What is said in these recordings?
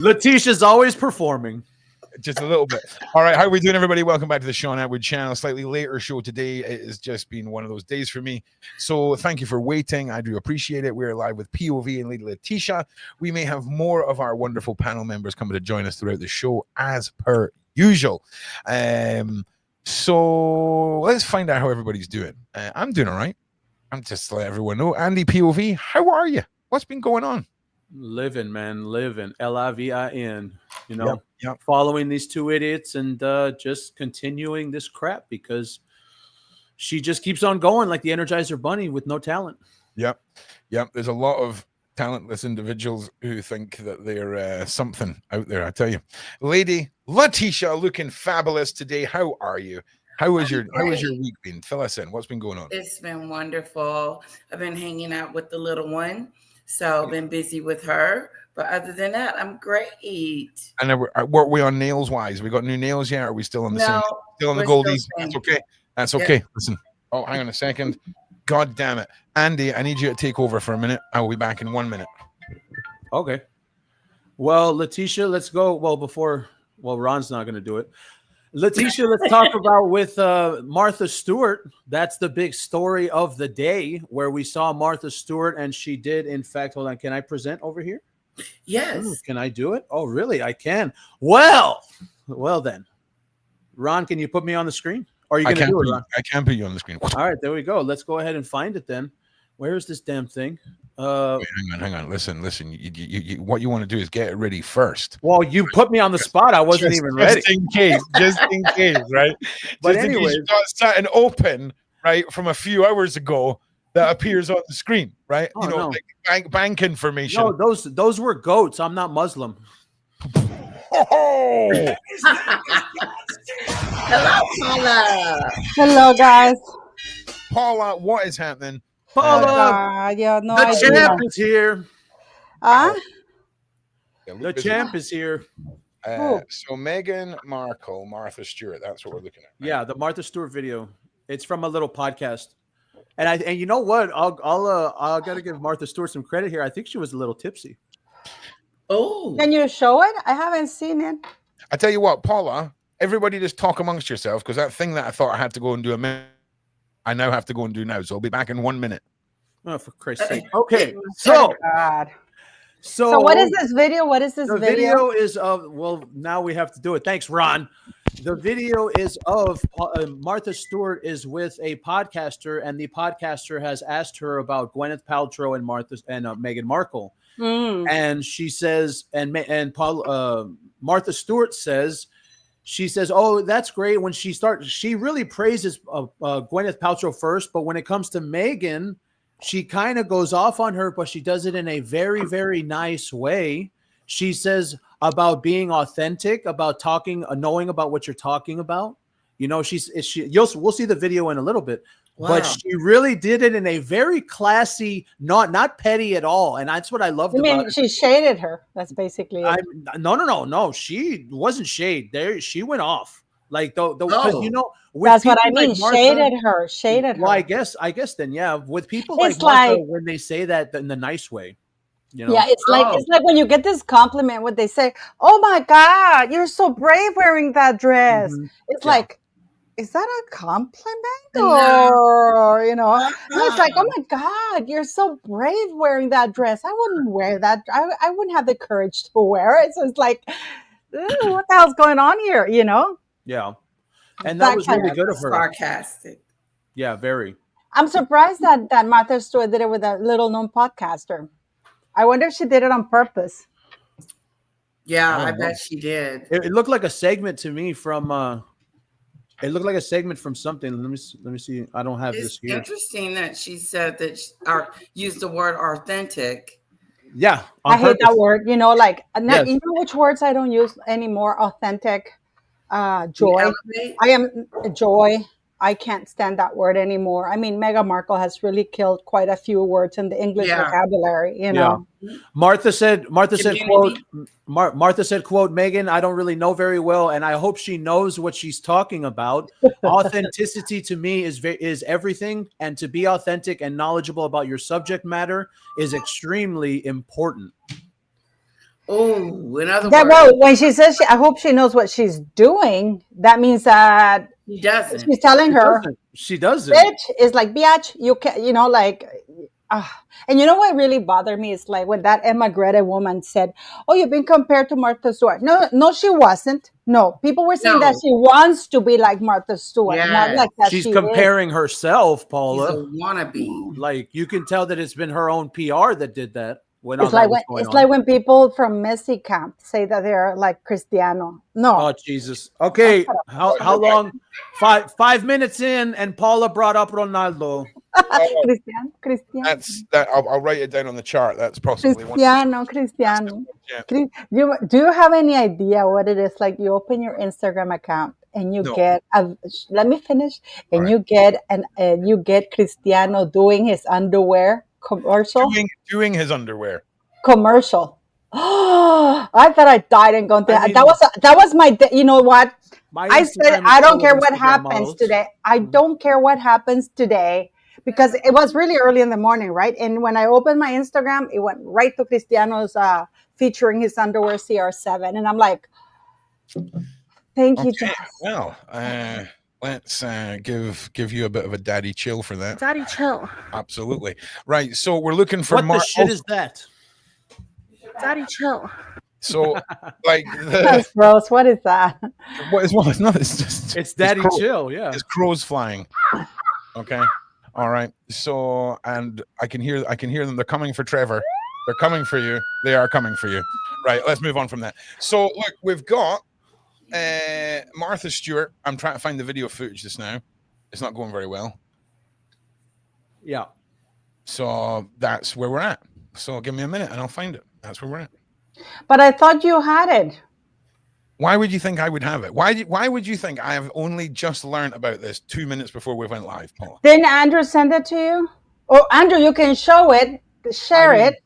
Letitia's always performing. Just a little bit. All right, how are we doing, everybody? Welcome back to the Sean Atwood channel. Slightly later show today. It has just been one of those days for me. So thank you for waiting. I do appreciate it. We're live with POV and Lady Latesha. We may have more of our wonderful panel members coming to join us throughout the show as per usual. So let's find out how everybody's doing. I'm doing all right. I'm just to let everyone know. Andy POV, how are you? What's been going on? Living, man, living. Livin. You know, yep. Following these two idiots and just continuing this crap because she just keeps on going like the Energizer Bunny with no talent. Yep. There's a lot of talentless individuals who think that they're something out there. I tell you, Lady Latesha, looking fabulous today. How are you? How was your week been? Fill us in. What's been going on? It's been wonderful. I've been hanging out with the little one, so I've been busy with her. But other than that, I'm great. And were we on nails wise? We got new nails yet? Or are we still on the same? Still on the goldies? That's okay. That's okay. Yep. Listen. Oh, hang on a second. God damn it. Andy, I need you to take over for a minute. I will be back in 1 minute. Okay. Well, Latesha, let's go. Well, Ron's not going to do it. Latesha, let's talk about with Martha Stewart. That's the big story of the day where we saw Martha Stewart, and she did, in fact, hold on. Can I present over here? Yes. Ooh, can I do it? Oh, really? I can. Well then. Ron, can you put me on the screen? Or are you going to do it, Ron? I can put you on the screen. All right, there we go. Let's go ahead and find it then. Where is this damn thing? Wait, hang on. Listen. You what you want to do is get it ready first. Well, you put me on the spot. I wasn't even ready. Just in case, right? But just anyway, you got something open, right, from a few hours ago that appears on the screen, right? Oh, no. Like bank information. No, those were goats. I'm not Muslim. Oh! Hello, Paula. Hello, guys. Paula, what is happening? Paula, the champ is here. The champ is here. So Meghan Markle, Martha Stewart. That's what we're looking at. Right? Yeah, the Martha Stewart video. It's from a little podcast. And you know what? I'll gotta give Martha Stewart some credit here. I think she was a little tipsy. Oh, can you show it? I haven't seen it. I tell you what, Paula. Everybody, just talk amongst yourself because that thing that I thought I had to go and do I now have to go and do now. So I'll be back in 1 minute. Oh, for Christ's sake! Okay, so what is this video? What is this video? The video is of. Well, now we have to do it. Thanks, Ron. The video is of Martha Stewart is with a podcaster, and the podcaster has asked her about Gwyneth Paltrow and Meghan Markle, and she says, Martha Stewart says, she says, "Oh, that's great." When she really praises Gwyneth Paltrow first, but when it comes to Meghan, she kind of goes off on her, but she does it in a very, very nice way. She says about being authentic, about talking, knowing about what you're talking about. You know, we'll see the video in a little bit, but she really did it in a very classy, not petty at all. And that's what I loved about it. She shaded her. That's basically it. No. She wasn't shade there. She went off like you know, that's what I mean. Like Martha, shaded her. Well, I guess then, yeah, with people like Martha, when they say that in the nice way. You know? Yeah, it's like when you get this compliment, what they say, "Oh my God, you're so brave wearing that dress." Mm-hmm. It's like, is that a compliment? Or, you know, it's like, "Oh my God, you're so brave wearing that dress. I wouldn't wear that. I wouldn't have the courage to wear it." So it's like, what the hell's going on here? You know? Yeah. And that was really good of her. Sarcastic. Yeah, very. I'm surprised that Martha Stewart did it with a little known podcaster. I wonder if she did it on purpose. Yeah, I bet she did. It looked like a segment to me from it looked like a segment from something. Let me see. I don't have this here. It's interesting that she said that used the word authentic. Yeah. I hate that word. You know, like you know which words I don't use anymore? Authentic, joy. I am joy. I can't stand that word anymore. I mean, Meghan Markle has really killed quite a few words in the English vocabulary, you know. Yeah. Martha said, quote, Meghan, I don't really know very well, and I hope she knows what she's talking about. Authenticity to me is everything, and to be authentic and knowledgeable about your subject matter is extremely important. Oh, in other Yeah, words, well, when she says, I hope she knows what she's doing, that means that he doesn't. she's telling her, She doesn't. bitch is like, biatch, you can, you know, like, and you know what really bothered me is like when that Emma Greta woman said, "Oh, you've been compared to Martha Stewart." No, she wasn't. No, people were saying that No. she wants to be like Martha Stewart, not Yes. like that. She's she comparing herself, He's Paula. a wannabe. Like you can tell that it's been her own PR that did that. When all It's that like was when going it's on. like when people from Messi camp say that they're like Cristiano. No, Oh Jesus. Okay. How long? 5 minutes in, and Paula brought up Ronaldo. Cristiano. That's that. I'll write it down on the chart. That's possibly one. Cristiano. Yeah. Do you have any idea what it is like? You open your Instagram account and you No. get let me finish, and Right. you get Cristiano doing his underwear commercial. Doing his underwear. Commercial. Oh, I thought I died and gone. I mean- That was my. You know what? My I said Instagram is I don't full care of what Instagram happens models. today. I don't care what happens today because it was really early in the morning, right? And when I opened my Instagram, it went right to Cristiano's featuring his underwear CR7, and I'm like, thank you, Okay. Jesus. Well, let's give you a bit of a daddy chill for that. Daddy, chill. Absolutely. Right. So we're looking for What the shit is that? Daddy, chill. So like That's gross. What is that? what is it's not. It's just It's Daddy crow- Chill. Yeah. It's crows flying. Okay. All right. So and I can hear them. They're coming for Trevor. They're coming for you. They are coming for you. Right. Let's move on from that. So look, we've got Martha Stewart. I'm trying to find the video footage just now. It's not going very well. Yeah. So that's where we're at. So give me a minute and I'll find it. That's where we're at. But I thought you had it. Why would you think I would have it? Why would you think I have only just learned about this 2 minutes before we went live, Paula? Didn't Andrew send it to you? Oh, Andrew, you can show it, share it,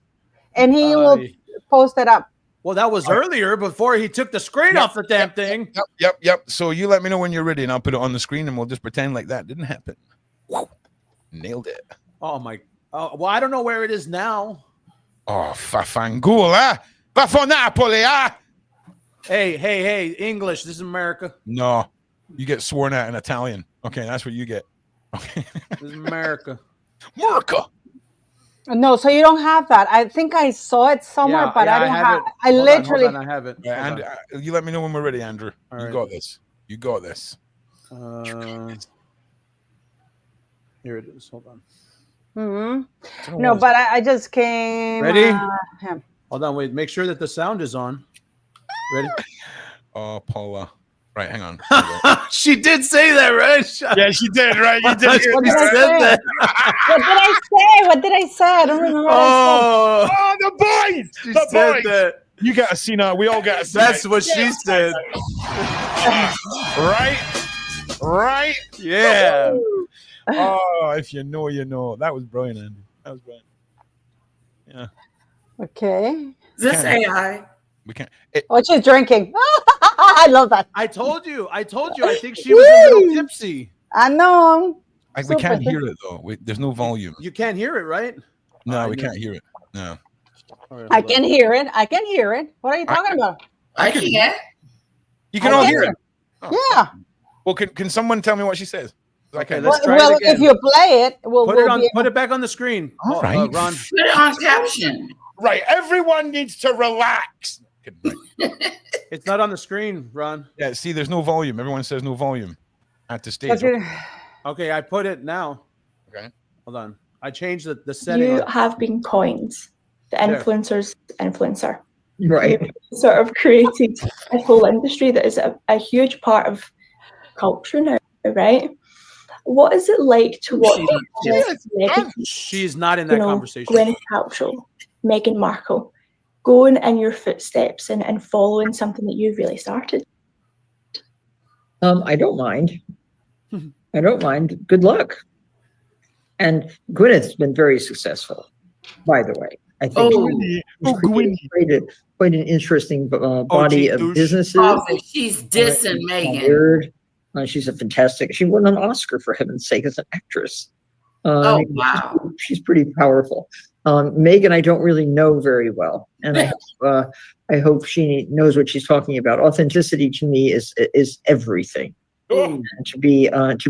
and he will post it up. Well, that was earlier before he took the screen off the damn thing. Yep. So you let me know when you're ready and I'll put it on the screen and we'll just pretend like that didn't happen. Whoa. Nailed it. Oh my. Well, I don't know where it is now. Oh, fafangula. Va for Napoli, ah! Hey, English. This is America. No, you get sworn at in Italian. Okay, that's what you get. Okay. This is America. America. No, so you don't have that. I think I saw it somewhere, but I don't have it. I literally. Hold on, I have it. Yeah, and you let me know when we're ready, Andrew. All you right. got this. You got this. Here it is. Hold on. Mm-hmm. No, but I just came. Ready? Hold on, wait. Make sure that the sound is on. Ready? Oh, Paula. Right, hang on. She did say that, right? Yeah, she did, right? You did. That's what he said that. What did I say? I don't remember what I said. Oh, the boys! She The said boys! that. You got to see now. We all got to see That's that. what she said. Right? Yeah. Oh, if you know, you know. That was brilliant, Andy. That was brilliant. Yeah. Okay. Is this AI? We can't. Oh, she's drinking. I love that. I told you. I think she was a little tipsy. I know. We can't hear it, though. There's no volume. You can't hear it, right? No, we can't hear it. No. Right, I can hear it. I can hear it. What are you talking about? I can't. You can all hear it. Oh. Yeah. Well, can someone tell me what she says? Okay, Well, let's try it again. If you play it, Put it back on the screen. All right. Ron. Put it on caption. Right. Everyone needs to relax. It's not on the screen, Ron. Yeah, see, there's no volume. Everyone says no volume at the stage. Okay, I put it now. Okay. Hold on. I changed the setting. You have been coined the influencer's influencer. Right. You've sort of created a whole industry that is a huge part of culture now, right? What is it like to watch She's not in that conversation. Gwyneth Paltrow, Meghan Markle, going in your footsteps and following something that you've really started? I don't mind. I don't mind. Good luck. And Gwyneth's been very successful, by the way. I think she's created quite an interesting body of businesses. She's dissing Meghan. She's a fantastic. She won an Oscar, for heaven's sake, as an actress. Oh, wow. She's pretty powerful. Meghan, I don't really know very well, and I hope she knows what she's talking about. Authenticity to me is everything. Oh. And to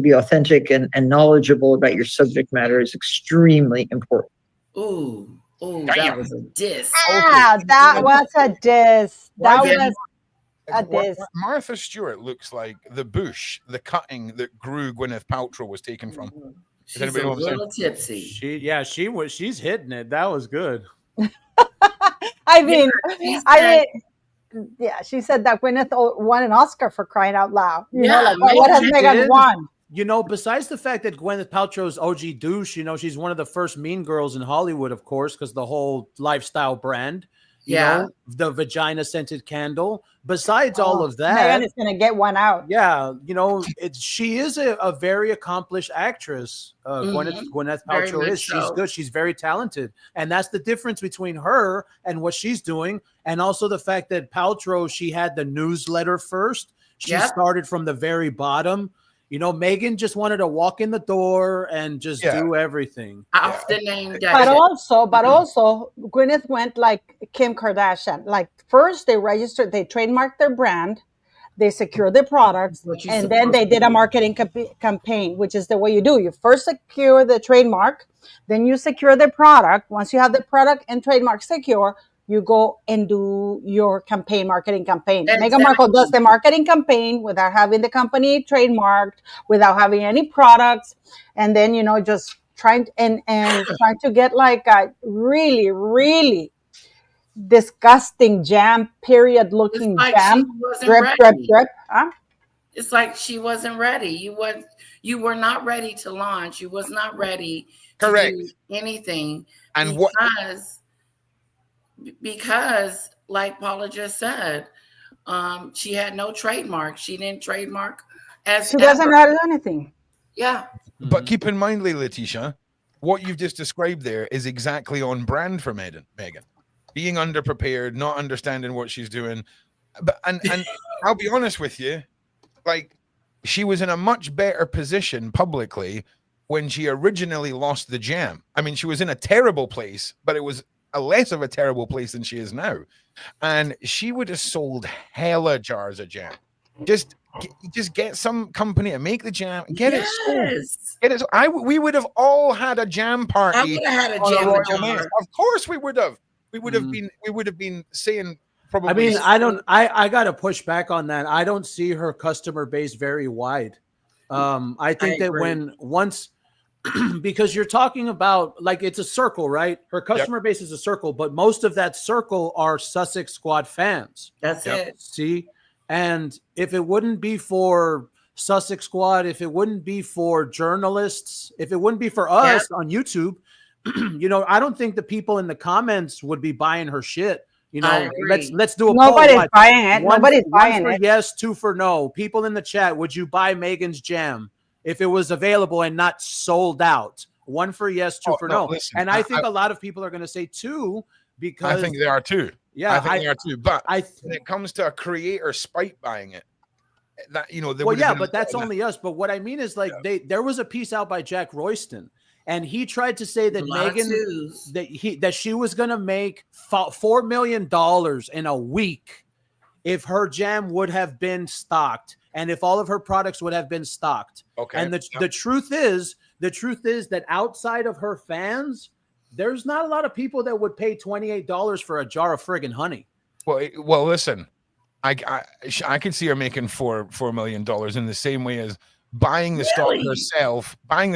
be authentic and knowledgeable about your subject matter is extremely important. Ooh, Damn. that was a diss. Ah, that was a diss. That was a diss. Martha Stewart looks like the bush, the cutting that grew Gwyneth Paltrow was taken from. She's a little tipsy. She's hitting it. That was good. I mean, yeah, she said that Gwyneth won an Oscar for crying out loud. You know, like, what has Meghan won? You know, besides the fact that Gwyneth Paltrow's OG douche, you know, she's one of the first mean girls in Hollywood, of course, because the whole lifestyle brand, you know, the vagina scented candle. Besides all of that, Meghan is going to get one out. Yeah, you know, she is a very accomplished actress. Gwyneth Paltrow is. She's good. She's very talented. And that's the difference between her and what she's doing. And also the fact that Paltrow, she had the newsletter first. She started from the very bottom. You know, Meghan just wanted to walk in the door and just do everything. Off the name. But also, Gwyneth went like Kim Kardashian. Like first, they trademarked their brand, they secured their products, and then they did a marketing campaign, which is the way you do. You first secure the trademark, then you secure the product. Once you have the product and trademark secure, you go and do your marketing campaign. Exactly. Meghan Markle does the marketing campaign without having the company trademarked, without having any products, and then, you know, just trying to get like a really, really disgusting jam, period looking jam. Drip. Huh? It's like she wasn't ready. You were not ready to launch. You was not ready to do anything. And because like Paula just said, she had no trademark. She didn't trademark she doesn't know how to do anything. Yeah. But keep in mind, Latesha, what you've just described there is exactly on brand for Meghan. Being underprepared, not understanding what she's doing. But and I'll be honest with you, like she was in a much better position publicly when she originally lost the jam. I mean, she was in a terrible place, but it was a less of a terrible place than she is now. And she would have sold hella jars of jam. Just get some company to make the jam, get it sold. We would have all had a jam party. I would have had a jam jar. Of course we would have. We would have been saying probably. I mean, I gotta push back on that. I don't see her customer base very wide. I think that once because you're talking about like it's a circle, right? Her customer base is a circle, but most of that circle are Sussex Squad fans. That's it. See, and if it wouldn't be for Sussex Squad, if it wouldn't be for journalists, if it wouldn't be for us on YouTube, you know, I don't think the people in the comments would be buying her shit. You know, let's do a poll. Nobody's buying it. Nobody's buying it. Yes, 2 for no. People in the chat, would you buy Meghan's jam if it was available and not sold out? 1 for yes, 2 for no. Listen, and I think a lot of people are going to say 2 because I think they are too. Yeah, I think they are too. But when it comes to a creator spite buying it, that you know, but that's only us. But what I mean is like there was a piece out by Jack Royston. And he tried to say that Meghan, that she was going to make $4 million in a week if her jam would have been stocked and if all of her products would have been stocked. Okay. And the truth is that outside of her fans, there's not a lot of people that would pay $28 for a jar of friggin' honey. Well, listen, I can see her making $4 million in the same way as buying the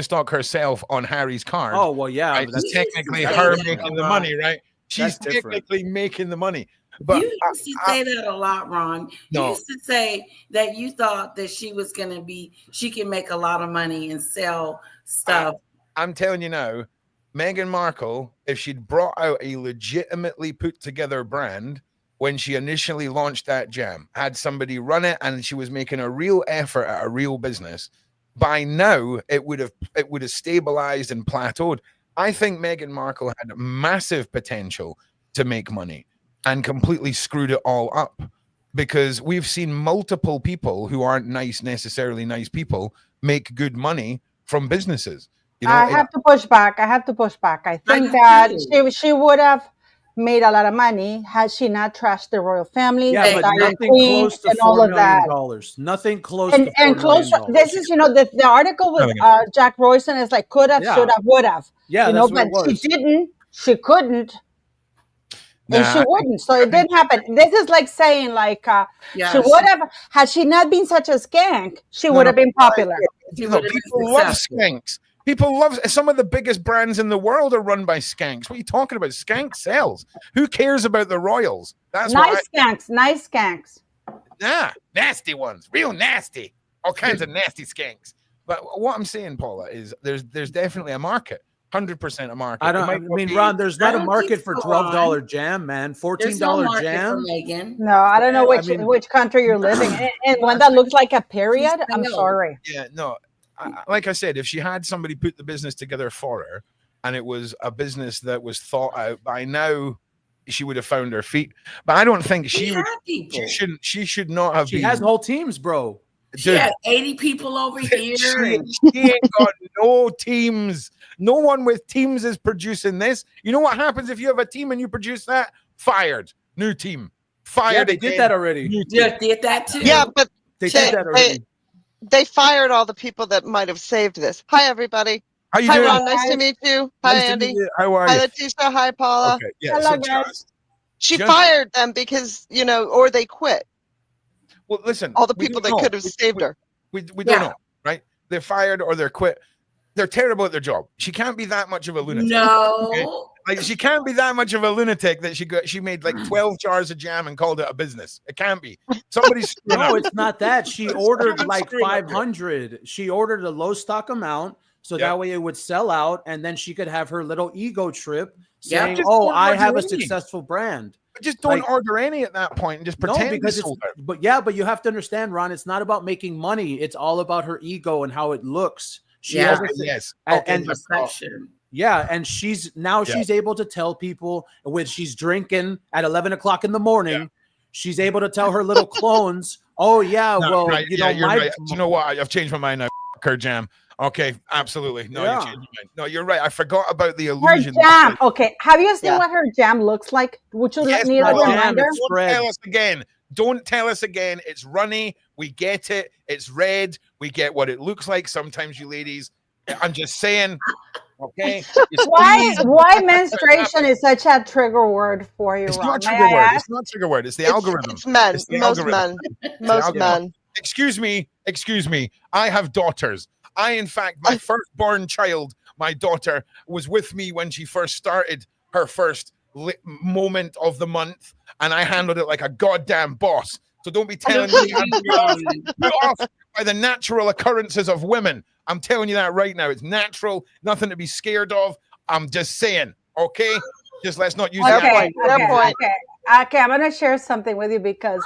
stock herself on Harry's card. Oh, well, yeah. Right? That's technically her making the money, right? She's technically making the money. But you used to say that a lot, Ron. You used to say that you thought that she was going to she can make a lot of money and sell stuff. I'm telling you now, Meghan Markle, if she'd brought out a legitimately put together brand when she initially launched that jam, had somebody run it and she was making a real effort at a real business, by now it would have stabilized and plateaued. I think Meghan Markle had massive potential to make money and completely screwed it all up, because we've seen multiple people who aren't necessarily nice people make good money from businesses. You know, I have to push back. I think that she would have made a lot of money had she not trashed the royal family, Yeah, the but Diamond nothing Queen, close to and all $4 of that. million. Nothing close And to $4 close. million. This is, the article with Jack Royston is like could have, should have, would have. Yeah, that's what but it was. she didn't. She couldn't. And Nah, she wouldn't. So it didn't happen. This is like saying, like, she would have, had she not been such a skank, she would have been popular. People love skanks. People love, some of the biggest brands in the world are run by skanks. What are you talking about? Skank sells. Who cares about the royals? That's nice skanks. Nah, nasty ones, real nasty. All kinds of nasty skanks. But what I'm saying, Paula, is there's definitely a market. 100% a market. I mean, Ron, there's not a market for $12 jam, man. $14 jam. No, I don't know which country you're living in. And one that looks like a period. I'm sorry. Yeah, no. Like I said, if she had somebody put the business together for her, and it was a business that was thought out, by now she would have found her feet. But I don't think she would. She should not have. She has whole teams, bro. She has 80 people over here. She ain't got no teams. No one with teams is producing this. You know what happens if you have a team and you produce that? Fired. New team. Fired. Yeah, they did that already. Yeah, did that too. Yeah, but they did that already. They fired all the people that might have saved this. Hi, everybody. How you doing? Ron, nice to meet you. Hi, Andy. How are you? Hi, Latesha. Hi, Paula. Okay. Yeah, hello, guys. She fired them because, or they quit. Well, listen. All the people that could have saved her. We don't know, right? They're fired or they're quit. They're terrible at their job. She can't be that much of a lunatic. No. Okay? Like, she can't be that much of a lunatic that she made like 12 jars of jam and called it a business. It can't be. Somebody's no, it's not that. She ordered like 500. She ordered a low stock amount so that way it would sell out, and then she could have her little ego trip saying, "Oh, I have a successful brand." But just don't order any at that point and just pretend. No, because but you have to understand, Ron. It's not about making money. It's all about her ego and how it looks. And she's able to tell people when she's drinking at 11 o'clock in the morning, she's able to tell her little clones, "Oh yeah, you know what? I've changed my mind now. Her jam. Okay, absolutely. No, you changed your mind. No, you're right. I forgot about the illusion. Her jam. Okay, have you seen what her jam looks like? Would you need a reminder? Don't tell us again. Don't tell us again. It's runny. We get it. It's red. We get what it looks like. Sometimes, you ladies. I'm just saying. Okay. Why menstruation is such a trigger word for you? It's not trigger word. It's not trigger word. It's the algorithm. It's men. Most men. Excuse me. I have daughters. In fact, my firstborn child, my daughter, was with me when she first started her first moment of the month, and I handled it like a goddamn boss. So don't be telling me I'm put off by the natural occurrences of women. I'm telling you that right now. It's natural, nothing to be scared of. I'm just saying, okay? Just let's not use that point. Okay, I'm going to share something with you because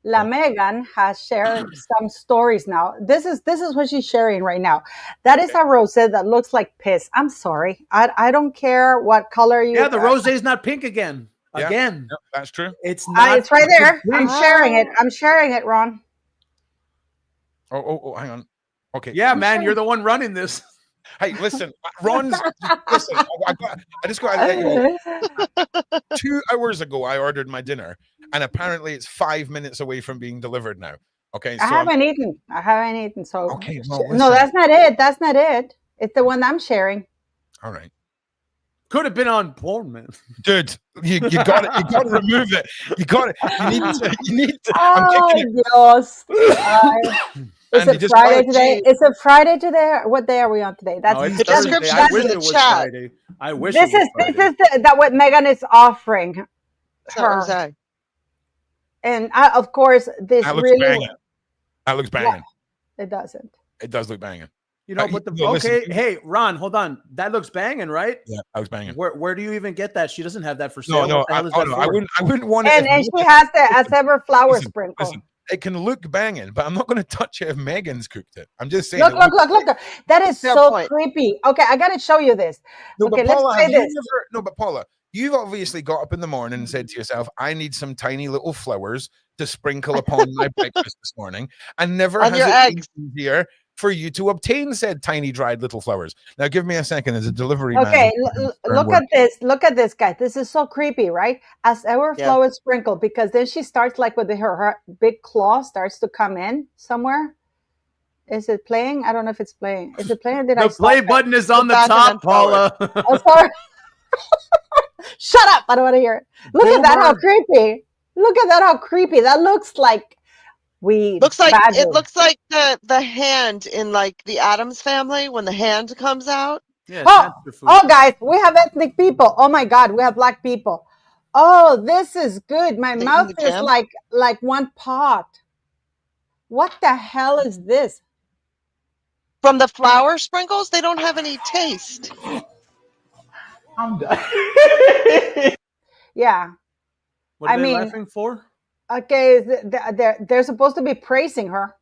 Meghan has shared some stories now. This is what she's sharing right now. That is a rosé that looks like piss. I'm sorry. I don't care what color you. Yeah, the rosé is not pink again. Yeah, that's true. It's not. It's right there. I'm sharing it, Ron. Oh, hang on. Okay. Yeah, man, you're the one running this. Hey, listen, Ron's. Listen, I just got to let you know. 2 hours ago, I ordered my dinner, and apparently it's 5 minutes away from being delivered now. Okay, so I haven't eaten. So okay, well, no, that's not it. It's the one I'm sharing. All right. Could have been on porn, man. Dude, you got it. You got to remove it. You got it. You need to. Oh, Dios. Is it Friday today? Is it Friday today? What day are we on today? That's the description. I wish it was Friday. I wish this is that what Meghan is offering her. And of course, this that looks really banging. That looks banging. Yeah, it doesn't. It does look banging. You know, but hey, Ron, hold on. That looks banging, right? Yeah, that looks banging. Where do you even get that? She doesn't have that for sale. No, I wouldn't want it. And she has the ever flower sprinkle. Listen, it can look banging, but I'm not going to touch it if Meghan's cooked it. I'm just saying. Look. That is so creepy. Okay, I got to show you this. No, okay, Paula, let's try this. But Paula, you've obviously got up in the morning and said to yourself, I need some tiny little flowers to sprinkle upon my breakfast this morning, and never On has your it eggs. been easier for you to obtain said tiny dried little flowers. Now, give me a second. As a delivery man, Okay, look at this. Look at this, guys. This is so creepy, right? As our Yeah. flowers sprinkle, because then she starts like with her big claw starts to come in somewhere. Is it playing? I don't know if it's playing. Is it playing? Or did I The stop play it? button is on the back and top, then forward. Paula. Oh, sorry. Shut up. I don't want to hear it. Look at that. How Boomer. creepy. Look at that. How creepy. That looks like weed. Looks like Bad it weed. looks like the hand in like the Addams Family when the hand comes out. Yeah, Oh, hamster food. oh, guys, we have ethnic people. Oh my God, we have black people. Oh, this is good. My They eat mouth the is jam? like one pot. What the hell is this? From the flower sprinkles, they don't have any taste. I'm done. Yeah. What are I they mean- laughing for? Okay, they're supposed to be praising her.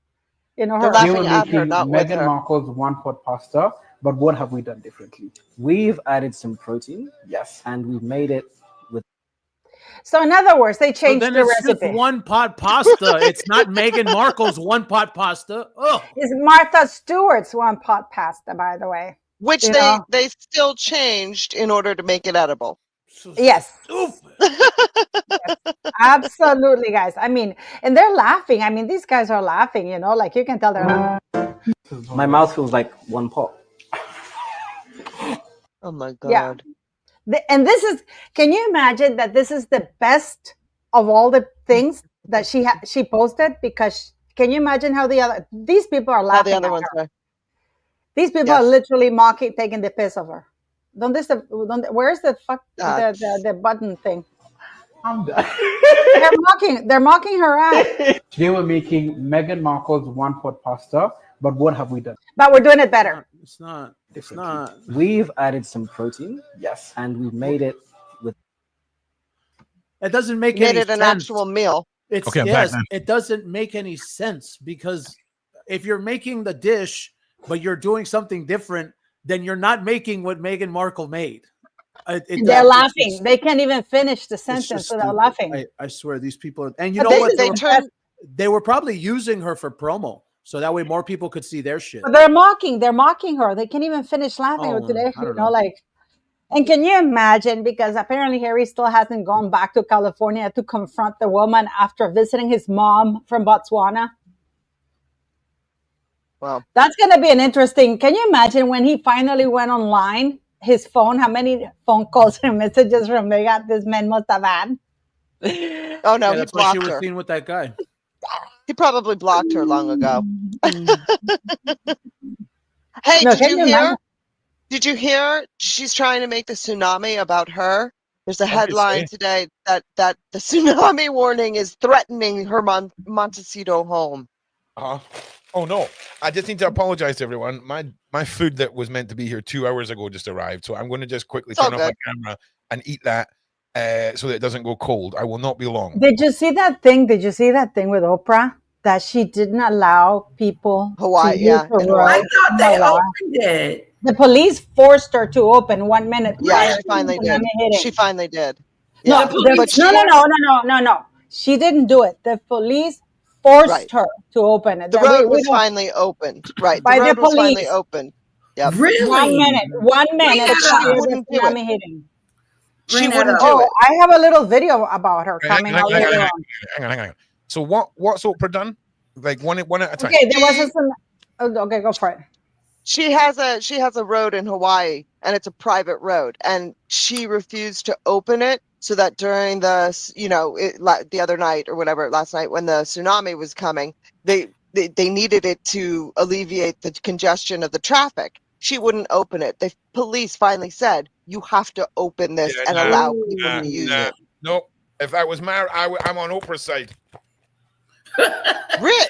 You know, They're her. laughing We were at her, making not with Meghan her. Markle's one-pot pasta, but what have we done differently? We've added some protein, yes, and we've made it with. So in other words, they So changed then the it's just recipe. one pot pasta. It's not Meghan Markle's one pot pasta. Oh, It's Martha Stewart's one pot pasta, by the way. Which You they know? they still changed in order to make it edible. so Yes. stupid. Absolutely, guys. I mean, and they're laughing. I mean, these guys are laughing, you know, like you can tell they're laughing. My mouth feels like one pot. Oh my God. Yeah. And this is, can you imagine that this is the best of all the things that she posted? Because can you imagine how these people are How laughing the other at ones her. are. These people Yes. are literally mocking, taking the piss of her. Where's the fuck the button thing? I'm done. They're mocking her ass. Today we're making Meghan Markle's one-pot pasta, but what have we done But we're doing it better. It's not. It's differently? not. We've added some protein, yes, and we've made it with. It doesn't make Made any it an sense. actual meal. It's Okay, I'm back yes. now. It doesn't make any sense because if you're making the dish, but you're doing something different, then you're not making what Meghan Markle made. They're laughing. They can't even finish the sentence without laughing. I swear these people are, and you But know they- what? They turned They were probably using her for promo, so that way more people could see their shit. But they're mocking her. They can't even finish laughing Oh, today. I You don't know, know. like, and can you imagine? Because apparently Harry still hasn't gone back to California to confront the woman after visiting his mom from Botswana. Wow. That's going to be an interesting. Can you imagine when he finally went online? His phone, how many phone calls and messages from Meghan this man must have had? Oh no, Yeah, he that's why she blocked was her. seen with that guy. He probably blocked her long ago. Hey, No, did can you you hear? imagine? Did you hear? She's trying to make the tsunami about her. There's a headline Obviously. today that the tsunami warning is threatening her Montecito home. Uh-huh. Oh no! I just need to apologize to everyone. My food that was meant to be here 2 hours ago just arrived, so I'm going to just quickly It's all turn off my good. camera and eat that so that it doesn't go cold. I will not be long. Did you see that thing? Did you see that thing with Oprah that she didn't allow people Hawaii, to yeah, use the in road? I Hawaii. thought they Hawaii. opened it. The police forced her to open 1 minute. Yeah, prior she to finally the did. tsunami hitting. She finally did. No, Yeah, The but police she no. She didn't do it. The police forced Right. her to open it. the road was finally opened. Right, By the the road was finally police. open. Yep. Really? 1 minute. 1 minute But she prior to the wouldn't do tsunami hitting. She Bring that wouldn't up. do Oh, it. I have a little video about her Hang coming on, out hang on, later hang on. on, hang on. So what's Oprah done? Like one at a time. Okay, there was okay, go for it. She has a road in Hawaii, and it's a private road, and she refused to open it so that during the the other night or whatever, last night when the tsunami was coming, they needed it to alleviate the congestion of the traffic. She wouldn't open it. The police finally said, "You have to open this and allow people to use it." Nope. If that was I'm on Oprah's side. Really?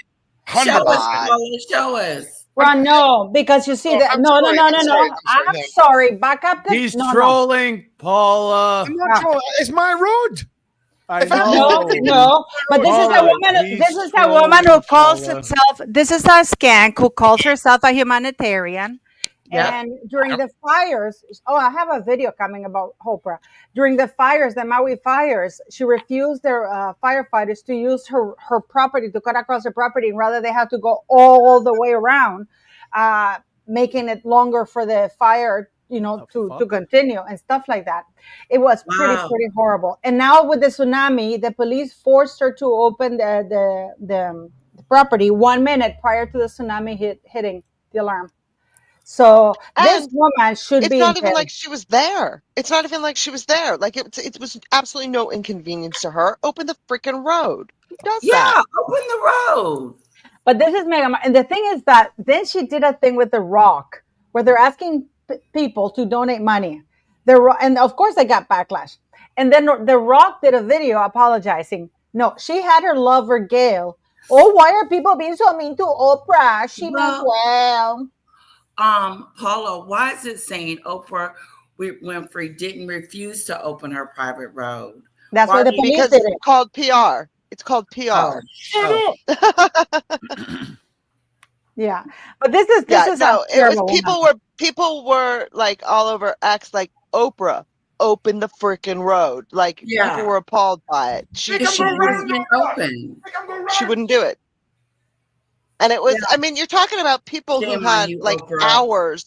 Show us, 100%. Paula, show us. Ron, no, because you see Oh, that. I'm No. sorry, I'm sorry, I'm no. sorry. Back up. He's no. trolling, Paula. I'm not trolling. It's my road. I If I- know. No, but this is a Paula, woman. he's This is a woman who trolling, calls Paula. herself. This is a skank who calls herself a humanitarian, Yeah. And during the fires, I have a video coming about Oprah. During the fires, the Maui fires, she refused their firefighters to use her property, to cut across her property, and rather they had to go all the way around, making it longer for the fire, to continue and stuff like that. It was pretty horrible. And now with the tsunami, the police forced her to open the property 1 minute prior to the tsunami hitting the alarm. So this woman should be. It's not even like she was there. It's not even like she was there. Like it was absolutely no inconvenience to her. Open the freaking road. Who does that? Open the road. But this is Meghan. And the thing is that then she did a thing with The Rock where they're asking people to donate money. And of course they got backlash. And then The Rock did a video apologizing. No, she had her lover Gail. Oh, why are people being so mean to Oprah? She meant well. Paula, why is it saying Oprah Winfrey didn't refuse to open her private road? That's why the police did it. It's called PR. It's called PR. Yeah, but this is it was people were like all over X, like Oprah open the freaking road. Like people were appalled by it. She wouldn't do it. And it was, I mean, you're talking about people who had like hours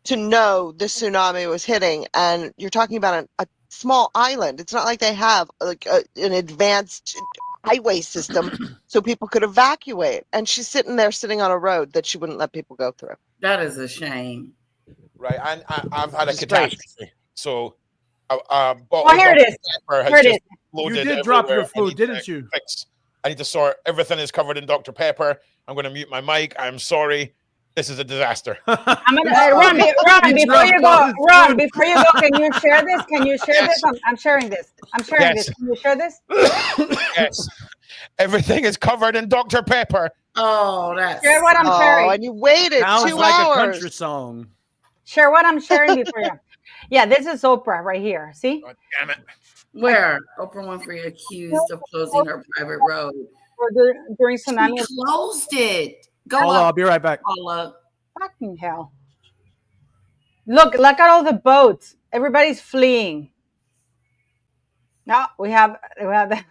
to know the tsunami was hitting, and you're talking about a small island. It's not like they have like an advanced highway system so people could evacuate. And she's sitting on a road that she wouldn't let people go through. That is a shame. Right. And I've had a catastrophe. So, here it is. Here it is. You did drop your food, didn't you? I need to sort. Everything is covered in Dr. Pepper. I'm going to mute my mic. I'm sorry. This is a disaster. I'm gonna Ron, before you go, can you share this? This? I'm sharing this. This. Can you share this? Yes. Everything is covered in Dr. Pepper. Oh, that's share what I'm sharing. And you waited Sounds 2 like hours. a country song. Share what I'm sharing before you. Yeah, this is Oprah right here. See? God damn it. Where Oprah Winfrey accused of closing her private road. During tsunami. She closed it. Go Paula, up. I'll be right back. Paula. Fucking hell. Look at all the boats. Everybody's fleeing. No, we have the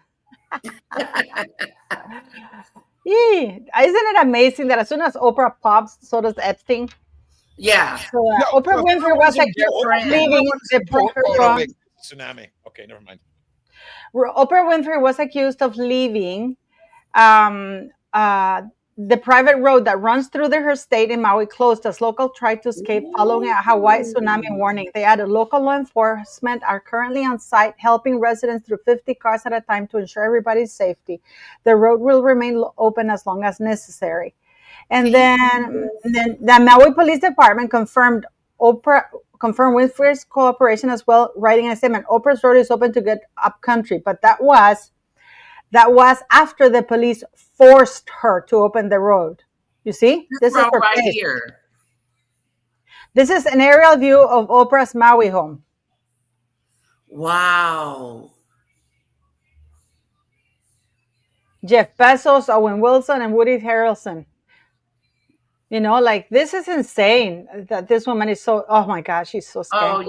Isn't it amazing that as soon as Oprah pops, so does Epstein? Yeah. So, Oprah Winfrey was leaving the tsunami. Okay, never mind. Oprah Winfrey was accused of leaving the private road that runs through her state in Maui closed as locals tried to escape following a Hawaii tsunami warning. They added local law enforcement are currently on site helping residents through 50 cars at a time to ensure everybody's safety. The road will remain open as long as necessary. And then the Maui Police Department confirmed Winfrey's cooperation as well, writing a statement. Oprah's road is open to get up country, but that was after the police forced her to open the road. You see? This is her right face. here. This is an aerial view of Oprah's Maui home. Wow. Jeff Bezos, Owen Wilson, and Woody Harrelson. You know, like, this is insane that this woman is so, oh my gosh, she's so scary. Oh,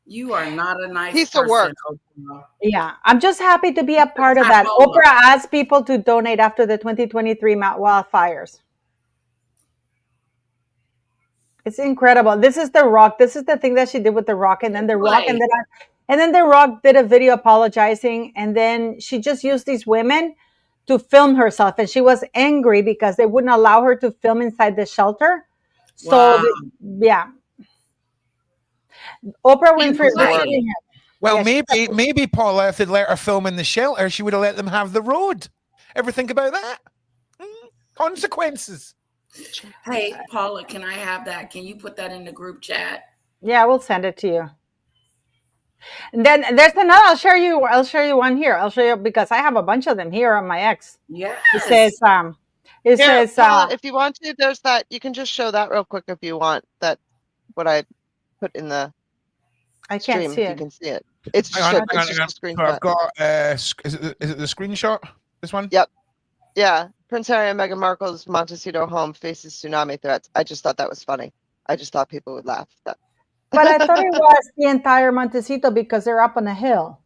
you are not a nice piece person. Of work. Yeah, I'm just happy to be a part of that. Paula. Oprah asked people to donate after the 2023 wildfires. It's incredible. This is The Rock. This is the thing that she did with The Rock, and then The Rock, and then The Rock did a video apologizing, and then she just used these women to film herself, and she was angry because they wouldn't allow her to film inside the shelter. So, yeah. Oprah Winfrey. Well, maybe Paula, if they'd let her film in the shelter, she would have let them have the road. Ever think about that? Consequences. Hey, Paula, can I have that? Can you put that in the group chat? Yeah, we'll send it to you. And then there's another. I'll share you one here. I'll show you because I have a bunch of them here on my X. Yeah. It says Paula, if you want to, there's that. You can just show that real quick if you want. That what I put in the. I can't stream, see it. You can see it. It's just a screenshot. So I've got. Is it the screenshot? This one. Yep. Yeah, Prince Harry and Meghan Markle's Montecito home faces tsunami threats. I just thought that was funny. I just thought people would laugh. But I thought it was the entire Montecito because they're up on a hill.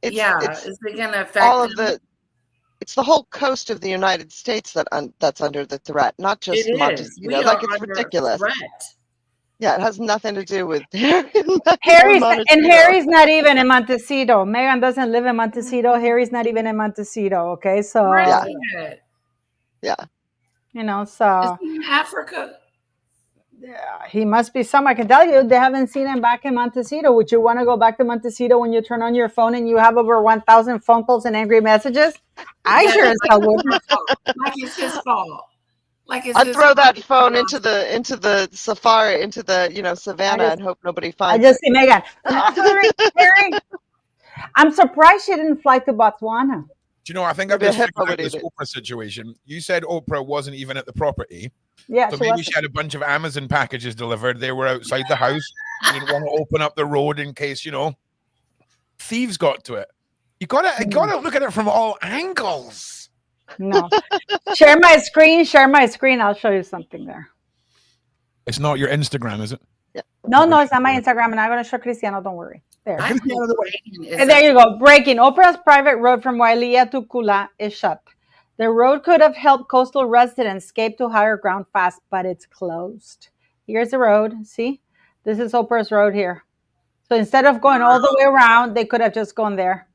It's is it going to affect all of them? it's the whole coast of the United States that's under the threat, not just It is. Montecito. We Like are it's under ridiculous. threat. Yeah, it has nothing to do with Harry's not even in Montecito. Meghan doesn't live in Montecito. Harry's not even in Montecito. Okay, so Where is it? Yeah. You know, so Is he in Africa? Yeah, he must be some. I can tell you, they haven't seen him back in Montecito. Would you want to go back to Montecito when you turn on your phone and you have over 1,000 phone calls and angry messages? I sure as hell would. Like it's his fault. Like it's I'd his throw that fault. phone into the safari, into the savannah, and hope nobody finds I just it. see Meghan. Harry. I'm surprised she didn't fly to Botswana. Do you know, I think I've just figured out this Oprah situation. You said Oprah wasn't even at the property. Yeah, so maybe she had a bunch of Amazon packages delivered. They were outside the house. She didn't want to open up the road in case, thieves got to it. You gotta look at it from all angles. No. Share my screen. I'll show you something there. It's not your Instagram, is it? Yeah. No, it's not my Instagram, and I'm going to show Cristiano. Don't worry. There. And there you go. Breaking. Oprah's private road from Wailea to Kula is shut. The road could have helped coastal residents escape to higher ground fast, but it's closed. Here's the road. See? This is Oprah's road here. So instead of going all the way around, they could have just gone there.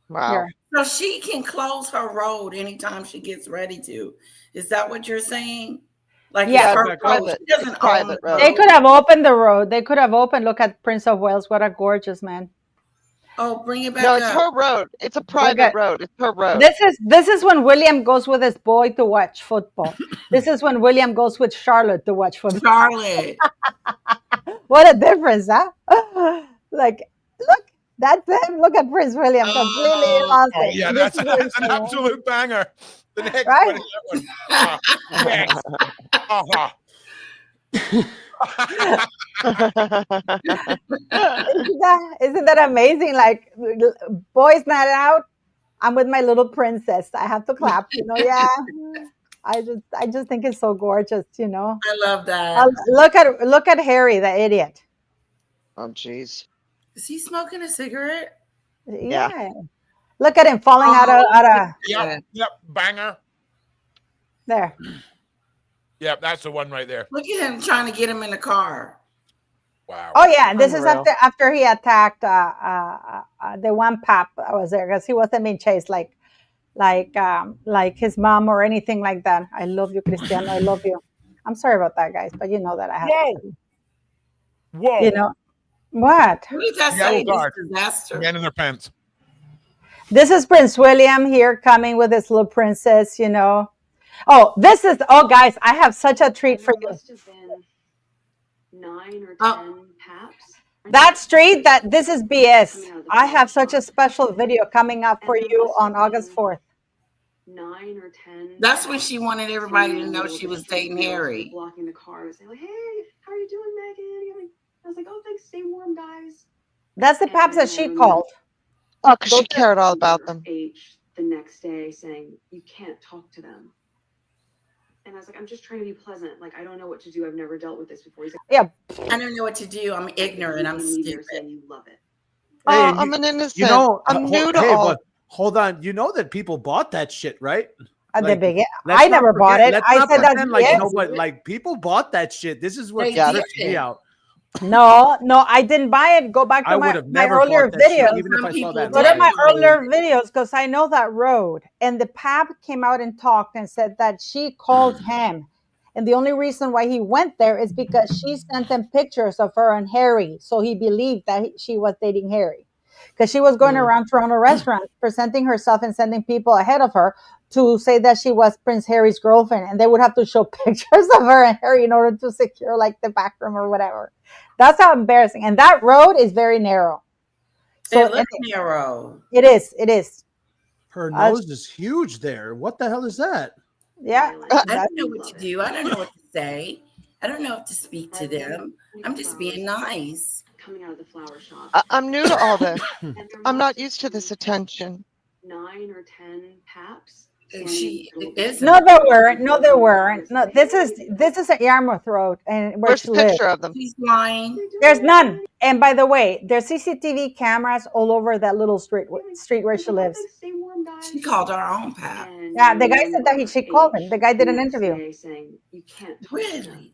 Wow. Here. So she can close her road anytime she gets ready to. Is that what you're saying? Like, yeah, private. She doesn't private road. They could have opened the road. They could have opened. Look at Prince of Wales. What a gorgeous man. Oh, bring it back No, up. it's her road. It's a private road. It's her road. This is when William goes with his boy to watch football. This is when William goes with Charlotte to watch football. Charlotte. What a difference, huh? Like, look, that's him. Look at Prince William. Completely lost it. Yeah, that's an absolute banger. The next right? one is that one. Isn't that amazing? Like, boys night out, I'm with my little princess. I have to clap, yeah. I just think it's so gorgeous, I love that. Look at Harry, the idiot. Oh, jeez. Is he smoking a cigarette? Yeah. Look at him falling out of Yep, banger. There. Yep, that's the one right there. Look at him trying to get him in the car. Wow. Oh yeah, this Unreal. is after he attacked the one pap that was there because he wasn't being chased like his mom or anything like that. I love you, Cristiano. I love you. I'm sorry about that, guys, but you know that I have. Whoa. What? What did that say? Disaster. Men in their pants. This is Prince William here coming with his little princess, Oh, guys, I have such a treat for you. Must have been 9 or 10 paps. That street, this is BS. I have such a special video coming up for you on August 4th. 9 or 10. That's when she wanted everybody to know she was dating Harry. Blocking the car and saying, like, "Hey, how are you doing, Meghan?" I was like, "Oh, thanks. Stay warm, guys." That's the paps that she called. Oh, because she cared all about them. H the next day saying, "You can't talk to them." And I was like, "I'm just trying to be pleasant. Like, I don't know what to do. I've never dealt with this before." He's like, "Yeah, I don't know what to do. I'm ignorant. I'm stupid." Saying you love it. Oh, I'm an innocent. I'm new to all. But hold on. You know that people bought that shit, right? I never bought it. I said that. Like people bought that shit. This is what trips me out. No, I didn't buy it. Go back to my earlier videos. Even if I saw that. Go to my earlier videos because I know that road. And the pap came out and talked and said that she called him. And the only reason why he went there is because she sent him pictures of her and Harry. So he believed that she was dating Harry. Because she was going around Toronto restaurants, presenting herself and sending people ahead of her to say that she was Prince Harry's girlfriend. And they would have to show pictures of her and Harry in order to secure like the back room or whatever. That's how embarrassing. And that road is very narrow. So it looks narrow. It is. Her nose is huge there. What the hell is that? Yeah. I don't know what to do. I don't know what to say. I don't know what to speak to them. I'm just being nice. Coming out of the flower shop. I'm new to all this. I'm not used to this attention. 9 9 or 10 paps. And she is. No, there weren't. No, there weren't. No, this is at Yarmouth Road, and where Where's she the lives. picture of them? She's lying. There's none. And by the way, there's CCTV cameras all over that little street where she lives. She called her own pap. Yeah, the guy said that she called him. The guy did an interview. Saying you can't talk Really?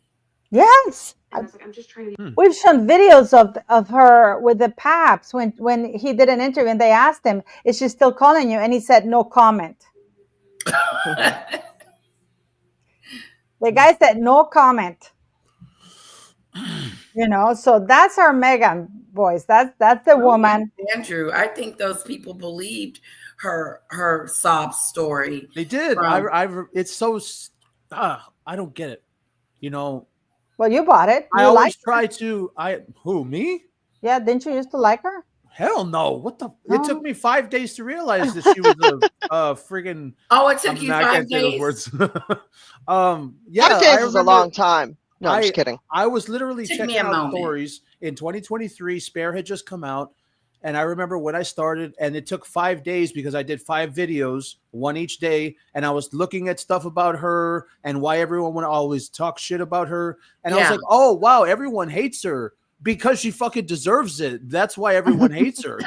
Yes. And I was like, I'm just trying to. We've shown videos of her with the paps when he did an interview and they asked him, is she still calling you? And he said, no comment. The guy said, no comment. So that's our Meghan voice. That's the woman. Andrew, I think those people believed her sob story. They did. It's so I don't get it. Well, you bought it. I always try to. Who, me? Yeah, didn't you used to like her? Hell no! What the? It took me 5 days to realize that she was a friggin'. Oh, it took you 5 days. Words. Yeah, 5 days is a long time. No, I'm just kidding. I was literally checking out stories in 2023. Spare had just come out, and I remember when I started, and it took 5 days because I did 5 videos, one each day, and I was looking at stuff about her and why everyone would always talk shit about her, and I was like, oh wow, everyone hates her. Because she fucking deserves it. That's why everyone hates her.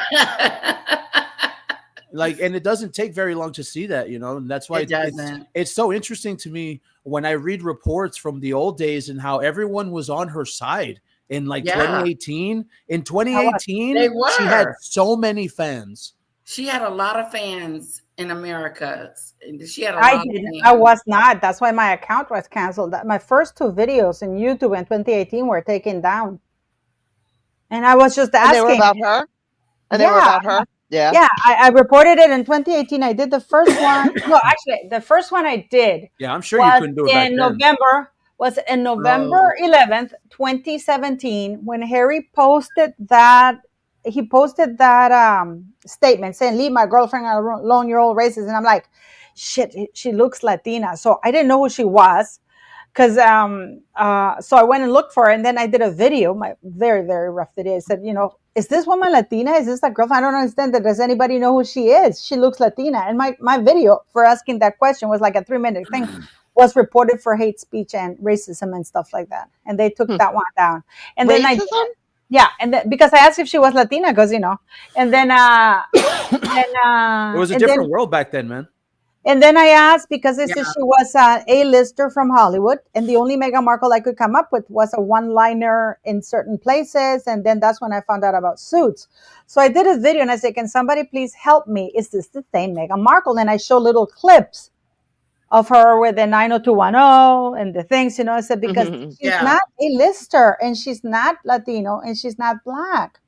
And it doesn't take very long to see that, and that's why it's so interesting to me when I read reports from the old days and how everyone was on her side in 2018. In 2018, she had so many fans. She had a lot of fans in America. She had I was not. That's why my account was canceled. My first 2 videos in YouTube in 2018 were taken down. And I was just asking. And they were about her? And they were about her? Yeah. Yeah, I reported it in 2018. I did the first one. No, actually, the first one I did. Yeah, I'm sure you couldn't do it back then. Was in November 11th, 2017, when Harry posted that. He posted that statement saying, leave my girlfriend alone, you're all racist. And I'm like, shit, she looks Latina. So I didn't know who she was. Because so I went and looked for her, and then I did a video, my very, very rough video. I said, is this woman Latina? Is this a girlfriend? I don't understand that. Does anybody know who she is? She looks Latina. And my video for asking that question was like a 3-minute thing, was reported for hate speech and racism and stuff like that. And they took that one down. And then and then because I asked if she was Latina, because and then it was a different world back then, man. And then I asked because they said she was an A-lister from Hollywood, and the only Meghan Markle I could come up with was a one-liner in certain places, and then that's when I found out about Suits. So I did a video, and I said, can somebody please help me? Is this the same Meghan Markle? And I show little clips of her with the 90210 and the things, I said, because she's not A-lister, and she's not Latino, and she's not Black.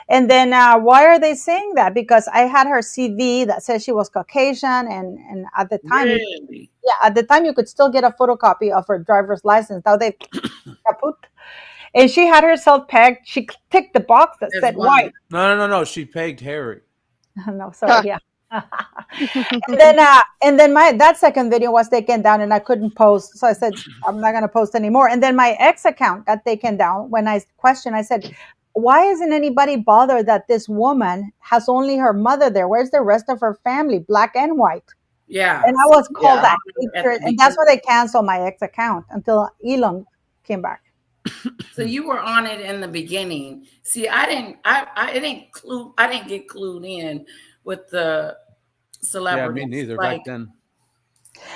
And then why are they saying that? Because I had her CV that says she was Caucasian, and at the time, at the time you could still get a photocopy of her driver's license. Now they kaput. And she had herself pegged. She ticked the box that said white. No. She pegged Harry. No, sorry, yeah. and then that second video was taken down, and I couldn't post. So I said, I'm not going to post anymore. And then my ex account got taken down. When I questioned, I said, why isn't anybody bothered that this woman has only her mother there? Where's the rest of her family, Black and white? Yeah. And I was called that. And that's why they canceled my ex account until Elon came back. So you were on it in the beginning. See, I didn't get clued in with the celebrities. Yeah, me neither back then.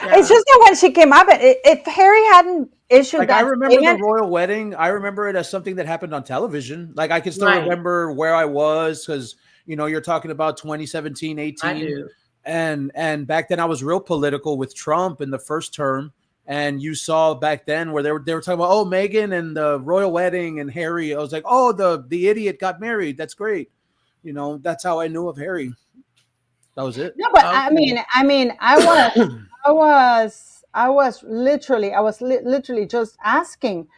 Yeah. It's just that when she came up, if Harry hadn't issued that I remember statement, the royal wedding. I remember it as something that happened on television. Like I can still remember where I was because you're talking about 2017, 18. I do. And back then I was real political with Trump in the first term. And you saw back then where they were talking about, oh, Meghan and the royal wedding and Harry. I was like, oh, the idiot got married. That's great. That's how I knew of Harry. That was it. No, but okay. I mean, I was literally just asking,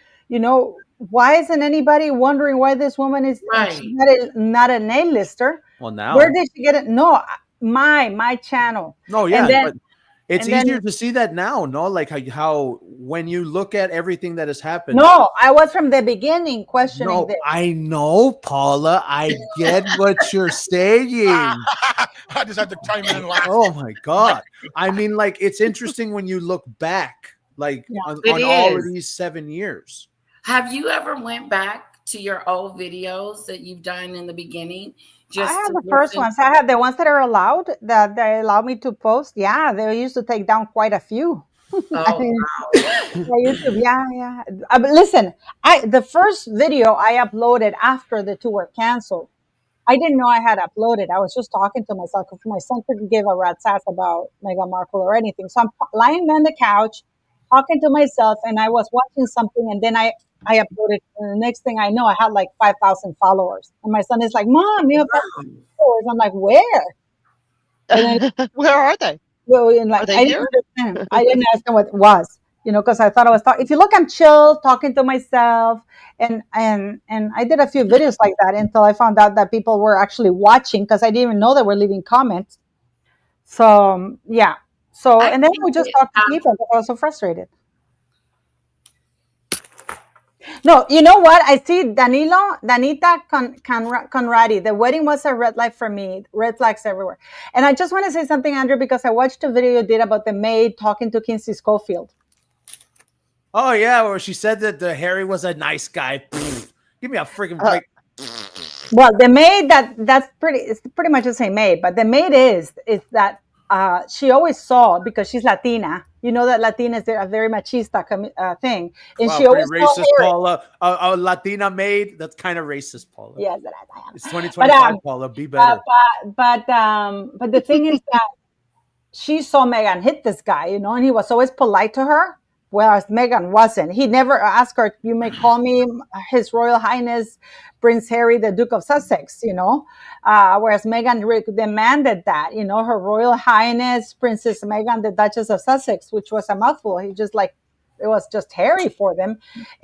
why isn't anybody wondering why this woman is not an A-lister? Well, now where did she get it? No, my channel. No, yeah. It's And then- easier to see that now, no? Like how when you look at everything that has happened. No, I was from the beginning questioning No, this. I know, Paula. I get what you're saying. I just had to chime in and laugh. Oh my God. I mean, like, it's interesting when you look back, like on It all of is. these 7 years. Have you ever went back to your old videos that you've done in the beginning? I have to the first listen? ones. I have the ones that are allowed, that they allow me to post. Yeah, they used to take down quite a few. I Oh, mean, wow. YouTube, yeah. But listen, the first video I uploaded after the two were canceled, I didn't know I had uploaded. I was just talking to myself because my son couldn't give a rat's ass about Meghan Markle or anything. So I'm lying on the couch, talking to myself, and I was watching something, and then I uploaded. And the next thing I know, I had like 5,000 followers. And my son is like, "Mom, you have 5,000 followers." I'm like, "Where?" And then, Where are they? well, and like, Are they I didn't here? understand. I didn't understand what it was, because I thought I was talking. If you look, I'm chill, talking to myself, and I did a few videos like that until I found out that people were actually watching, because I didn't even know they were leaving comments. So yeah. So and then we just talked to people because I was so frustrated. No, you know what? I see Danita Conradi. The wedding was a red light for me. Red flags everywhere. And I just want to say something, Andrew, because I watched a video you did about the maid talking to Kinsey Schofield. Oh yeah, where she said that Harry was a nice guy. Pfft, give me a freaking break. Well, the maid it's pretty much the same maid, but the maid is that she always saw, because she's Latina. You know that Latinas are a very machista thing, and Wow, she always pretty saw racist, Harry. Paula. A Latina maid. That's kind of racist, Paula. Yes, that I am. It's 2025, Paula. Be better. But the thing is that she saw Meghan hit this guy, and he was always polite to her, whereas Meghan wasn't. He never asked her, "You may call me His Royal Highness Prince Harry, the Duke of Sussex," whereas Meghan demanded that, Her Royal Highness Princess Meghan, the Duchess of Sussex, which was a mouthful. He just it was just Harry for them.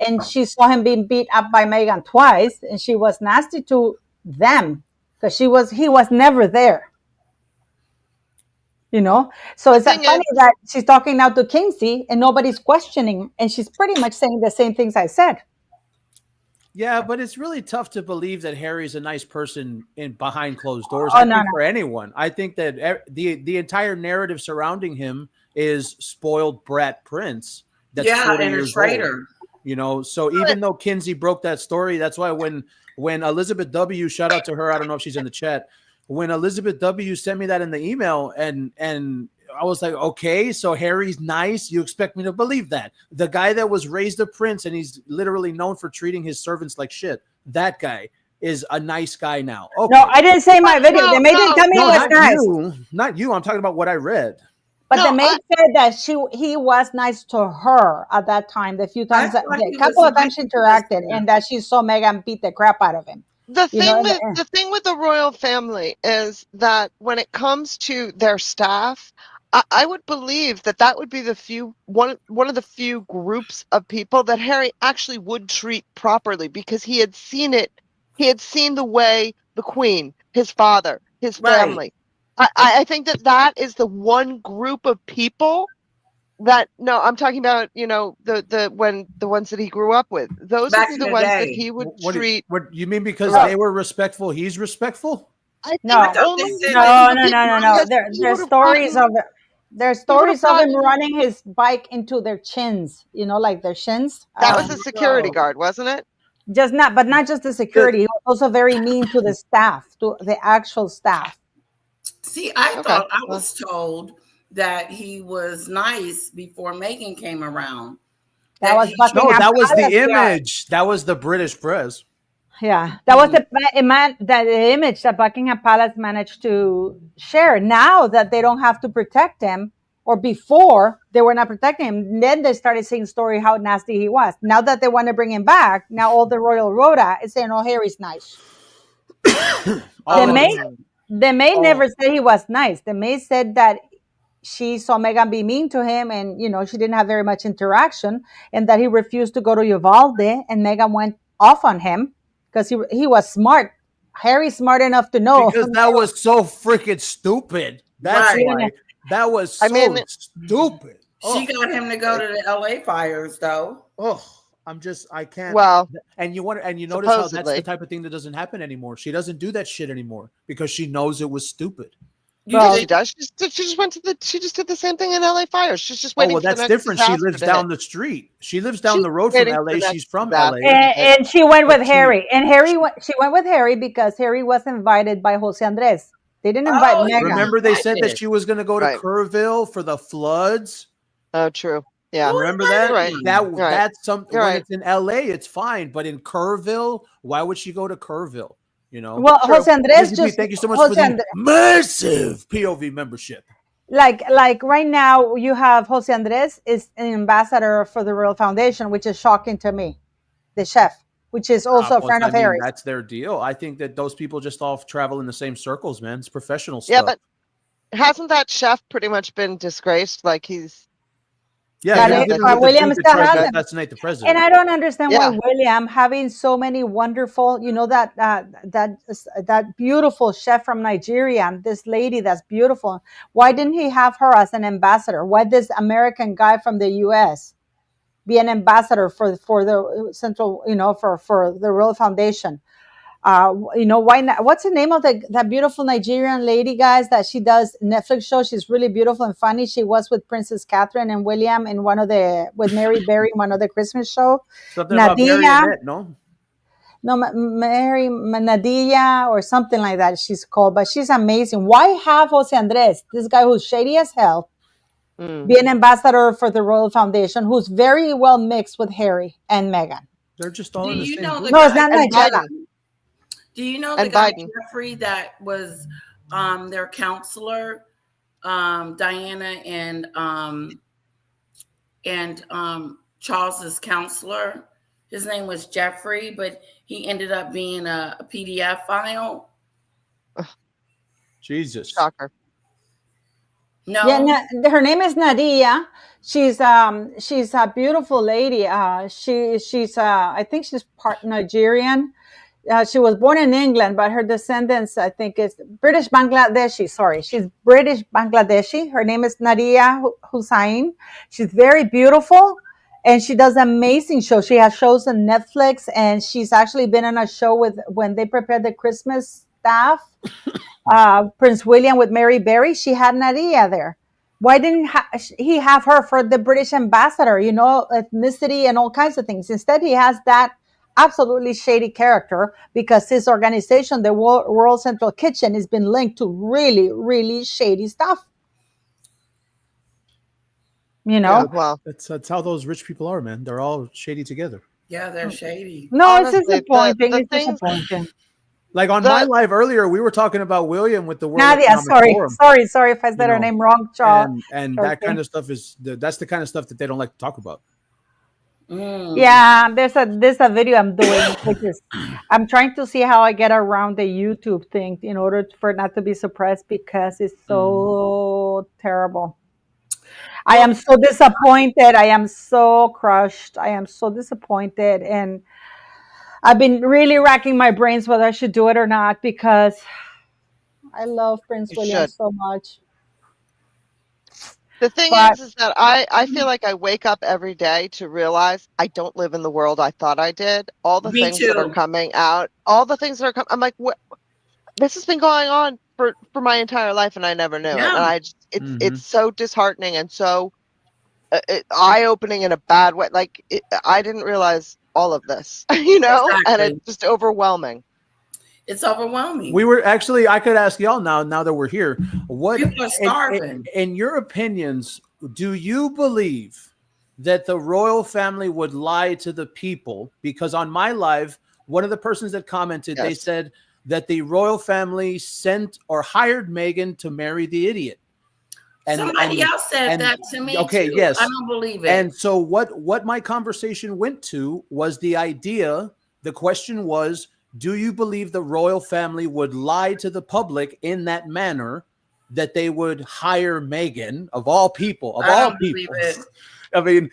And she saw him being beat up by Meghan twice, and she was nasty to them because he was never there. So it's funny that she's talking now to Kinsey and nobody's questioning, and she's pretty much saying the same things I said. Yeah, but it's really tough to believe that Harry's a nice person behind closed doors. For anyone. I think that the entire narrative surrounding him is spoiled brat prince. That's 40 and years a traitor. Old. So even though Kinsey broke that story, that's why when Elizabeth W, shout out to her, I don't know if she's in the chat, when Elizabeth W sent me that in the email, and I was like, okay, so Harry's nice. You expect me to believe that? The guy that was raised a prince and he's literally known for treating his servants like shit, that guy is a nice guy now. Okay. No, I didn't say my video. The maid didn't tell me he was nice. Not you. I'm talking about what I read. But the maid said that he was nice to her at that time. The couple of times she interacted, and that she saw Meghan beat the crap out of him. The thing with the royal family is that when it comes to their staff, I would believe that would be one of the few groups of people that Harry actually would treat properly, because he had seen it. He had seen the way the Queen, his father, his family. Right. I think that is the one group of people that, no, I'm talking about, the ones that he grew up with. Those would be the ones that he would treat. What you mean, because they were respectful, he's respectful? No. There's stories of it. There's stories of him running his bike into their chins, like their shins. That was a security guard, wasn't it? Not just the security. He was also very mean to the staff, to the actual staff. See, I thought I was told that he was nice before Meghan came around. That was the image. That was the British press. Yeah, that was the image that Buckingham Palace managed to share. Now that they don't have to protect him, or before they were not protecting him, then they started saying story how nasty he was. Now that they want to bring him back, now all the royal rota is saying, "Oh, Harry's nice." The maid never said he was nice. The maid said that she saw Meghan be mean to him, and she didn't have very much interaction, and that he refused to go to Uvalde, and Meghan went off on him because he was smart. Harry's smart enough to know, because that was so freaking stupid. That's why. That was so stupid. She got him to go to the LA fires, though. Oh, I can't. Well, and you notice how that's the type of thing that doesn't happen anymore. She doesn't do that shit anymore because she knows it was stupid. She does. She just went to she just did the same thing in LA fires. She's just waiting. Oh, well, that's different. She lives down the street. She lives down the road from LA. She's from LA. And she went with Harry. And she went with Harry because Harry was invited by Jose Andres. They didn't invite Meghan. Remember they said that she was going to go to Kerrville for the floods? Oh, true. Yeah. Remember that? Right. That's something. When it's in LA, it's fine. But in Kerrville, why would she go to Kerrville? You know, well, Jose Andres thank you so much for the massive POV membership. Like right now, you have Jose Andres is an ambassador for the Royal Foundation, which is shocking to me. The chef, which is also a friend of Harry's. That's their deal. I think that those people just all travel in the same circles, man. It's professional stuff. Yeah, but hasn't that chef pretty much been disgraced? Like he's. Yeah, William still has assassinate the president. And I don't understand why William, having so many wonderful, that beautiful chef from Nigeria, and this lady that's beautiful, why didn't he have her as an ambassador? Why this American guy from the U.S. be an ambassador for the central, for the Royal Foundation? Why not? What's the name of that beautiful Nigerian lady, guys, that she does Netflix show? She's really beautiful and funny. She was with Princess Catherine and William in with Mary Berry in one of the Christmas show. Something about Marionette, no? No, Mary Nadia or something like that she's called, but she's amazing. Why have Jose Andres, this guy who's shady as hell, be an ambassador for the Royal Foundation, who's very well mixed with Harry and Meghan? They're just all in the same group. No, it's not Nigeria. Do you know the guy Jeffrey that was their counselor, Diana and Charles's counselor? His name was Jeffrey, but he ended up being a PDF file. Jesus. Shocker. No. Yeah, her name is Nadia. She's a beautiful lady. She's I think she's part Nigerian. She was born in England, but her descendants, I think, is British Bangladeshi. Sorry, she's British Bangladeshi. Her name is Nadia Hussain. She's very beautiful, and she does amazing shows. She has shows on Netflix, and she's actually been on a show when they prepared the Christmas staff. Prince William with Mary Berry. She had Nadia there. Why didn't he have her for the British ambassador? Ethnicity and all kinds of things. Instead, he has that absolutely shady character because his organization, the World Central Kitchen, has been linked to really, really shady stuff. Well, that's how those rich people are, man. They're all shady together. Yeah, they're shady. No, honestly, it's disappointing. It's disappointing. Like on my live earlier, we were talking about William with the World Nadia. Forum. Sorry if I said her name wrong, Charles. And that kind of stuff that's the kind of stuff that they don't like to talk about. Yeah, there's a video I'm doing, which is I'm trying to see how I get around the YouTube thing in order for it not to be suppressed because it's so terrible. I am so disappointed. I am so crushed. I am so disappointed, and I've been really racking my brains whether I should do it or not because I love Prince William so much. The thing is that I feel like I wake up every day to realize I don't live in the world I thought I did. All the things that are coming out, I'm like, what? This has been going on for my entire life, and I never knew it. And it's so disheartening and so eye-opening in a bad way. Like I didn't realize all of this, and it's just overwhelming. It's overwhelming. We were actually, I could ask y'all now that we're here, what people are starving. In your opinions, do you believe that the royal family would lie to the people? Because on my live, one of the persons that commented, they said that the royal family sent or hired Meghan to marry the idiot. And somebody else said that to me. Okay, too. Yes. I don't believe it. And so what my conversation went to was the idea, the question was, do you believe the royal family would lie to the public in that manner, that they would hire Meghan of all people? I mean,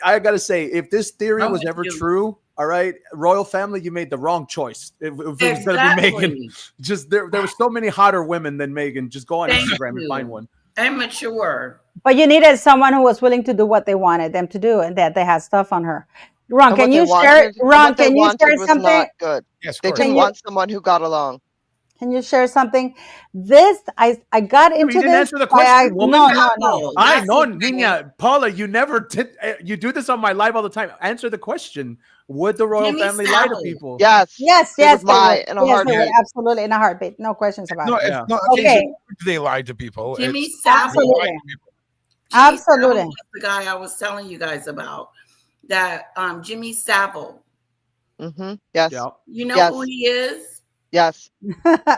I got to say, if this theory was ever true, all right, royal family, you made the wrong choice. If it was going to be Meghan, just there were so many hotter women than Meghan. Just go on Instagram and find one. Immature. But you needed someone who was willing to do what they wanted them to do, and that they had stuff on her. Ron, And can what they you share? wanted, Ron, what they can you wanted share was something? not good. Yes, of They course. didn't want someone who got along. Can you share something? This I got Yeah, but into you didn't this. answer the question, woman. No. I That's know, the thing. Nina. Paula, you never did. You do this on my live all the time. Answer the question. Would the royal Jimmy family lie to Savile. people? Yes. Yes, They yes, would lie in a yes, they would, heartbeat. absolutely, in a heartbeat. No questions about No, it. it's not a case Okay. of they lied to people. Jimmy It's Savile. Absolutely. Jimmy Savile Absolutely. was the guy I was telling you guys about. That Jimmy Savile. Yes. Yeah. You know Yes. who he is? Yes.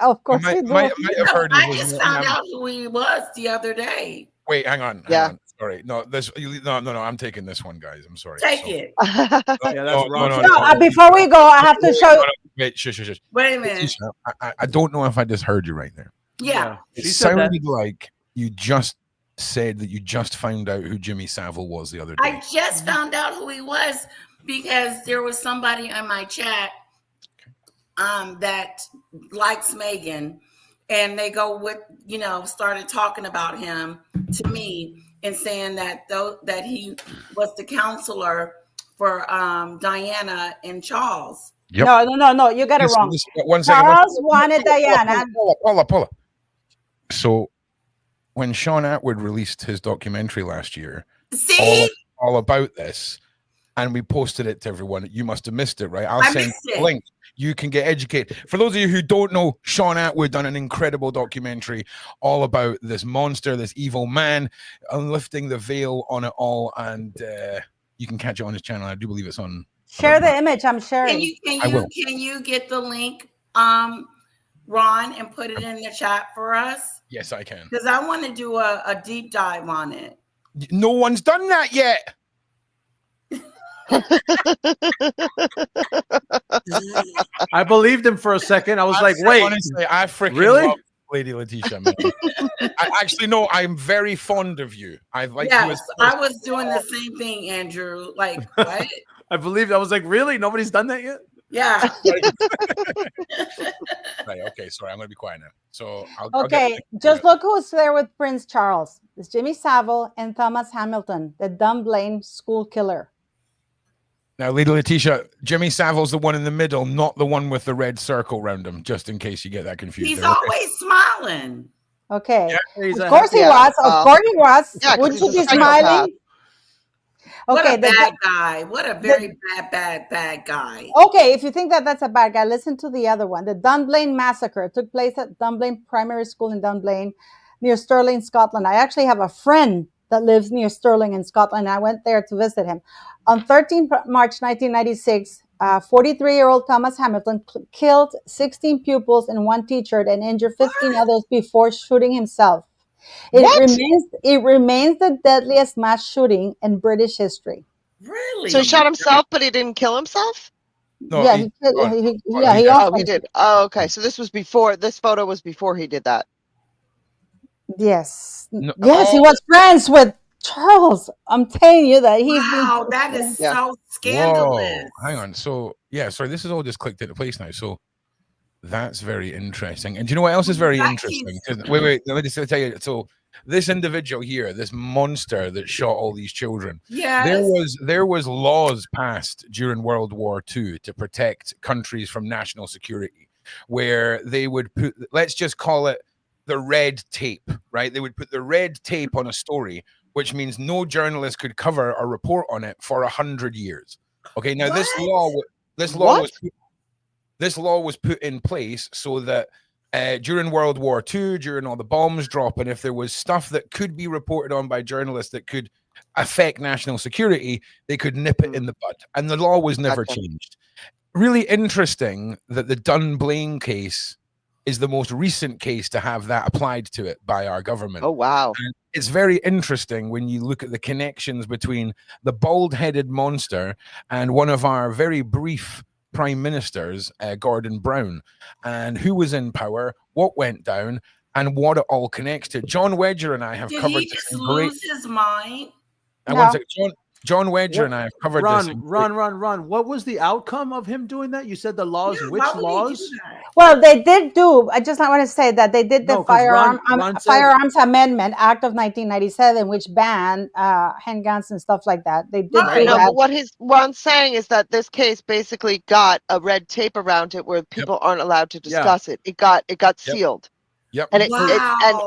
Of course might- you do. might have heard I his just name. found out who he was the other day. Wait, hang on. Yeah. Sorry. No, no. I'm taking this one, guys. I'm sorry. Take So- it. Yeah, that's wrong. No, before we go, I have to show you. Wait, shush. Wait a minute. I don't know if I just heard you right there. Yeah. It She said sounded that. like you just said that you just found out who Jimmy Savile was the other day. I just found out who he was because there was somebody in my chat that likes Meghan, and they go with, started talking about him to me and saying that that he was the counselor for Diana and Charles. Yep. No, you got it wrong. One second. Charles wanted Diana. Paula. So when Sean Atwood released his documentary last year, See? all about this, and we posted it to everyone, you must have missed it, right? I'll I send missed the it. link. You can get educated. For those of you who don't know, Sean Atwood done an incredible documentary all about this monster, this evil man, and lifting the veil on it all. And you can catch it on his channel. I do believe it's on. Share the image. I'm sharing. Can you get the link, Ron, and put it in the chat for us? Yes, I can. Because I want to do a deep dive on it. No one's done that yet. I believed him for a second. I was like, wait, honestly, I freaking really? love Lady Latesha, man. I actually no, I'm very fond of you. I like you as I was doing the same thing, Andrew. Like, what? I believed. I was like, really? Nobody's done that yet? Yeah. Right. Okay. Sorry. I'm going to be quiet now. So, Okay, just look who's there with Prince Charles. It's Jimmy Savile and Thomas Hamilton, the Dunblane school killer. Now, Lady Latesha, Jimmy Savile's the one in the middle, not the one with the red circle around him, just in case you get that confused. He's there, okay? always smiling. Okay. He's Of course he was. Of course he was. Wouldn't you be smiling? What Okay, a bad guy. What a very bad guy. Okay, if you think that that's a bad guy, listen to the other one. The Dunblane massacre took place at Dunblane Primary School in Dunblane, near Stirling, Scotland. I actually have a friend that lives near Stirling in Scotland. I went there to visit him. On 13 March 1996, 43-year-old Thomas Hamilton killed 16 pupils and one teacher and injured 15 others before shooting himself. It remains the deadliest mass shooting in British history. Really? So he shot himself, but he didn't kill himself? No, Yeah, he did. Oh, okay. So this was before. This photo was before he did that. Yes. No. Yes, he was friends with Charles. I'm telling you that he's wow, that is so scandalous. Whoa, hang on. So, yeah, sorry, this is all just clicked into place now. So, that's very interesting. And do you know what else is very interesting? Wait, let me just tell you. So, this individual here, this monster that shot all these children, there was laws passed during World War II to protect countries from national security, where they would put, let's just call it the red tape, right? They would put the red tape on a story, which means no journalist could cover or report on it for 100 years. Okay, now this law was put in place so that during World War II, during all the bombs dropping, if there was stuff that could be reported on by journalists that could affect national security, they could nip it in the bud. And the law was never changed. Really interesting that the Dunblane case is the most recent case to have that applied to it by our government. Oh, wow. And it's very interesting when you look at the connections between the bald-headed monster and one of our very brief prime ministers, Gordon Brown, and who was in power, what went down, and what it all connects to. John Wedger and I have covered Did he just lose his mind? And one second, John Wedger and I have covered this. Run. What was the outcome of him doing that? You said the laws. Yeah, Which why would he do laws? that? Well, they did do. I just want to say that they did the No, 'cause Ron said- Firearms Amendment Act of 1997, which banned handguns and stuff like that. They did do Right. No, that. but what I'm saying is that this case basically got a red tape around it where people aren't allowed to discuss it. It got sealed. Yep. And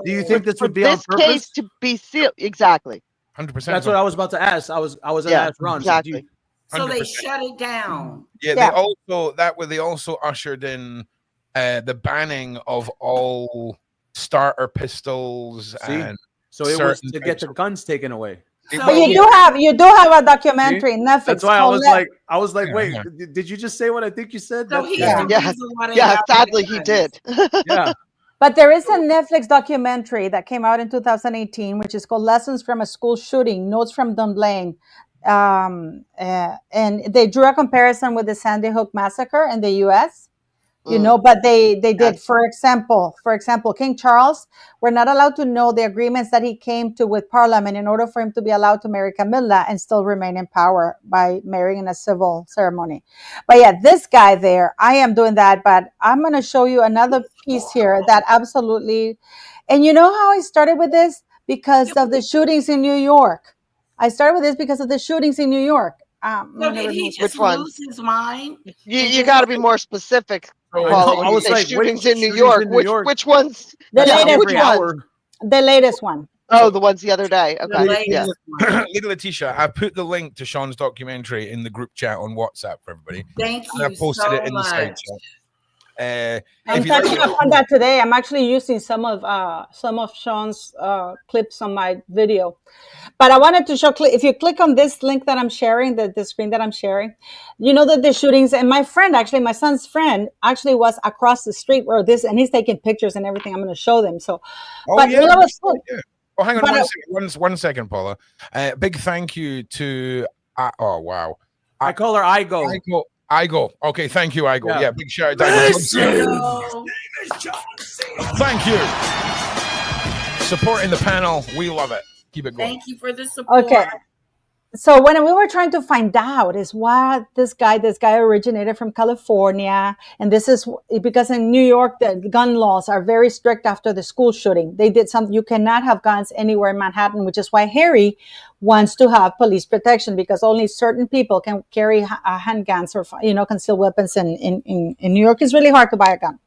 Do you think this would be on this purpose? case to be sealed? Exactly. 100%. That's what I was about to ask. I was gonna ask Ron. Exactly. So they 100%. shut it down. Yeah, they also ushered in the banning of all starter pistols and so it was certain to get the types guns taken away. But you do have a documentary in Netflix. That's why I was like, wait, yeah. did you just say what I think you said? So That's- he's the reason why they got sadly rid he of did. yeah. But there is a Netflix documentary that came out in 2018, which is called "Lessons from a School Shooting: Notes from Dunblane," and they drew a comparison with the Sandy Hook massacre in the U.S. But they did, for example, King Charles were not allowed to know the agreements that he came to with Parliament in order for him to be allowed to marry Camilla and still remain in power by marrying in a civil ceremony. But yeah, this guy there, I am doing that, but I'm going to show you another piece here that absolutely, and you know how I started with this? Because of the shootings in New York. I started with this because of the shootings in New York. So did he just lose his mind? You got to be more specific. Paula, I was like, shootings which in New shootings York. in New York? Which ones? The latest which ones? The latest one. Oh, the ones the other day. Okay. Yeah. Lady Latesha, I put the link to Sean's documentary in the group chat on WhatsApp for everybody. Thank you and I posted so it in the side much. chat. I'm touching upon that today. I'm actually using some of Sean's clips on my video, but I wanted to show. If you click on this link that I'm sharing, the screen that I'm sharing, you know that the shootings. And my friend, actually, my son's friend, actually was across the street where this, and he's taking pictures and everything. I'm going to show them. So, Oh, but yeah. what I was, Oh, hang on but one second. One second, Paula. Big thank you to. Oh wow. I call her Igo. Igo. Okay, thank you, Igo. Yeah, big shout out. Thank you. Supporting the panel. We love it. Keep it going. Thank you for the support. okay. So when we were trying to find out is why this guy originated from California. And this is because in New York, the gun laws are very strict after the school shooting. They did something, you cannot have guns anywhere in Manhattan, which is why Harry wants to have police protection, because only certain people can carry handguns or, concealed weapons in New York. It's really hard to buy a gun.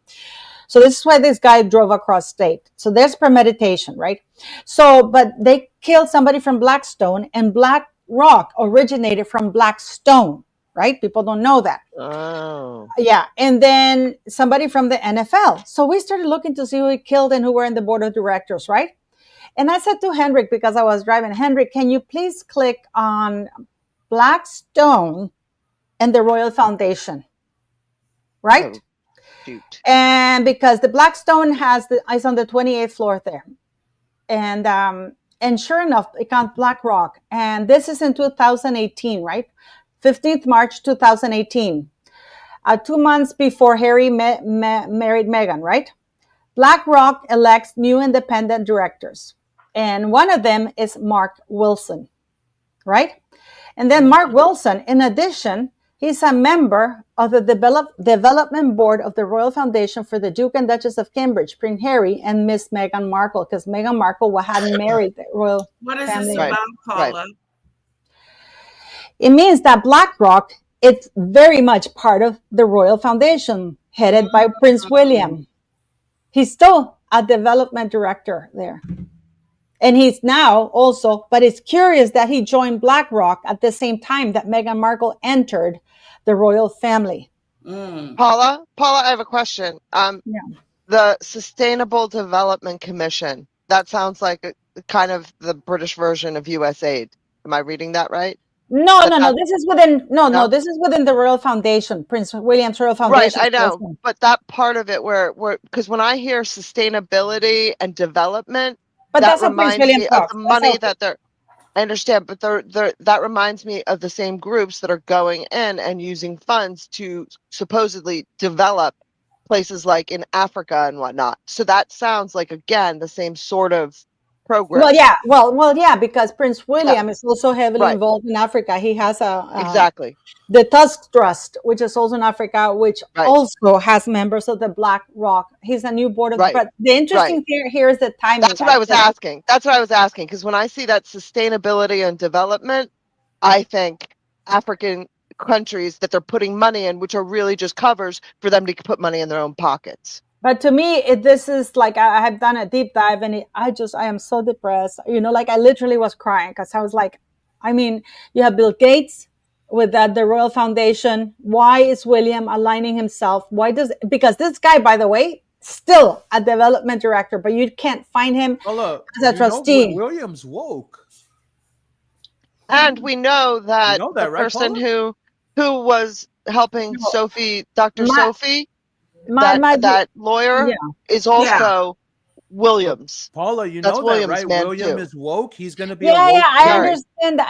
So this is why this guy drove across state. So there's premeditation, right? So, but they killed somebody from Blackstone, and Black Rock originated from Blackstone, right? People don't know that. Oh. Yeah. And then somebody from the NFL. So we started looking to see who he killed and who were in the board of directors, right? And I said to Henrik, because I was driving, Henrik, can you please click on Blackstone and the Royal Foundation, right? Oh, shoot. And because the Blackstone is on the 28th floor there. And sure enough, it got Black Rock. And this is in 2018, right? 15th March 2018. 2 months before Harry married Meghan, right? Black Rock elects new independent directors. And one of them is Mark Wilson, right? And then Mark Wilson, in addition, he's a member of the development board of the Royal Foundation for the Duke and Duchess of Cambridge, Prince Harry, and Miss Meghan Markle, because Meghan Markle hadn't married the royal What is family. this about, Paula? Right. It means that BlackRock is very much part of the Royal Foundation, headed by Prince William. He's still a development director there. And he's now also, but it's curious that he joined BlackRock at the same time that Meghan Markle entered the royal family. Paula, I have a question. The Sustainable Development Commission, that sounds like kind of the British version of USAID. Am I reading that right? No. This is within this is within the Royal Foundation, Prince William's Royal Foundation. Right, I know. But that part of it where because when I hear sustainability and development, but that that's reminds Prince William me talks. of the money that they're. I understand, but that reminds me of the same groups that are going in and using funds to supposedly develop places like in Africa and whatnot. So that sounds like, again, the same sort of program. Well, yeah, because Prince William is also heavily involved in Africa. He has exactly the Tusk Trust, which is also in Africa, which also has members of the Black Rock. He's a new board of. But the interesting thing here is the timing. That's what I was asking. That's what I was asking, because when I see that sustainability and development, I think African countries that they're putting money in, which are really just covers for them to put money in their own pockets. But to me, this is like, I have done a deep dive, and I am so depressed. You know, like I literally was crying because I was like, I mean, you have Bill Gates with the Royal Foundation. Why is William aligning himself? Because this guy, by the way, still a development director, but you can't find him as a trustee. William's woke. And we know that, the person who was helping Sophie, Dr. Sophie, that lawyer is also Williams. Paula, you know that, right? William is woke. He's going to be I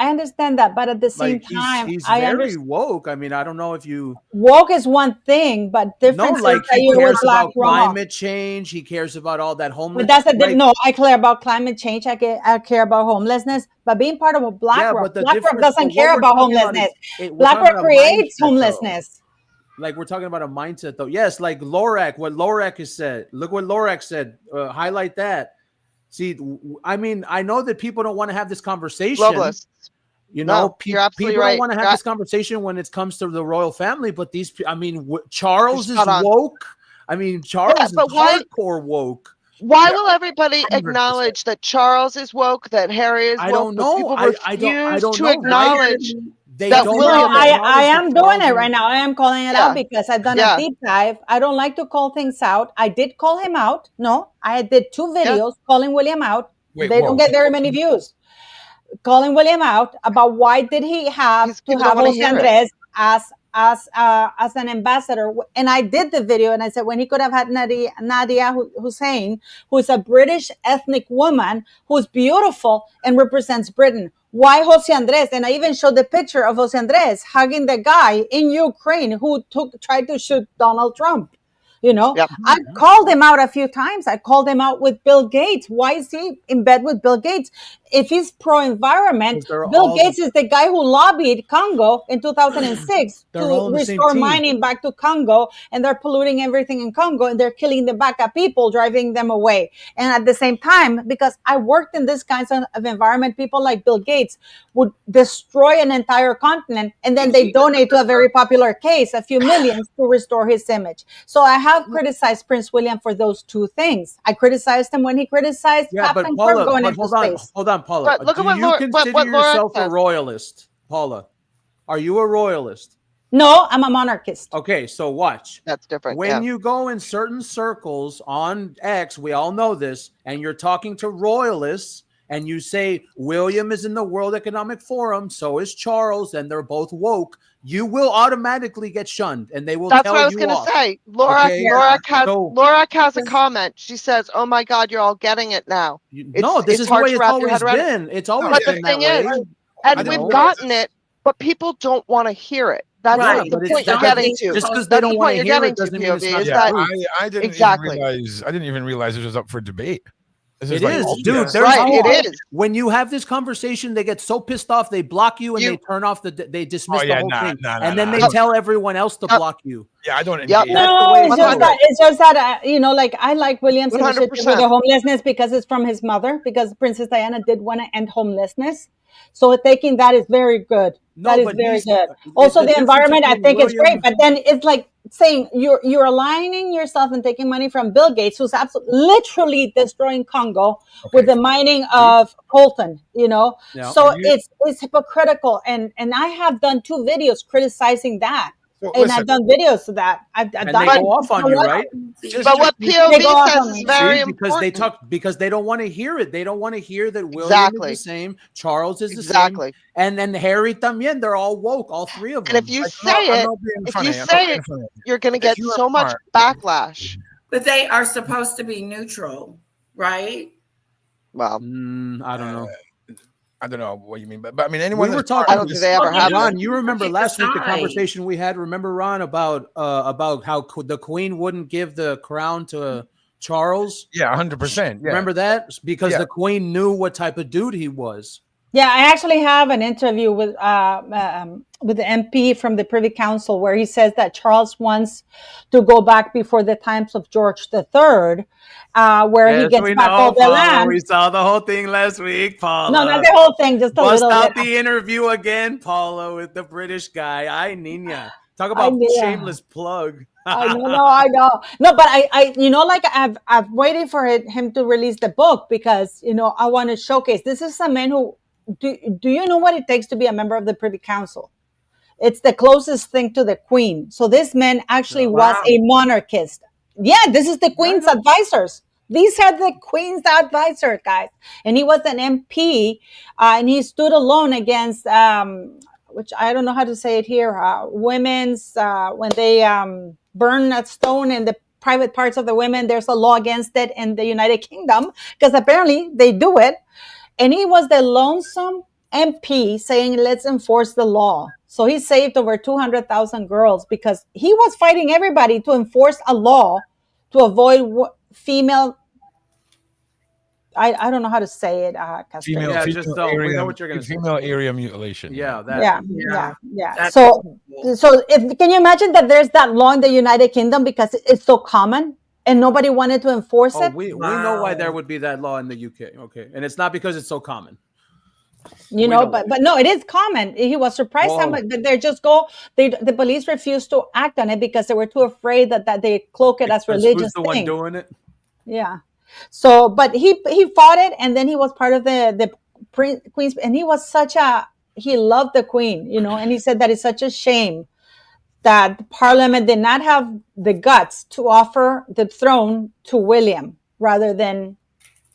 understand that, but at the same time, he's very woke. I mean, I don't know if you woke is one thing, but different. No, like he cares about climate change. He cares about all that homeless. But no, I care about climate change. I care about homelessness. But being part of a BlackRock doesn't care about homelessness. BlackRock creates homelessness. Like we're talking about a mindset, though. Yes, like Lorac, what Lorac has said. Look what Lorac said. Highlight that. See, I mean, I know that people don't want to have this conversation. Globalists. You know, people right. don't want to have this conversation when it comes to the royal family. But Charles is woke. I mean, Charles is hardcore woke. Why will everybody acknowledge that Charles is woke, that Harry is woke? I don't know. I don't know. Acknowledge. I am doing it right now. I am calling it out because I've done a deep dive. I don't like to call things out. I did call him out. No, I did 2 videos calling William out. They don't get very many views. Calling William out about why did he have to have Jose Andres as an ambassador. And I did the video and I said when he could have had Nadia Hussein, who's a British ethnic woman who's beautiful and represents Britain. Why Jose Andres? And I even showed the picture of Jose Andres hugging the guy in Ukraine who tried to shoot Donald Trump. You know, I called him out a few times. I called him out with Bill Gates. Why is he in bed with Bill Gates? If he's pro-environment, Bill Gates is the guy who lobbied Congo in 2006 to restore mining back to Congo, and they're polluting everything in Congo, and they're killing the Baka people, driving them away. And at the same time, because I worked in this kinds of environment, people like Bill Gates would destroy an entire continent, and then they donate to a very popular case, a few millions, to restore his image. So I have criticized Prince William for those 2 things. I criticized him when he criticized Captain Kirk going into space. Hold on, Paula. But look at you consider yourself a royalist, Paula? Are you a royalist? No, I'm a monarchist. Okay, so watch. That's different. When you go in certain circles on X, we all know this, and you're talking to royalists, and you say William is in the World Economic Forum, so is Charles, and they're both woke, you will automatically get shunned, and they will tell you off. That's what I was going to say. Laura has a comment. She says, "Oh my God, you're all getting it now." This is the way it's always been. It's always been that way. And we've gotten it, but people don't want to hear it. That's the point you're getting to. Just because they don't want to hear it doesn't mean it's not true. I didn't even realize it was up for debate. It is, dude. It is. When you have this conversation, they get so pissed off, they block you and they turn off they dismiss the whole thing, and then they tell everyone else to block you. Yeah, I don't. Engage. No, it's just that you know, like I like William's initiative with the homelessness because it's from his mother. Because Princess Diana did want to end homelessness, so taking that is very good. That is very good. Also, the environment I think is great, but then it's like saying you're aligning yourself and taking money from Bill Gates, who's literally destroying Congo with the mining of coltan, you know. So it's hypocritical, and I have done 2 videos criticizing that. I've done videos of that. I've done they go off on you, right? But what POV says is very important. Because they don't want to hear it. They don't want to hear that William is the same, Charles is the same, and then Harry también. They're all woke, all 3 of them. And if you say it, you're going to get so much backlash. But they are supposed to be neutral, right? Well, I don't know. I don't know what you mean, but I mean, anyone we were talking. I don't think they ever have. Ron, you remember last week the conversation we had? Remember, Ron, about how the Queen wouldn't give the crown to Charles. Yeah, 100%. Yeah. Remember that? Because Yeah. the Queen knew what type of dude he was. Yeah, I actually have an interview with the MP from the Privy Council where he says that Charles wants to go back before the times of George III, where he gets back all the land. We saw the whole thing last week, Paula. No, not the whole thing, just a Bust little out bit. the interview again, Paula, with the British guy. Ay, niña. Talk about shameless plug. I know. No, but I like I've waited for him to release the book because, I want to showcase. This is a man who, do you know what it takes to be a member of the Privy Council? It's the closest thing to the Queen. So this man actually was a monarchist. Yeah, this is the Queen's advisors. These are the Queen's advisors, guys. And he was an MP, and he stood alone against, which I don't know how to say it here, women's, when they burn a stone in the private parts of the women, there's a law against it in the United Kingdom, because apparently they do it. And he was the lonesome MP saying, let's enforce the law. So he saved over 200,000 girls because he was fighting everybody to enforce a law to avoid female, I don't know how to say it. Female we know what you're going to say. Female area mutilation. Yeah. So can you imagine that there's that law in the United Kingdom because it's so common? And nobody wanted to enforce it. We know why there would be that law in the UK. Okay, and it's not because it's so common. But no, it is common. He was surprised how much they just go. The police refused to act on it because they were too afraid that they cloak it as religious. Who's the one doing it? Yeah. So, but he fought it, and then he was part of the Queen's, and he loved the Queen, and he said that it's such a shame that Parliament did not have the guts to offer the throne to William rather than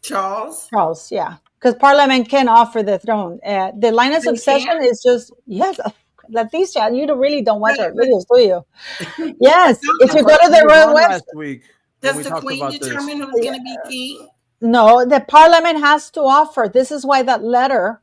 Charles. Charles, yeah, because Parliament can offer the throne. The line of succession is just Latesha. You really don't watch our videos, do you? Yes, if you go to the royal website. Does the Queen determine who's going to be king? No, the Parliament has to offer. This is why that letter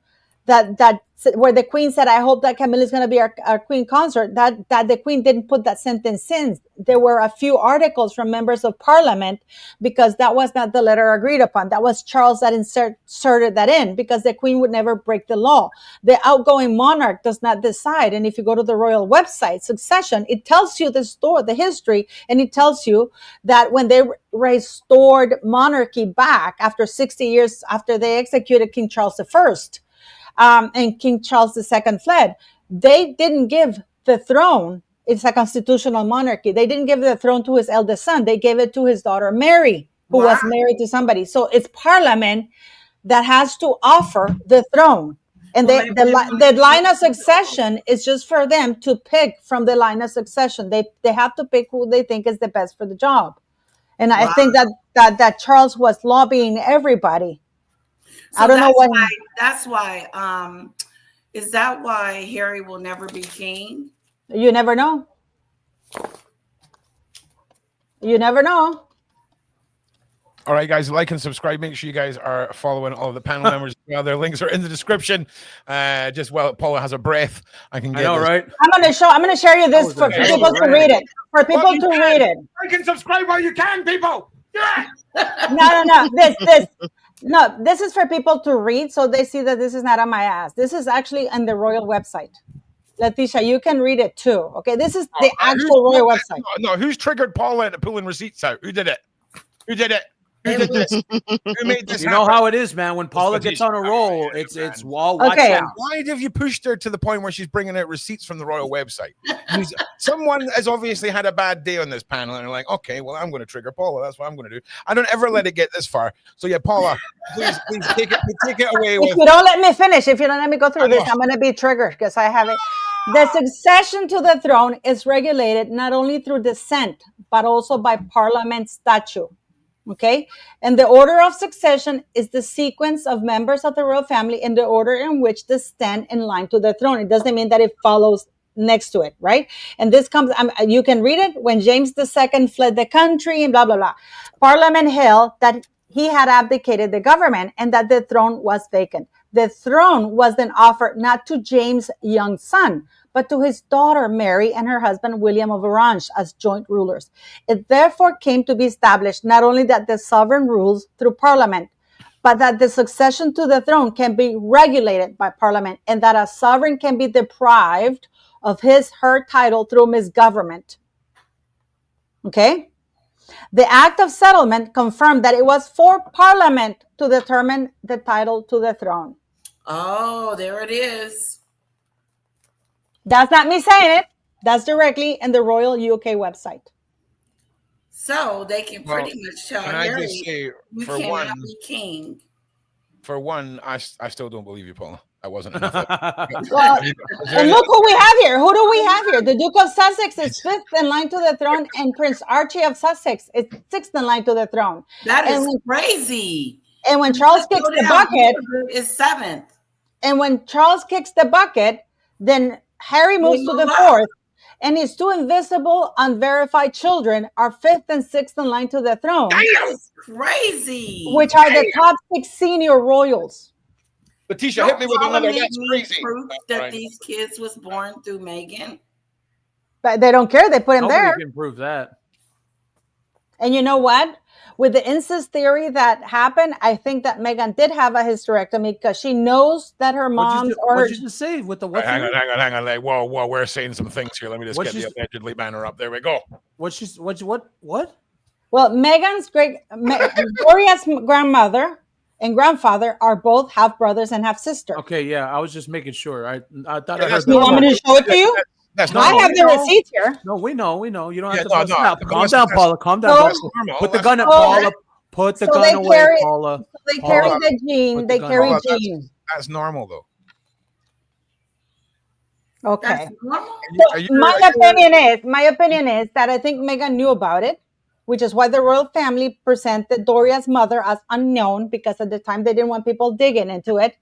that where the Queen said, I hope that Camilla is going to be our Queen consort, that the Queen didn't put that sentence in. There were a few articles from members of Parliament because that was not the letter agreed upon. That was Charles that inserted that in because the Queen would never break the law. The outgoing monarch does not decide. And if you go to the royal website, Succession, it tells you the history, and it tells you that when they restored monarchy back after 60 years after they executed King Charles I, and King Charles II fled, they didn't give the throne. It's a constitutional monarchy. They didn't give the throne to his eldest son. They gave it to his daughter, Mary, who was married to somebody. So it's Parliament that has to offer the throne. And the line of succession is just for them to pick from the line of succession. They have to pick who they think is the best for the job. And I think that Charles was lobbying everybody. So I don't know what. That's why. Is that why Harry will never be king? You never know. You never know. All right, guys, like and subscribe. Make sure you guys are following all of the panel members. Their links are in the description. Just while Paula has a breath, I can get. I know, this. right? I'm gonna share you this for people to read it. For people to read it. Like and subscribe while you can, people. Yeah. No. This is for people to read, so they see that this is not on my ass. This is actually on the royal website. Latesha, you can read it too. Okay, this is the actual royal website. No, who's triggered Paula into pulling receipts out? Who did it? Who did this? Who made this? You know how it is, man. When Paula gets on a roll, it's wall. Watch out. Why have you pushed her to the point where she's bringing out receipts from the royal website? Someone has obviously had a bad day on this panel, and they're like, "Okay, well, I'm going to trigger Paula. That's what I'm going to do." I don't ever let it get this far. So yeah, Paula, please take it away. If you don't let me finish, if you don't let me go through this, I'm going to be triggered because I have it. The succession to the throne is regulated not only through descent but also by Parliament statute. Okay, and the order of succession is the sequence of members of the royal family in the order in which they stand in line to the throne. It doesn't mean that it follows next to it, right? And this comes, you can read it when James II fled the country and blah, blah, blah. Parliament held that he had abdicated the government and that the throne was vacant. The throne was then offered not to James' young son, but to his daughter Mary and her husband William of Orange as joint rulers. It therefore came to be established not only that the sovereign rules through Parliament, but that the succession to the throne can be regulated by Parliament, and that a sovereign can be deprived of her title through misgovernment. Okay? The Act of Settlement confirmed that it was for Parliament to determine the title to the throne. Oh, there it is. That's not me saying it. That's directly in the Royal UK website. So they can pretty much tell Harry, say, you cannot be king. For one, I still don't believe you, Paula. I wasn't enough. Well, and look who we have here. Who do we have here? The Duke of Sussex is 5th in line to the throne, and Prince Archie of Sussex is 6th in line to the throne. That is crazy. And when Charles kicks the bucket, is 7th. And when Charles kicks the bucket, then Harry moves to the 4th, and his 2 invisible, unverified children are 5th and 6th in line to the throne. That's crazy. Which are the top 6 senior royals. Latesha, hit me with another. That's crazy. Proof that these kids was born through Meghan. But they don't care. They put him there. Nobody can prove that. And you know what? With the incest theory that happened, I think that Meghan did have a hysterectomy because she knows that her mom's What did you just say with the what? Hang on. Like, whoa, we're saying some things here. Let me just get the allegedly banner up. There we go. What? Well, Meghan's Victoria's grandmother and grandfather are both half brothers and half sisters. Okay, yeah, I was just making sure. I thought I heard. You want me to show it to you? I have the receipts here. No, we know. You don't have to. Calm down, Paula. Calm down. Put the gun up, Paula. Put the gun away, Paula. So they carry the gene. They carry gene. That's normal, though. Okay. My opinion is that I think Meghan knew about it, which is why the royal family presented Doria's mother as unknown, because at the time they didn't want people digging into it,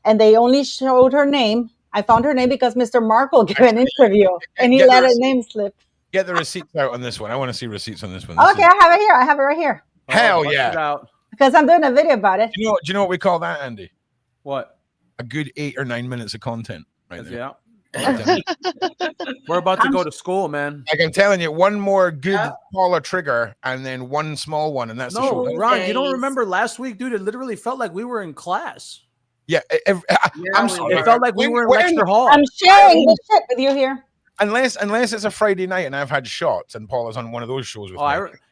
and they only showed her name. I found her name because Mr. Markle gave an interview, and he let her name slip. Get the receipts out on this one. I want to see receipts on this one. Okay, I have it here. I have it right here. Hell yeah! Because I'm doing a video about it. Do you know what we call that, Andy? What? A good 8 or 9 minutes of content, right there. Yeah. We're about to go to school, man. Like I'm telling you, one more good Paula trigger and then one small one, and that's the show. Ron, you don't remember last week, dude? It literally felt like we were in class. Yeah, I'm sorry. It felt like we were in lecture hall. I'm sharing the shit with you here. Unless it's a Friday night and I've had shots and Paula's on one of those shows with me.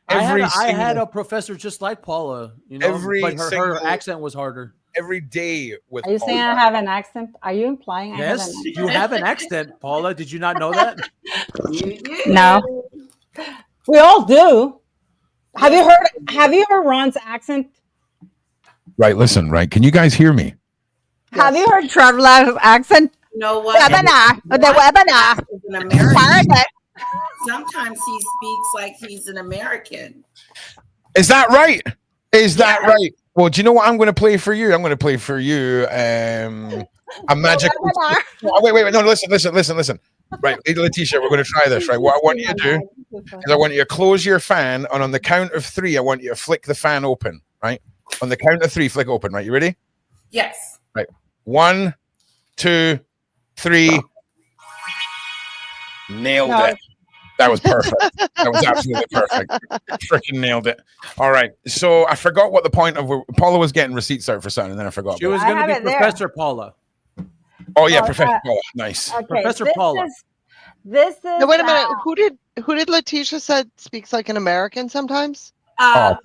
I had a professor just like Paula, but her accent was harder. Every day with Are you saying I have an accent? Are you implying I have an accent? You have an accent, Paula. Did you not know that? No. We all do. Have you heard Ron's accent? Right, listen, right. Can you guys hear me? Yes. Have you heard Traveler's accent? You know what? The webinar. An American. Sometimes he speaks like he's an American. Is that right? Is that right? Well, do you know what I'm going to play for you? I'm going to play for you a magic. Wait. No, listen. Right, Latesha, we're going to try this, right? What I want you to do is I want you to close your fan, and on the count of 3, I want you to flick the fan open, right? On the count of 3, flick open, right? You ready? Yes. Right. 1, 2, 3. Nailed it. That was perfect. That was absolutely perfect. Freaking nailed it. All right. So I forgot what the point of Paula was getting receipts out for something, and then I forgot. She was going to be Professor Paula. Oh yeah, Professor Paula. Nice. Okay, Professor Paula. This is. No, wait a minute. Who did Latesha said speaks like an American sometimes? Ron.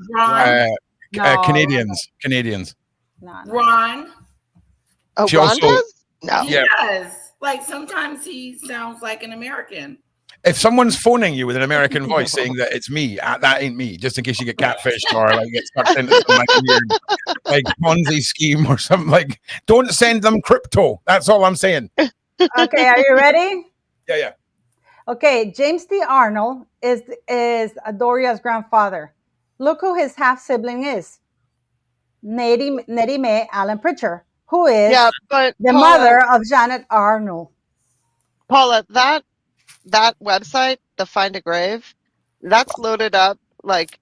Canadians. No. Ron. Oh, She Ron also- does? No. He does. Like sometimes he sounds like an American. If someone's phoning you with an American voice saying that it's me, that ain't me, just in case you get catfished or like get stuck into some like weird like Ponzi scheme or something, like don't send them crypto. That's all I'm saying. Okay, are you ready? Yeah. Okay, James D. Arnold is Doria's grandfather. Look who his half sibling is. Nettie Mae Allen Pritchard, who is but the Paula, mother of Janet Arnold. Paula, that website, the Find a Grave, that's loaded up like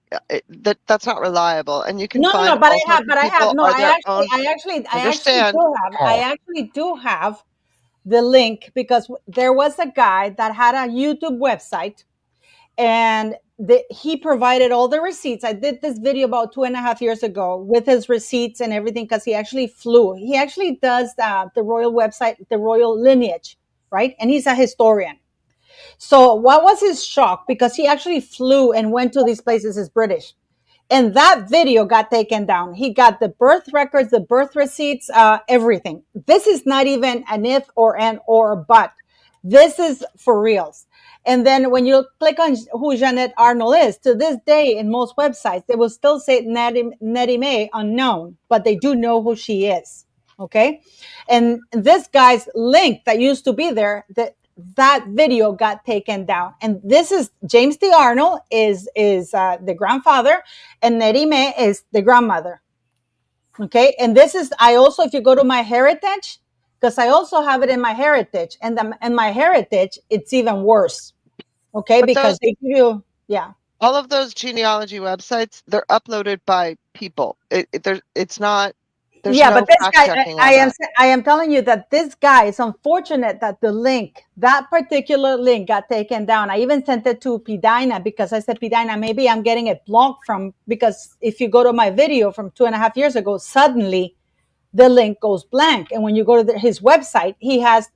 that's not reliable, and you can find but I I actually actually do have the link because there was a guy that had a YouTube website, and he provided all the receipts. I did this video about 2.5 years ago with his receipts and everything because he actually flew. He actually does the royal website, the royal lineage, right? And he's a historian. So what was his shock? Because he actually flew and went to these places as British. And that video got taken down. He got the birth records, the birth receipts, everything. This is not even an if or an or but. This is for reals. And then when you click on who Jeanette Arnold is, to this day in most websites, they will still say Nettie May unknown, but they do know who she is. Okay. And this guy's link that used to be there, that video got taken down. And this is James D. Arnold is the grandfather, and Nettie May is the grandmother. Okay. And this is, I also, if you go to my heritage, because I also have it in my heritage, and my heritage, it's even worse. Okay, but because they give you, all of those genealogy websites, they're uploaded by people. It's not. There's no but this guy, fact-checking on I am telling you that this guy is unfortunate that that particular link got taken down. I even sent it to Pidina because I said, Pidina, maybe I'm getting it blocked because if you go to my video from 2.5 years ago, suddenly the link goes blank. And when you go to his website, he has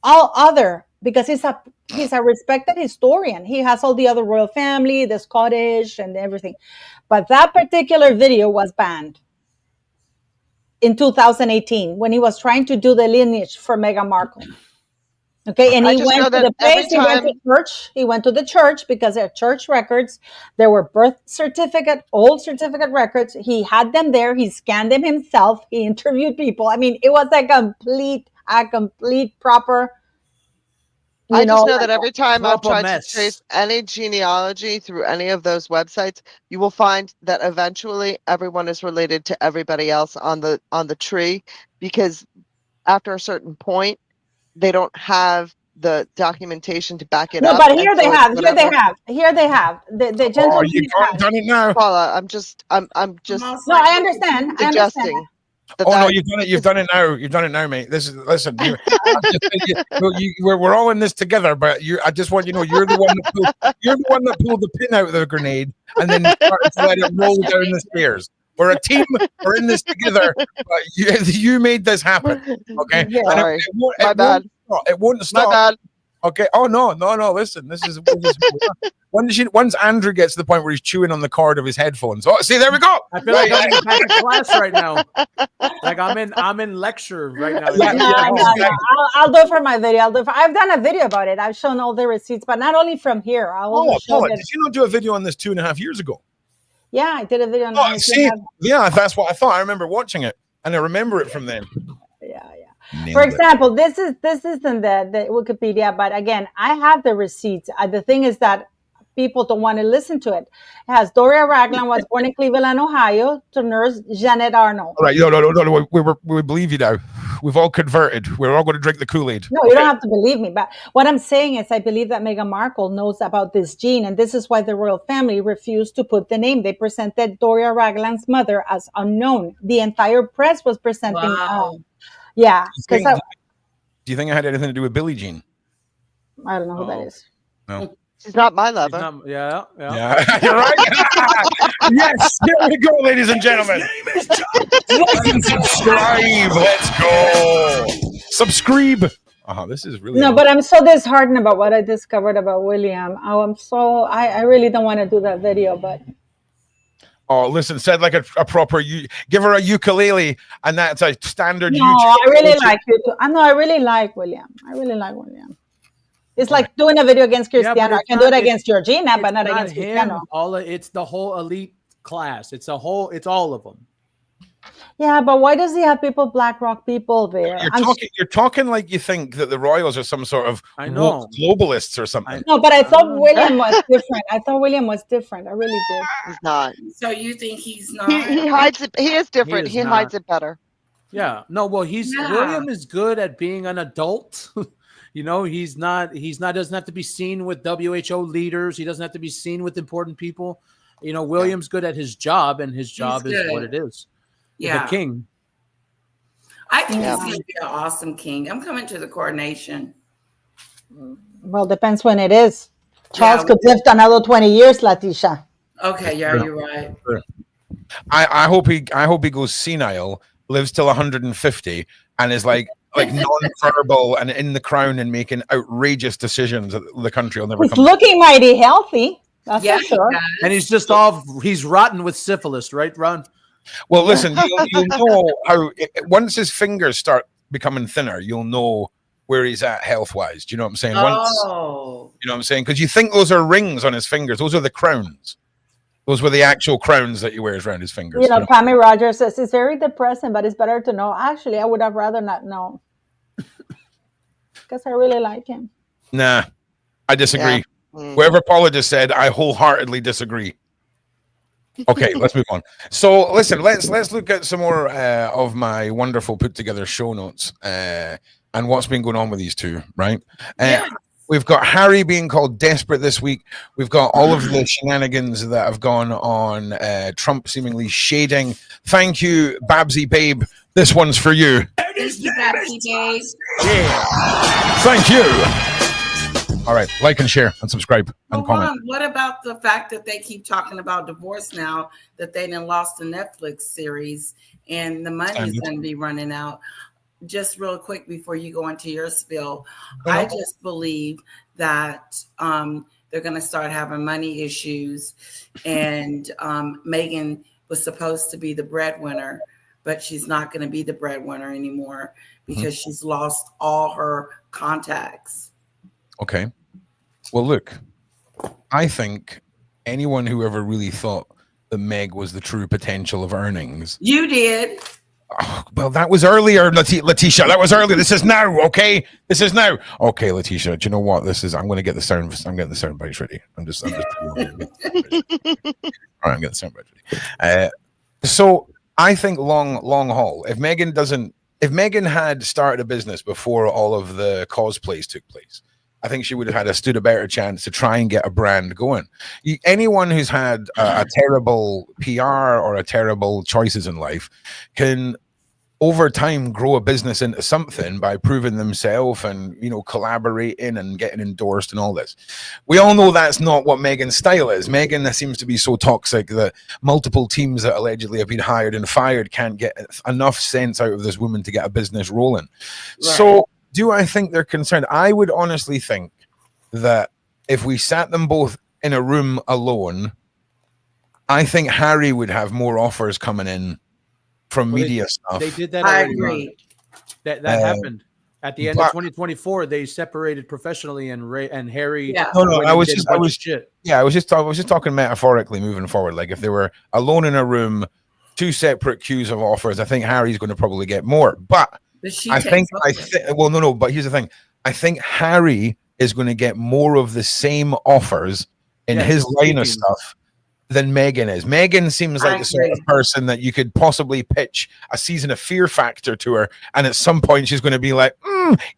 all other, because he's a respected historian. He has all the other royal family, the Scottish and everything. But that particular video was banned in 2018 when he was trying to do the lineage for Meghan Markle. Okay, and he went to the place, he went to church. He went to the church because there are church records. There were birth certificate, old certificate records. He had them there. He scanned them himself. He interviewed people. I mean, it was a complete proper. I just know that every time I've tried to trace any genealogy through any of those websites, you will find that eventually everyone is related to everybody else on the tree, because after a certain point, they don't have the documentation to back it up. No, but here they have. The gentleman. Oh, you can't done it now, Paula. I'm just. No, I understand. Suggesting. No, you've done it now. You've done it now, mate. Listen. We're all in this together, but I just want you to know you're the one that pulled the pin out of the grenade and then started to let it roll down the stairs. We're a team. We're in this together. But you made this happen. Okay. Yeah. Sorry. My bad. It won't stop. My bad. Okay. Oh no. Listen, this is once Andrew gets to the point where he's chewing on the cord of his headphones. Oh, see, there we go. I feel like I'm in back in class right now. Like I'm in lecture right now. I'll do it for my video. I've done a video about it. I've shown all the receipts, but not only from here. Paula, did you not do a video on this 2.5 years ago? Yeah, I did a video on yeah, that's what I thought. I remember watching it, and I remember it from then. Yeah. For example, this isn't the Wikipedia, but again, I have the receipts. The thing is that people don't want to listen to it. It has Doria Ragland was born in Cleveland, Ohio, to nurse Jeanette Arnold. All right, no, we believe you now. We've all converted. We're all going to drink the Kool-Aid. No, you don't have to believe me. But what I'm saying is I believe that Meghan Markle knows about this gene, and this is why the royal family refused to put the name. They presented Doria Ragland's mother as unknown. The entire press was presenting. Wow. Yeah. Do you think I had anything to do with Billie Jean? I don't know who that is. No. She's not my lover. Yeah. You're right. Yes, here we go, ladies and gentlemen. Like and subscribe. Let's go. Subscribe. This is really but I'm so disheartened about what I discovered about William. I really don't want to do that video, but. Oh, listen, said like a proper, give her a ukulele, and that's a standard. No, I really like you. I really like William. It's like doing a video against Cristiano. I can do it against Georgina, but not against Cristiano. It's the whole elite class. It's all of them. Yeah, but why does he have Black Rock people there? You're talking like you think that the royals are some sort of globalists or something. No, but I thought William was different. I really did. He's not. So you think he's not? He hides it. He is different. He hides it better. Yeah. No. Well, William is good at being an adult. He's not doesn't have to be seen with WHO leaders. He doesn't have to be seen with important people. William's good at his job, and his job is what it is. Yeah. The king. think he's going to be an awesome king. I'm coming to the coronation. Well, depends when it is. Charles could live another 20 years, Latesha. Okay, yeah, you're right. I hope he goes senile, lives till 150, and is like non-verbal and in the crown and making outrageous decisions that the country will never He's come. looking mighty healthy. That's for sure. And he's just he's rotten with syphilis, right, Ron? Well, listen, you'll know how once his fingers start becoming thinner, you'll know where he's at health-wise. Do you know what I'm saying? Once, you know what I'm saying? Because you think those are rings on his fingers. Those are the crowns. Those were the actual crowns that he wears around his fingers. You know, Pammy Rogers says it's very depressing, but it's better to know. Actually, I would have rather not known. Because I really like him. Nah, I disagree. Yeah. Whatever Paula just said, I wholeheartedly disagree. Okay, let's move on. So listen, let's look at some more of my wonderful put together show notes and what's been going on with these two, right? We've got Harry being called desperate this week. We've got all of the shenanigans that have gone on. Trump seemingly shading. Thank you, Babsy Babe. This one's for you. Thank you, Babsy Babe. Yeah. Thank you. All right, like and share and subscribe and comment. What about the fact that they keep talking about divorce now, that they done lost the Netflix series and the money's going to be running out? Just real quick before you go into your spill, I just believe that they're going to start having money issues. And Meghan was supposed to be the breadwinner, but she's not going to be the breadwinner anymore because she's lost all her contacts. Okay. Well, look, I think anyone who ever really thought that Meg was the true potential of earnings. You did. Oh, well, that was earlier, Latesha. That was earlier. This is now, okay? This is now. Okay, Latesha, do you know what this is? I'm going to get the sound. I'm getting the sound bites ready. I'm just all right, I'm getting the sound bites ready. So I think long haul, if Meghan had started a business before all of the cosplays took place, I think she would have stood a better chance to try and get a brand going. Anyone who's had a terrible PR or a terrible choices in life can, over time, grow a business into something by proving themselves and, you know, collaborating and getting endorsed and all this. We all know that's not what Meghan's style is. Meghan seems to be so toxic that multiple teams that allegedly have been hired and fired can't get enough sense out of this woman to get a business rolling. Right. So, do I think they're concerned? I would honestly think that if we sat them both in a room alone, I think Harry would have more offers coming in from media stuff. They did that already. I agree. That happened. At the end of 2024, they separated professionally, and Harry. Yeah. No, I was just talking metaphorically moving forward. Like if they were alone in a room, two separate queues of offers, I think Harry's going to probably get more. But but here's the thing. I think Harry is going to get more of the same offers in his line of stuff than Meghan is. Meghan seems like the sort of person that you could possibly pitch a season of Fear Factor to her, and at some point she's going to be like,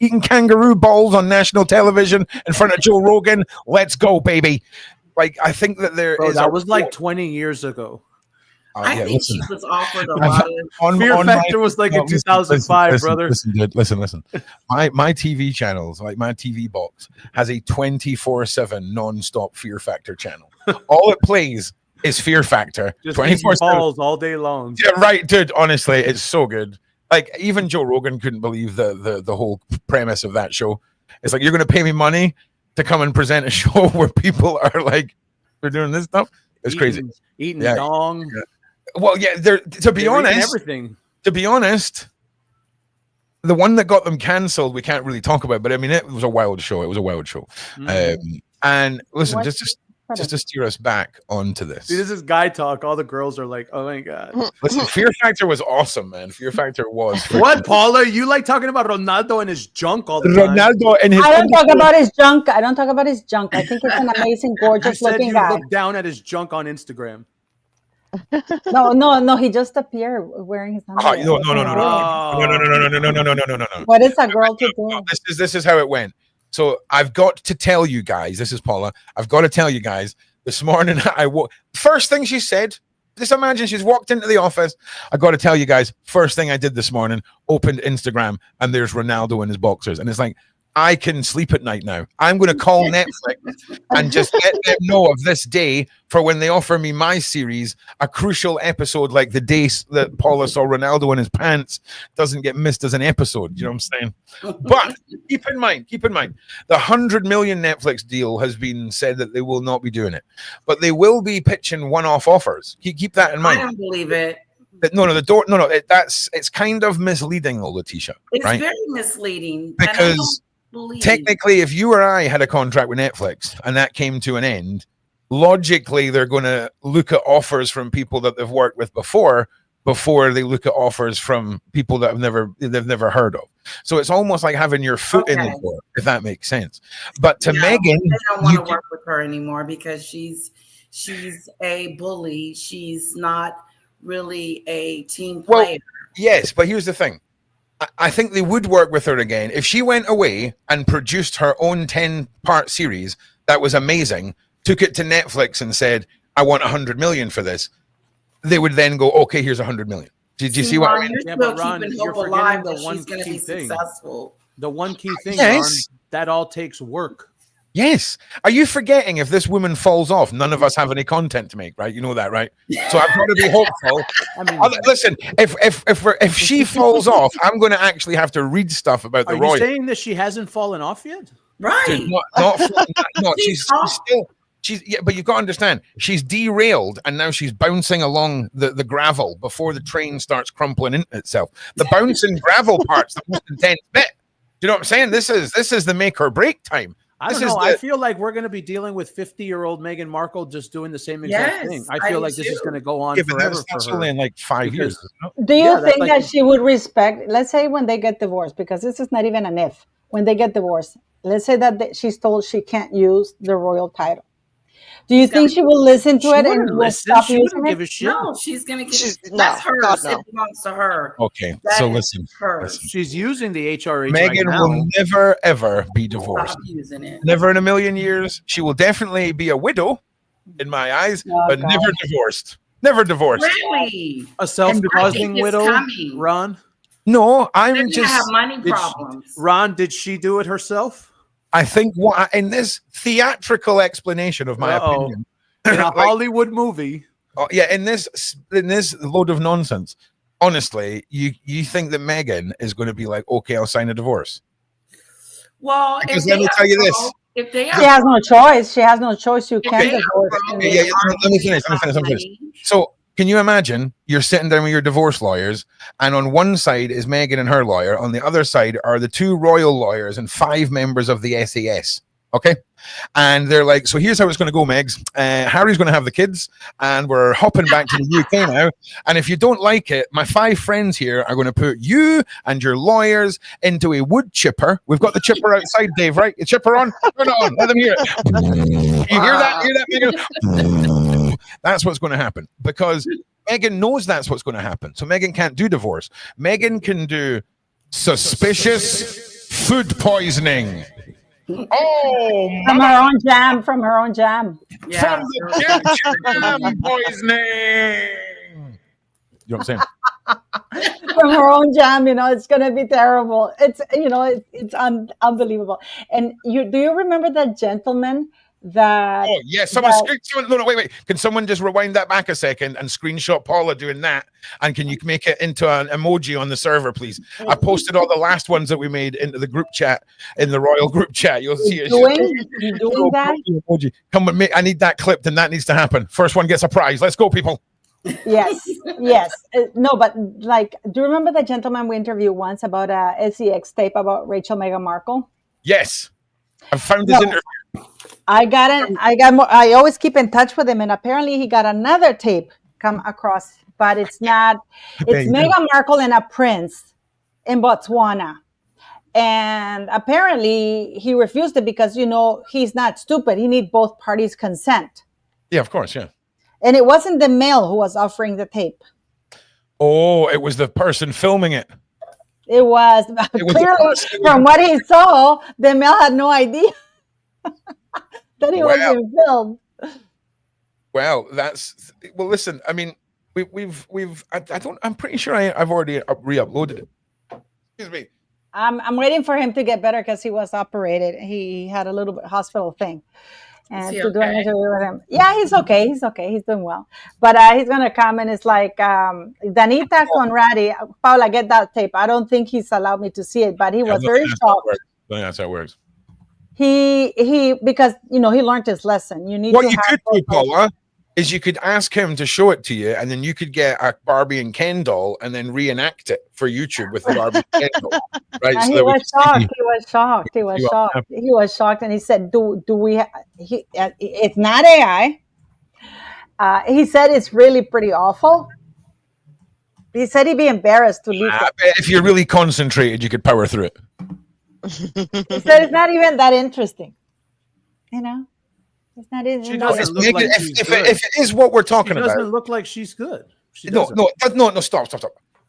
eating kangaroo balls on national television in front of Joe Rogan. Let's go, baby. Like, I think that that was like 20 years ago. I think she was offered a lot of Fear Factor was like in 2005, brother. Listen. My TV channels, like my TV box, has a 24/7 non-stop Fear Factor channel. All it plays is Fear Factor. 24/7 all day long. Yeah, right, dude. Honestly, it's so good. Like even Joe Rogan couldn't believe the whole premise of that show. It's like, you're going to pay me money to come and present a show where people are like, they're doing this stuff. It's crazy. Eating dong. Yeah. Well, yeah, to be honest, the one that got them cancelled, we can't really talk about, but I mean, it was a wild show. And listen, just to steer us back onto this. See, this is guy talk. All the girls are like, oh my God. Listen, Fear Factor was awesome, man. Fear Factor was. What, Paula? You like talking about Ronaldo and his junk all the time. I don't talk about his junk. I don't talk about his junk. I think it's an amazing, gorgeous looking guy. Look down at his junk on Instagram. No. He just appeared wearing his underwear. No. What is a girl to do? This is how it went. So I've got to tell you guys. This is Paula. I've got to tell you guys. This morning, first thing she said Just imagine she's walked into the office. I got to tell you guys, first thing I did this morning, opened Instagram, and there's Ronaldo in his boxers. And it's like, I can sleep at night now. I'm going to call Netflix and just let them know of this day for when they offer me my series, a crucial episode like the day that Paula saw Ronaldo in his pants doesn't get missed as an episode. You know what I'm saying? But keep in mind, the 100 million Netflix deal has been said that they will not be doing it, but they will be pitching one-off offers. Keep that in mind. I don't believe it. It's kind of misleading, though, Latesha. It's right? very misleading Because technically, if you or I had a contract with Netflix and that came to an end, logically they're going to look at offers from people that they've worked with before they look at offers from people that they've never heard of. So it's almost like having your foot in the door, if that makes sense. But to Meghan, they don't want to work with her anymore because she's a bully. She's not really a team player. Well, yes, but here's the thing. I think they would work with her again if she went away and produced her own 10-part series that was amazing, took it to Netflix and said, I want 100 million for this. They would then go, okay, here's 100 million. Did you see what I mean? Yeah, but Ron, you're forgetting the one key thing. The one key thing, Ron, that all takes work. Yes. Are you forgetting if this woman falls off, none of us have any content to make, right? You know that, right? So I've got to be hopeful. I mean, listen, if she falls off, I'm going to actually have to read stuff about the royal. Are you saying that she hasn't fallen off yet? Right. Dude, but you've got to understand, she's derailed and now she's bouncing along the gravel before the train starts crumpling into itself. The bouncing gravel part's the most intense bit. Do you know what I'm saying? This is the make or break time. I don't know. I feel like we're going to be dealing with 50-year-old Meghan Markle just doing the same exact thing. I feel like this is going to go on forever. That's only in like 5 years. Do you think that she would respect, let's say when they get divorced, because this is not even an if, when they get divorced, let's say that she's told she can't use the royal title. Do you think she will listen to it and will stop using it? Give a shit. No, she's going to give it. That's hers. It belongs to her. Okay, so listen. She's using the HRH Meghan right will never, ever be divorced. Stop using it. Never in a million years. She will definitely be a widow, in my eyes, but never divorced. Never divorced. Really? A self-causing widow, Ron? No, They're just have money problems. Ron, did she do it herself? I think in this theatrical explanation of my opinion, in a Hollywood movie, in this load of nonsense, honestly, you think that Meghan is going to be like, okay, I'll sign a divorce? Well, because let me tell you this. She has no choice. She has no choice. You can't divorce. Let me finish. So, can you imagine you're sitting down with your divorce lawyers, and on one side is Meghan and her lawyer, on the other side are the 2 royal lawyers and 5 members of the SAS. Okay. And they're like, so here's how it's going to go, Megs. Harry's going to have the kids, and we're hopping back to the UK now. And if you don't like it, my 5 friends here are going to put you and your lawyers into a wood chipper. We've got the chipper outside, Dave, right? The chipper on? Turn it on. Let them hear it. You hear that? Hear that, Meghan? That's what's going to happen, because Meghan knows that's what's going to happen. So Meghan can't do divorce. Meghan can do suspicious food poisoning. Oh, from her own jam. From yeah. From the jam poisoning. You know what I'm saying? From her own jam, it's going to be terrible. It's unbelievable. And do you remember that gentleman that? Oh yeah, no, wait. Can someone just rewind that back a second and screenshot Paula doing that? And can you make it into an emoji on the server, please? I posted all the last ones that we made into the group chat, in the royal group chat. You'll see it. Doing that? Emoji. Come on, I need that clipped, and that needs to happen. First one gets a prize. Let's go, people. Yes. No, but like, do you remember the gentleman we interviewed once about a SEX tape about Meghan Markle? Yes, I found his interview. I always keep in touch with him, and apparently he got another tape come across, but it's not. It's Meghan Markle and a prince in Botswana, and apparently he refused it because he's not stupid. He needs both parties' consent. Yeah, of course, yeah. And it wasn't the male who was offering the tape. Oh, it was the person filming it. It was clearly, from what he saw, the male had no idea that he was being filmed. Well, listen, I mean, I'm pretty sure I've already re-uploaded it. Excuse me. I'm waiting for him to get better because he was operated. He had a little bit hospital thing. And he to do an okay? interview with him. Yeah, he's okay. He's okay. He's doing well. But he's going to come and it's like, Danita Conradi, Paula, get that tape. I don't think he's allowed me to see it, but he was very shocked. That's how it works. He because, you know, he learned his lesson. You need What to you have could do, Paula, is you could ask him to show it to you, and then you could get a Barbie and Ken doll and then reenact it for YouTube with the Barbie and Ken doll. Right? And So he was shocked. see- He was shocked. He was You are- shocked. He was shocked. And he said, do we, it's not AI. He said it's really pretty awful. He said he'd be embarrassed to leave I it. bet if you're really concentrated, you could power through it. He said it's not even that interesting. You know? It's not even. She doesn't look like she's good. If it is what we're talking She about, doesn't look like she's good. She no, doesn't. no, stop.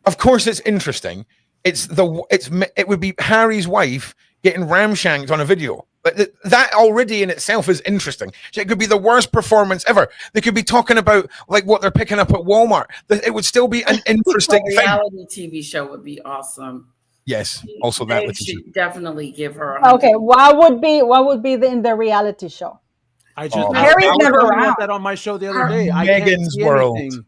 Of course, it's interesting. It would be Harry's wife getting ramshanked on a video. But that already in itself is interesting. It could be the worst performance ever. They could be talking about like what they're picking up at Walmart. It would still be an interesting A thing. reality TV show would be awesome. Yes, also that They would should definitely give her. Okay, what would be in the reality show? I just Harry's I was never talking around. about that on my show the other day. I can't Megan's see World. anything.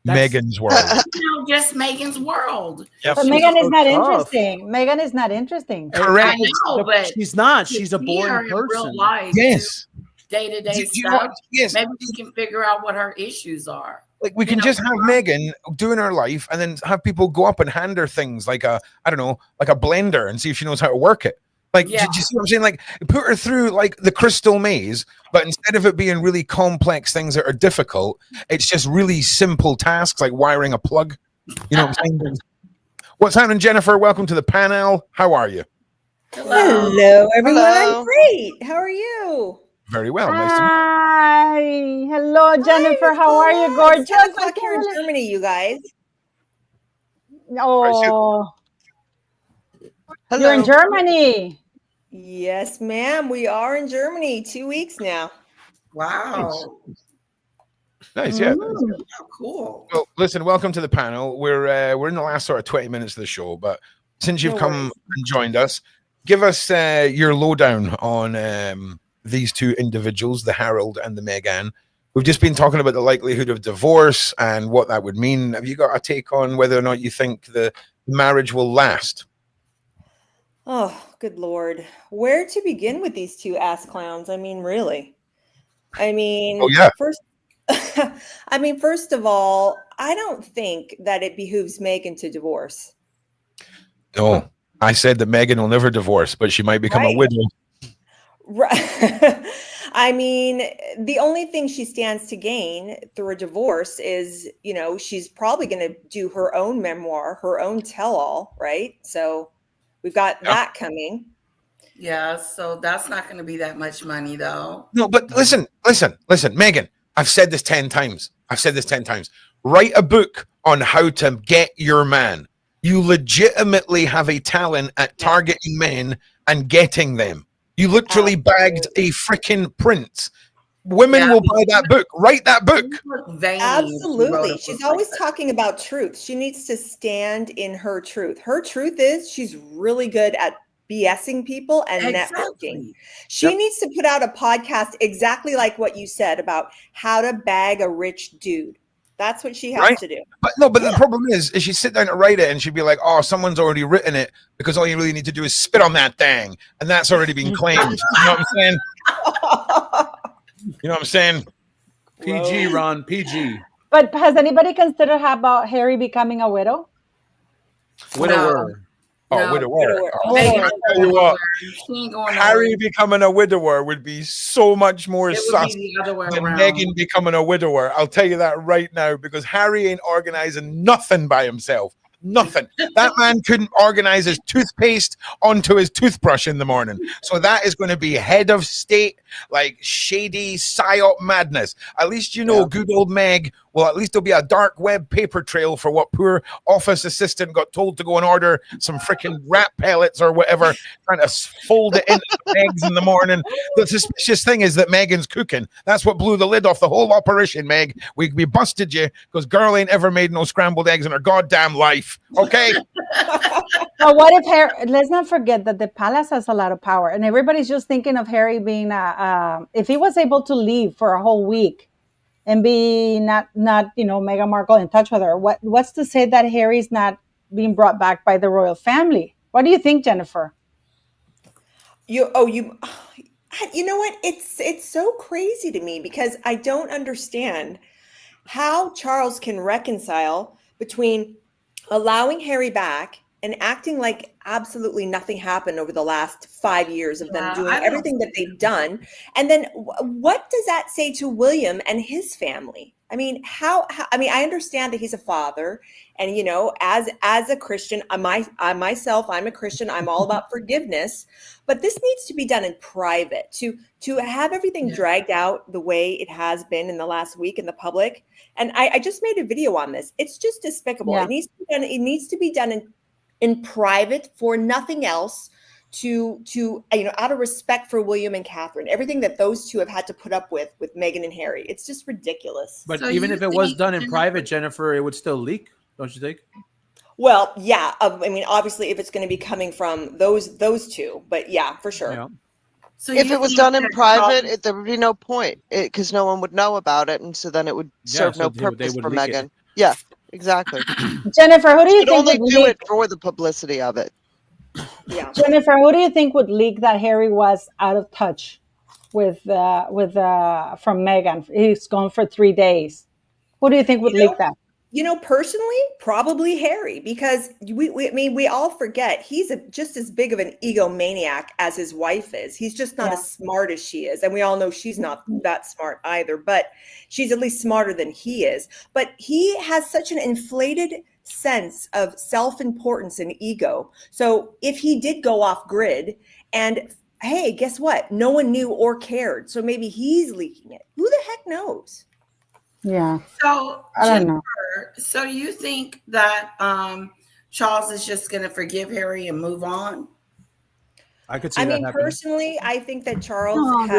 Megan's World. No, just Megan's World. Yep. But Meghan is not interesting. Meghan is not interesting. Correct. I know, but She's not. She's a see boring her in real person. life, Yes. day-to-day Do you stuff. know- yes. Maybe we can figure out what her issues are. Like we can just have Megan doing her life, and then have people go up and hand her things like a blender and see if she knows how to work it. Like, do you see what I'm saying? Like, put her through like the crystal maze, but instead of it being really complex things that are difficult, it's just really simple tasks like wiring a plug. You know what I'm saying? What's happening, Jennifer? Welcome to the panel. How are you? Hello, everyone. Hello. I'm great. How are you? Very well. Nice to meet you. Hi, hello, Jennifer. How are you, gorgeous? 10 o'clock here in Germany, you guys. Oh, Hello. you're in Germany. Yes, ma'am. We are in Germany. 2 weeks now. Wow. Nice, yeah. How cool. Well, listen, welcome to the panel. We're in the last sort of 20 minutes of the show, but since you've No come worries. and joined us, give us your lowdown on these two individuals, the Harold and the Meghan. We've just been talking about the likelihood of divorce and what that would mean. Have you got a take on whether or not you think the marriage will last? Oh, good Lord. Where to begin with these two ass clowns? I mean, really? I mean, Oh, yeah. First of all, I don't think that it behooves Meghan to divorce. No, I said that Meghan will never divorce, but she might become a Right. widow. Right. I mean, the only thing she stands to gain through a divorce is, you know, she's probably going to do her own memoir, her own tell-all, right? So we've got that coming. Yeah, so that's not going to be that much money, though. No, but listen, Meghan, I've said this 10 times. Write a book on how to get your man. You legitimately have a talent at targeting men and getting them. You literally bagged a freaking prince. Women will buy that book. Write that book. Absolutely. She's always talking about truth. She needs to stand in her truth. Her truth is she's really good at BSing people and networking. She needs to put out a podcast exactly like what you said about how to bag a rich dude. That's what she has to do. But the problem is she'd sit down to write it and she'd be like, oh, someone's already written it because all you really need to do is spit on that thing. And that's already been claimed. You know what I'm saying? You know what I'm saying? PG, Ron, PG. But has anybody considered how about Harry becoming a widow? Widower. Oh, widower. Oh, Meghan I tell you what, She ain't going Harry nowhere. becoming a widower would be so much more It would sus be the other way than around. Meghan becoming a widower. I'll tell you that right now because Harry ain't organizing nothing by himself. Nothing. That man couldn't organize his toothpaste onto his toothbrush in the morning. So that is going to be head of state, like shady psyop madness. At least, good old Meg, well, at least there'll be a dark web paper trail for what poor office assistant got told to go and order some freaking rat pellets or whatever, trying to fold it into eggs in the morning. The suspicious thing is that Meghan's cooking. That's what blew the lid off the whole operation, Meg. We busted you because girl ain't ever made no scrambled eggs in her goddamn life. Okay. But what if Harry? Let's not forget that the palace has a lot of power, and everybody's just thinking of Harry being if he was able to leave for a whole week and be not Meghan Markle in touch with her. What's to say that Harry's not being brought back by the royal family? What do you think, Jennifer? You know what? It's so crazy to me because I don't understand how Charles can reconcile between allowing Harry back and acting like absolutely nothing happened over the last 5 years of them doing everything that they've done. And then what does that say to William and his family? I mean, I understand that he's a father and, as a Christian, I'm a Christian. I'm all about forgiveness, but this needs to be done in private to have everything dragged out the way it has been in the last week in the public. And I just made a video on this. It's just despicable. Yeah. It needs to be done in private for nothing else to out of respect for William and Catherine, everything that those two have had to put up with Meghan and Harry. It's just ridiculous. But so even if it was done in private, Jennifer, it would still leak, don't you think? Well, yeah. I mean, obviously, if it's going to be coming from those two, but yeah, for sure. Yeah. So if it was done in private, there would be no point because no one would know about it, and so then it would serve no purpose for Meghan. Yeah, exactly. Jennifer, who do you think would do it for the publicity of it? Yeah. Jennifer, who do you think would leak that Harry was out of touch with from Meghan? He's gone for 3 days. Who do you think would leak that? Personally, probably Harry, because we all forget he's just as big of an egomaniac as his wife is. He's just not as smart as she is. And we all know she's not that smart either, but she's at least smarter than he is. But he has such an inflated sense of self-importance and ego. So if he did go off grid and hey, guess what? No one knew or cared. So maybe he's leaking it. Who the heck knows? Yeah. So I don't know. So you think that Charles is just going to forgive Harry and move on? I could see that happening. Personally, I think that Charles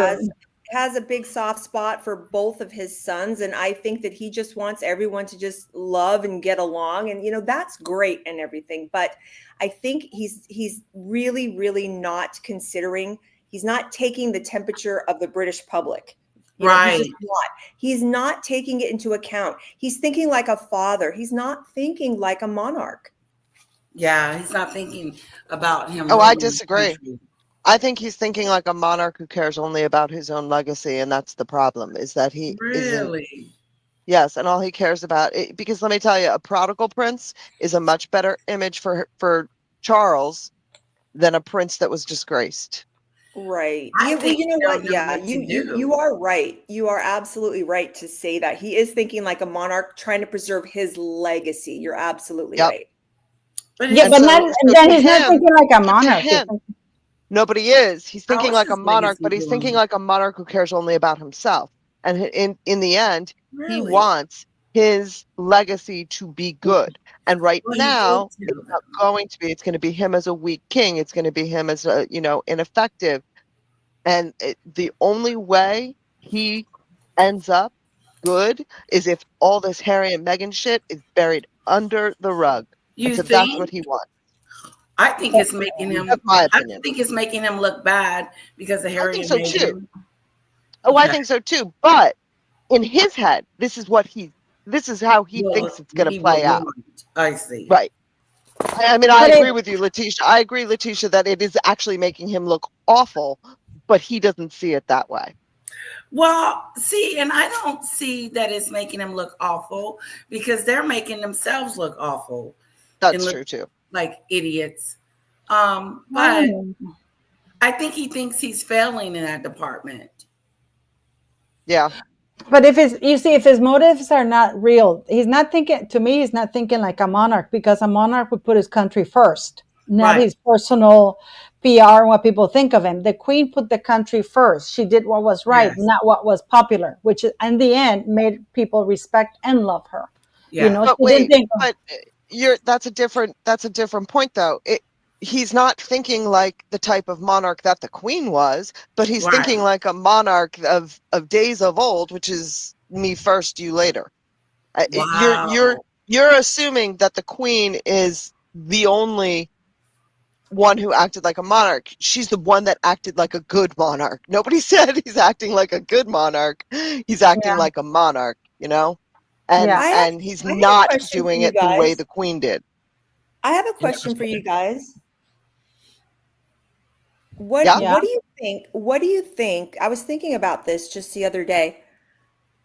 has a big soft spot for both of his sons, and I think that he just wants everyone to just love and get along, and that's great and everything. But I think he's really, really not considering. He's not taking the temperature of the British public. Right. He's not taking it into account. He's thinking like a father. He's not thinking like a monarch. Yeah, he's not thinking about him. Oh, I disagree. I think he's thinking like a monarch who cares only about his own legacy, and that's the problem. Is that he really? Yes, and all he cares about because let me tell you, a prodigal prince is a much better image for Charles than a prince that was disgraced. Right. You know what? Yeah, you are right. You are absolutely right to say that. He is thinking like a monarch trying to preserve his legacy. You're absolutely right. But he's not thinking like a monarch. Nobody is. He's thinking like a monarch, but he's thinking like a monarch who cares only about himself. And in the end, he wants his legacy to be good. And right now, it's not going to be. It's going to be him as a weak king. It's going to be him as a, ineffective. And the only way he ends up good is if all this Harry and Meghan shit is buried under the rug. So that's what he wants. I think it's making him. I think it's making him look bad because of Harry and Meghan. Too. Oh, I think so too. But in his head, this is how he thinks it's going to play out. I see. Right. I mean, I agree with you, Latesha. I agree, Latesha, that it is actually making him look awful, but he doesn't see it that way. Well, see, and I don't see that it's making him look awful because they're making themselves look awful. That's true too. Like idiots. But I think he thinks he's failing in that department. Yeah. But if his motives are not real, he's not thinking like a monarch, because a monarch would put his country first, not his personal PR and what people think of him. The queen put the country first. She did what was right, not what was popular, which in the end made people respect and love her. Yeah. But wait, that's a different point though. He's not thinking like the type of monarch that the queen was, but he's thinking like a monarch of days of old, which is me first, you later. Wow. You're assuming that the queen is the only one who acted like a monarch. She's the one that acted like a good monarch. Nobody said he's acting like a good monarch. He's acting like a monarch, you know? And he's not doing it the way the queen did. I have a question for you guys. What do you think? What do you think? I was thinking about this just the other day.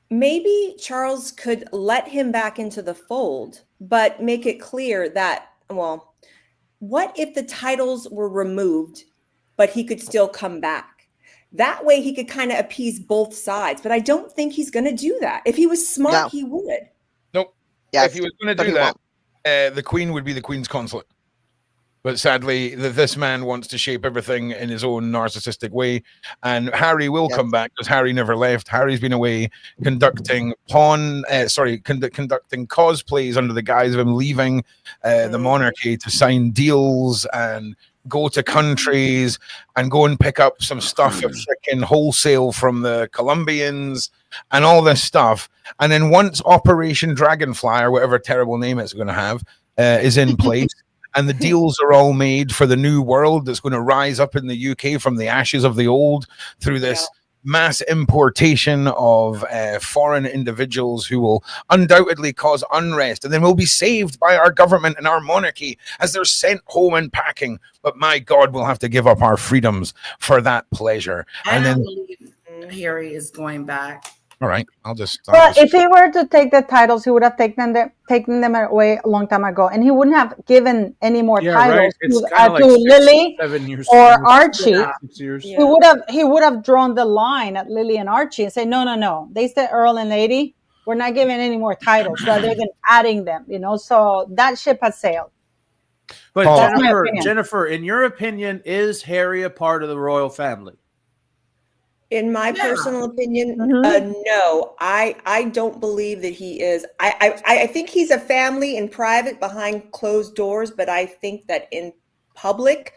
Maybe Charles could let him back into the fold, but make it clear that, well, what if the titles were removed, but he could still come back? That way he could kind of appease both sides. But I don't think he's going to do that. If he was smart, he would. Nope. Yes, if he was going to do that, the queen would be the queen's consulate. But sadly, this man wants to shape everything in his own narcissistic way. And Harry will come back, because Harry never left. Harry's been away conducting conducting cosplays under the guise of him leaving the monarchy to sign deals and go to countries and go and pick up some stuff at freaking wholesale from the Colombians and all this stuff. And then once Operation Dragonfly, or whatever terrible name it's going to have, is in place, and the deals are all made for the new world that's going to rise up in the UK from the ashes of the old through this mass importation of foreign individuals who will undoubtedly cause unrest, and then we'll be saved by our government and our monarchy as they're sent home and packing. But my God, we'll have to give up our freedoms for that pleasure. I don't believe Harry is going back. All right, Well, if he were to take the titles, he would have taken them away a long time ago, and he wouldn't have given any more titles to Lily or Archie. He would have drawn the line at Lily and Archie and say, no, they said Earl and Lady. We're not giving any more titles rather than adding them. So that ship has sailed. But Jennifer, in your opinion, is Harry a part of the royal family? In my personal opinion, no. I don't believe that he is. I think he's a family in private behind closed doors, but I think that in public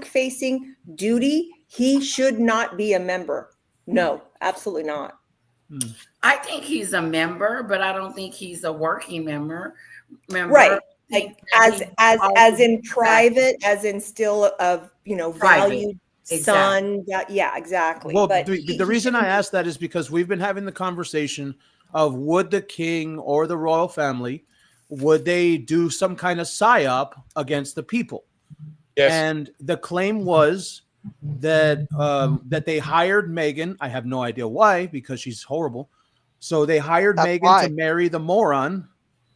facing duty, he should not be a member. No, absolutely not. I think he's a member, but I don't think he's a working member. Right. Like as in private, as in still of, valued son. Yeah, exactly. Well, but the reason I asked that is because we've been having the conversation of would the king or the royal family, would they do some kind of psyop against the people? Yes. And the claim was that that they hired Meghan. I have no idea why, because she's horrible. So they hired Meghan to marry the moron,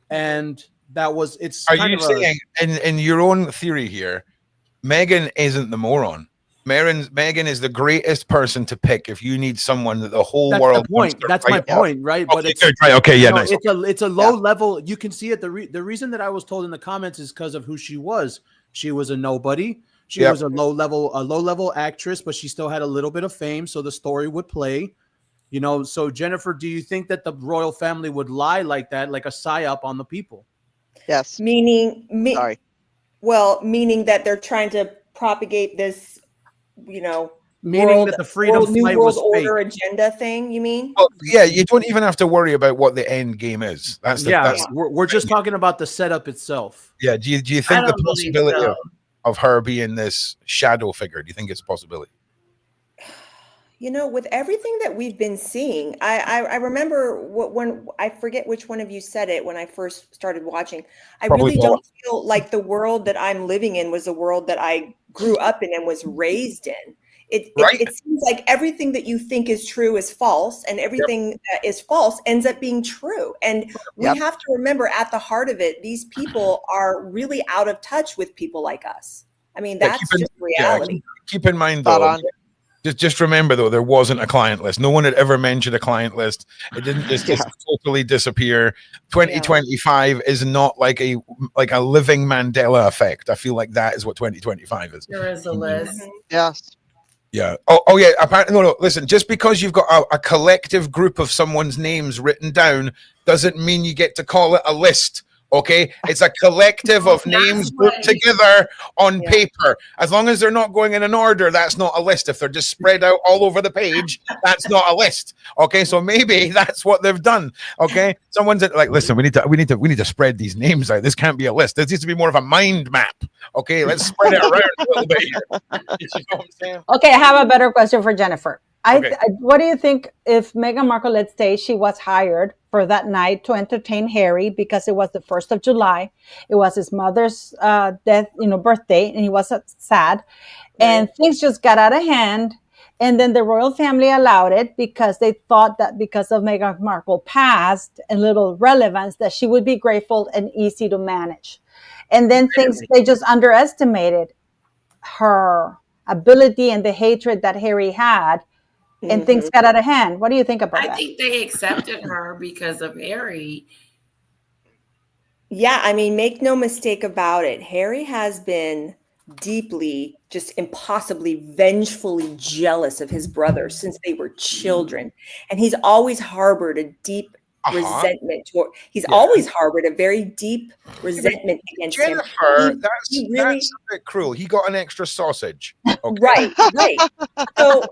and that was it's. Are you saying in your own theory here, Meghan isn't the moron? Meghan is the greatest person to pick if you need someone that the whole world. That's my point, right? But it's right. Okay, yeah, nice. It's a low level. You can see it. The reason that I was told in the comments is because of who she was. She was a nobody. She was a low level actress, but she still had a little bit of fame, so the story would play. So Jennifer, do you think that the royal family would lie like that, like a psyop on the people? Yes. Meaning that they're trying to propagate this, meaning that the freedom flight was fake. Order agenda thing. You mean? Well, yeah, you don't even have to worry about what the end game is. We're just talking about the setup itself. Yeah. Do you think the possibility of her being this shadow figure? Do you think it's a possibility? With everything that we've been seeing, I remember when I forget which one of you said it when I first started watching. I really don't feel like the world that I'm living in was the world that I grew up in and was raised in. It seems like everything that you think is true is false, and everything that is false ends up being true. And we have to remember, at the heart of it, these people are really out of touch with people like us. I mean, that's just reality. Keep in mind, though, Just remember though, there wasn't a client list. No one had ever mentioned a client list. It didn't just totally disappear. 2025 is not like a living Mandela effect. I feel like that is what 2025 is. There is a list. Yes. Yeah. Oh yeah. Apparently, no. Listen, just because you've got a collective group of someone's names written down doesn't mean you get to call it a list. Okay, it's a collective of names put together on paper. As long as they're not going in an order, that's not a list. If they're just spread out all over the page, that's not a list. Okay, so maybe that's what they've done. Okay, someone's like, listen, we need to spread these names out. This can't be a list. This needs to be more of a mind map. Okay, let's spread it around a little bit here. You know what I'm saying? Okay, I have a better question for Jennifer. What do you think if Meghan Markle, let's say she was hired for that night to entertain Harry because it was the 1st of July. It was his mother's birthday, and he was sad. And things just got out of hand. And then the royal family allowed it because they thought that because of Meghan Markle past and little relevance, that she would be grateful and easy to manage. And then they just underestimated her ability and the hatred that Harry had. And things got out of hand. What do you think about that? I think they accepted her because of Harry. Yeah, I mean, make no mistake about it. Harry has been deeply, just impossibly, vengefully jealous of his brother since they were children. And he's always harbored a deep resentment he's always harbored a very deep resentment against Jennifer, that's a bit cruel. He got an extra sausage. Okay. Right. So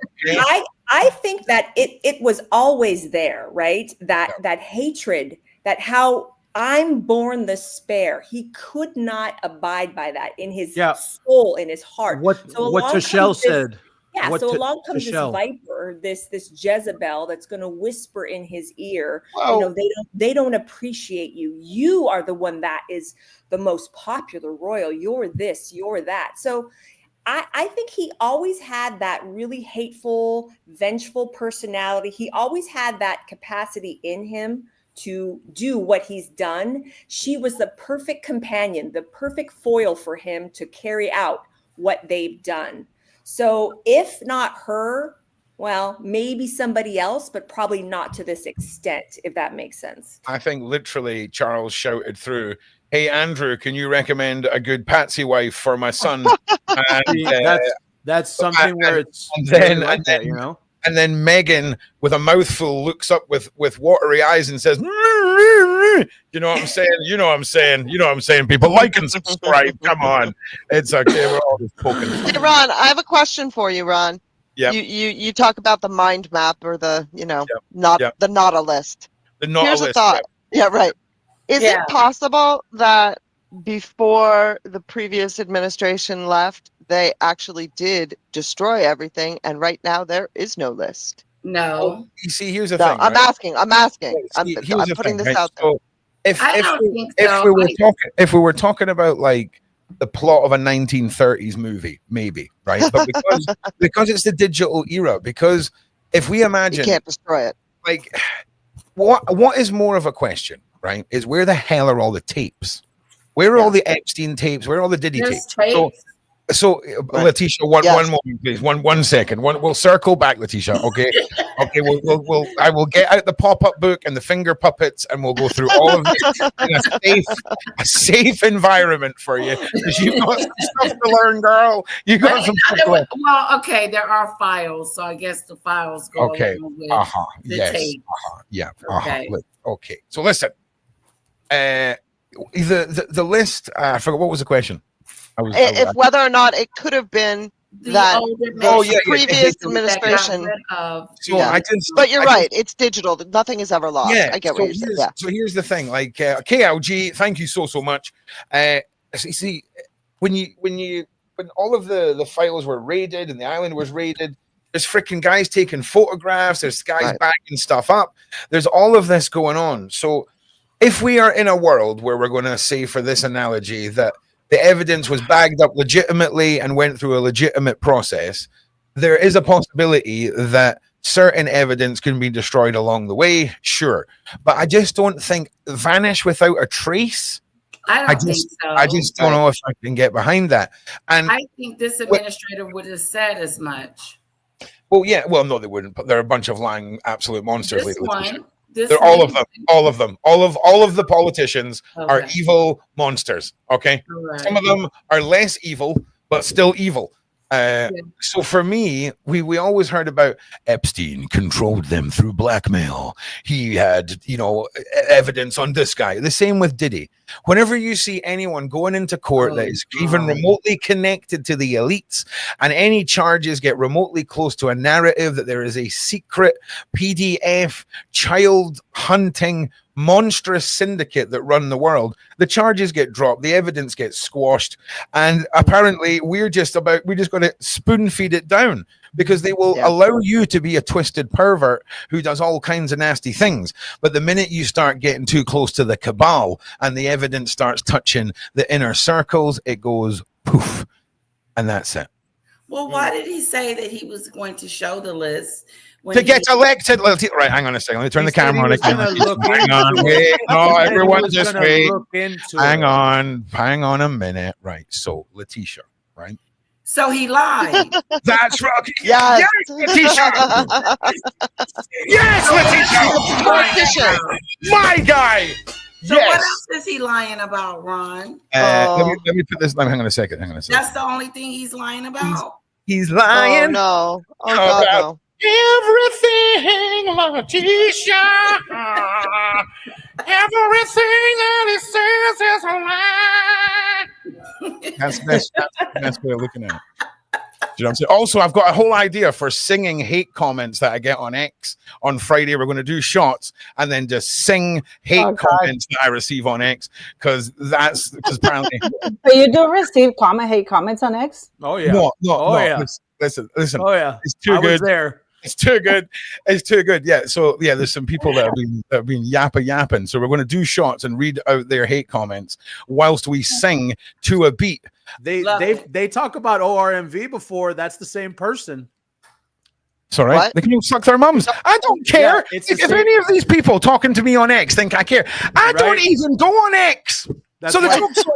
I think that it was always there, right? That hatred, that how I'm born the spare. He could not abide by that in his soul, in his heart. What Tashelle said. Yeah, so along comes this viper, this Jezebel that's going to whisper in his ear. Well, they don't appreciate you. You are the one that is the most popular royal. You're this, you're that. So I think he always had that really hateful, vengeful personality. He always had that capacity in him to do what he's done. She was the perfect companion, the perfect foil for him to carry out what they've done. So if not her, well, maybe somebody else, but probably not to this extent, if that makes sense. I think literally Charles shouted through, "Hey, Andrew, can you recommend a good patsy wife for my son?" And, that's something where it's you know. And then Meghan, with a mouthful, looks up with watery eyes and says, "You know what I'm saying? You know what I'm saying? You know what I'm saying? People, like and subscribe. Come on, it's okay. We're all just poking." Hey, Ron, I have a question for you, Ron. Yeah. You talk about the mind map or the the not a list. The not Here's a list. a thought. Yeah, right. Is it possible that before the previous administration left, they actually did destroy everything, and right now there is no list? No. Well, you see, here's the thing. I'm asking. I'm Here's putting the this thing, out there. So if we were talking about like the plot of a 1930s movie, maybe, right? But because it's the digital era, because if we imagine, you can't destroy it. Like, what is more of a question, right? Is where the hell are all the tapes? Where are all the Epstein tapes? Where are all the Diddy tapes? So Latesha, one moment, please. One second. We'll circle back, Latesha. Okay. Okay. I will get out the pop-up book and the finger puppets, and we'll go through all of this in a safe environment for you, because you've got some stuff to learn, girl. You got some stuff to learn. Well, okay, there are files, so I guess the files go along with the tape. Yeah. Okay. Okay. So listen. The list. I forgot, what was the question? If whether or not it could have been that previous administration. But you're right, it's digital. Nothing is ever lost. I get what you're saying. Yeah. So here's the thing, like KLG, thank you so much. See, when all of the files were raided and the island was raided, there's freaking guys taking photographs, there's guys backing stuff up, there's all of this going on. So if we are in a world where we're going to say, for this analogy, that the evidence was bagged up legitimately and went through a legitimate process, there is a possibility that certain evidence can be destroyed along the way, sure. But I just don't think vanish without a trace. I don't think so. I just don't know if I can get behind that. And I think this administrator would have said as much. Well, yeah. Well, no, they wouldn't. But they're a bunch of lying absolute monsters. This one. They're all of them. All of them. All of the politicians are evil monsters. Okay. Right. Some of them are less evil, but still evil. So for me, we always heard about Epstein controlled them through blackmail. He had, evidence on this guy. The same with Diddy. Whenever you see anyone going into court that is even remotely connected to the elites, and any charges get remotely close to a narrative that there is a secret PDF child hunting monstrous syndicate that run the world, the charges get dropped, the evidence gets squashed, and apparently we're just going to spoon feed it down, because they will allow you to be a twisted pervert who does all kinds of nasty things. But the minute you start getting too close to the cabal and the evidence starts touching the inner circles, it goes poof, and that's it. Well, why did he say that he was going to show the list? To get elected. Right, hang on a second. Let me turn the camera on again. Hang on, wait. No, everyone just wait. Hang on a minute. Right. So, Latesha, right? So he lied. That's right. Yes. Yes, Latesha. Yes, Latesha. My guy. So what else is he lying about, Ron? Let me put this. Hang on a second. That's the only thing he's lying about. He's lying. Oh no. Oh God, no. Everything, Latesha. Everything that he says is a lie. That's the best way of looking at it. You know what I'm saying? Also, I've got a whole idea for singing hate comments that I get on X on Friday. We're going to do shots and then just sing hate comments that I receive on X, because apparently. But you do receive hate comments on X? Oh yeah. No. Yeah. Listen. Oh yeah. It's too good. I was there. It's too good. It's too good. Yeah. So yeah, there's some people that have been yapping. So we're going to do shots and read out their hate comments whilst we sing to a beat. They talk about ORMV before. That's the same person. Sorry, they can suck their mums. I don't care. If any of these people talking to me on X think I care, I don't even go on X. That's so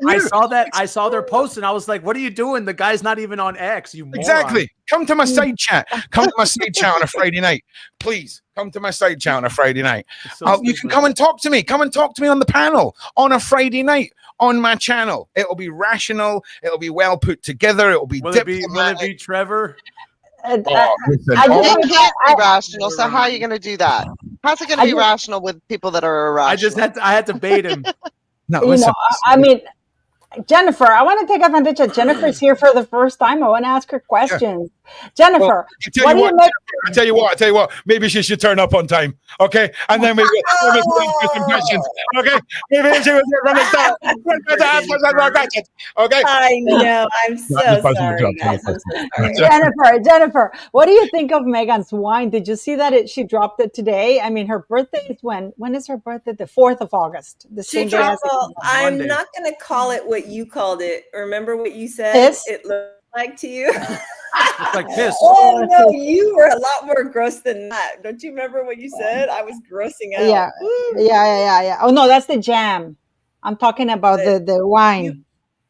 I saw their post and I was like, "What are you doing? The guy's not even on X." You moron. Exactly. Come to my side chat. Come to my side chat on a Friday night, please. Come to my side chat on a Friday night. You can come and talk to me. Come and talk to me on the panel on a Friday night on my channel. It'll be rational. It'll be well put together. It'll be diplomatic. Will it be Trevor? Listen, It can't be rational. So how are you going to do that? How's it going to be rational with people that are irrational? I had to bait him. No, listen. I mean, Jennifer, I want to take advantage of Jennifer's here for the first time. I want to ask her questions. Yeah. Jennifer, I tell you what, maybe she should turn up on time. Okay. And then maybe some questions. Okay. Maybe she was run it down. Okay. I know. I'm so sorry, guys. I'm so sorry. Jennifer, what do you think of Meghan's wine? Did you see that she dropped it today? I mean, her birthday is when is her birthday? The 4th of August. The same day as I'm not going to call it what you called it. Remember what you said? It looked like to you? It's like piss. Oh no, you were a lot more gross than that. Don't you remember what you said? I was grossing out. Yeah. Oh no, that's the jam. I'm talking about the wine.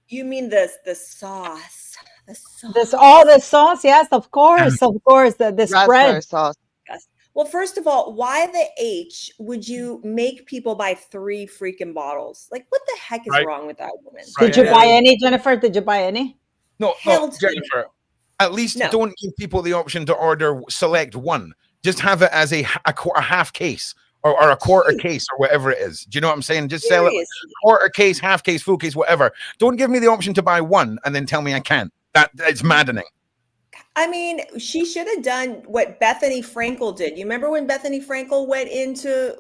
You mean the sauce? The sauce. The sauce. Yes, of course. The spread sauce. Yes. Well, first of all, why the H would you make people buy 3 freaking bottles? Like, what the heck is wrong with that woman? Did you buy any, Jennifer? Did you buy any? No, Jennifer. At least don't give people the option to select one. Just have it as a half case or a quarter case or whatever it is. Do you know what I'm saying? Just sell it quarter case, half case, full case, whatever. Don't give me the option to buy one and then tell me I can't. It's maddening. I mean, she should have done what Bethany Frankel did. You remember when Bethany Frankel went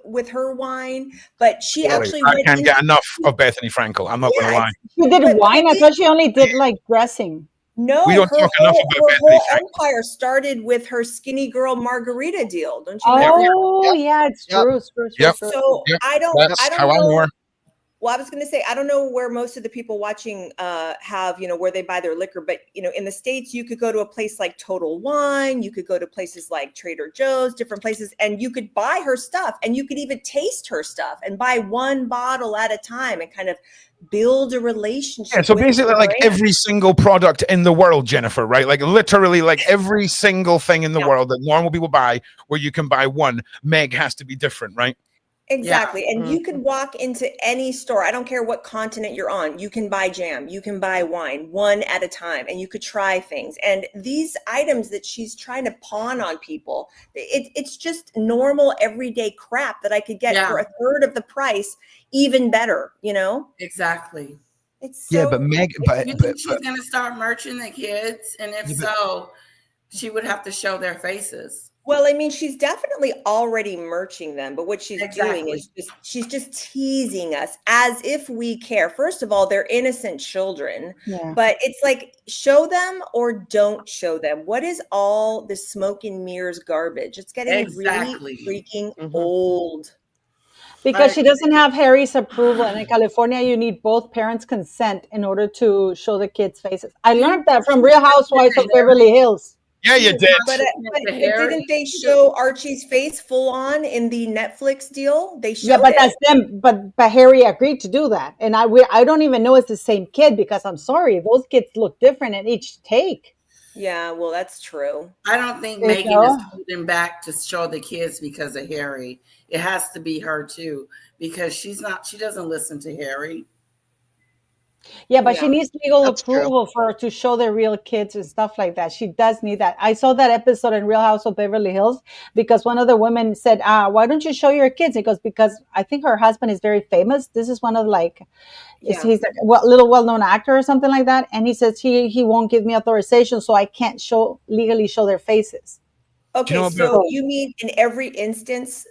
with her wine, but she I can't get enough of Bethany Frankel. I'm not going to lie. She did wine. I thought she only did like dressing. No, we don't talk enough about her whole empire started with her skinny girl margarita deal. Don't you know? Oh, yeah, it's true. So I don't know Well, I was going to say, I don't know where most of the people watching have, where they buy their liquor, but, in the States, you could go to a place like Total Wine, you could go to places like Trader Joe's, different places, and you could buy her stuff, and you could even taste her stuff and buy one bottle at a time and kind of build a relationship. Yeah, so basically like every single product in the world, Jennifer, right? Like literally like every single thing in the world that normal people buy, where you can buy one, Meg has to be different, right? Exactly. And you can walk into any store. I don't care what continent you're on. You can buy jam. You can buy wine one at a time, and you could try things. And these items that she's trying to pawn on people, it's just normal everyday crap that I could get for a third of the price, even better, Exactly. It's so, yeah, but Meg, you think she's going to start merching the kids? And if so, she would have to show their faces. Well, I mean, she's definitely already merching them, but what she's doing is she's just teasing us as if we care. First of all, they're innocent children, but it's like, show them or don't show them. What is all the smoke and mirrors garbage? It's getting really freaking old. Because she doesn't have Harry's approval, and in California, you need both parents' consent in order to show the kids' faces. I learned that from Real Housewives of Beverly Hills. Yeah, you did. But didn't they show Archie's face full on in the Netflix deal? They showed but that's them. But Harry agreed to do that, and I don't even know it's the same kid, because I'm sorry, those kids look different in each take. Yeah, well, that's true. I don't think Meghan is holding back to show the kids because of Harry. It has to be her too, because she doesn't listen to Harry. Yeah, but she needs legal approval for her to show their real kids and stuff like that. She does need that. I saw that episode in Real House of Beverly Hills because one of the women said, why don't you show your kids? It goes, because I think her husband is very famous. This is one of he's a little well-known actor or something like that. And he says he won't give me authorization, so I can't legally show their faces. Okay, so you mean in every instance,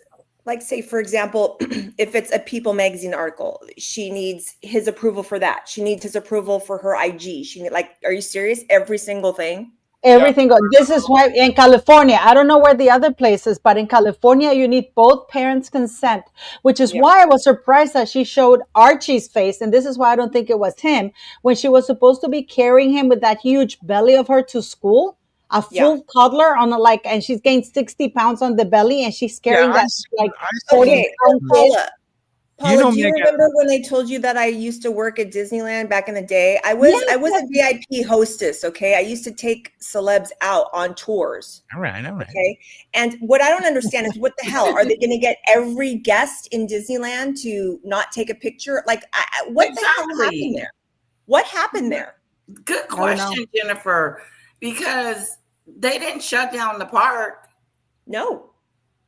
like say, for example, if it's a People magazine article, she needs his approval for that. She needs his approval for her IG. Are you serious? Every single thing? Everything. This is why in California, I don't know where the other places, but in California, you need both parents' consent, which is why I was surprised that she showed Archie's face. And this is why I don't think it was him, when she was supposed to be carrying him with that huge belly of her to school. A full toddler and she's gained 60 pounds on the belly, and she's carrying 40 pounds. Paula, do you remember when I told you that I used to work at Disneyland back in the day? I was a VIP hostess, okay? I used to take celebs out on tours. All right. Okay. And what I don't understand is, what the hell? Are they going to get every guest in Disneyland to not take a picture? What the hell happened there? What happened there? Good question, Jennifer. Because they didn't shut down the park. No,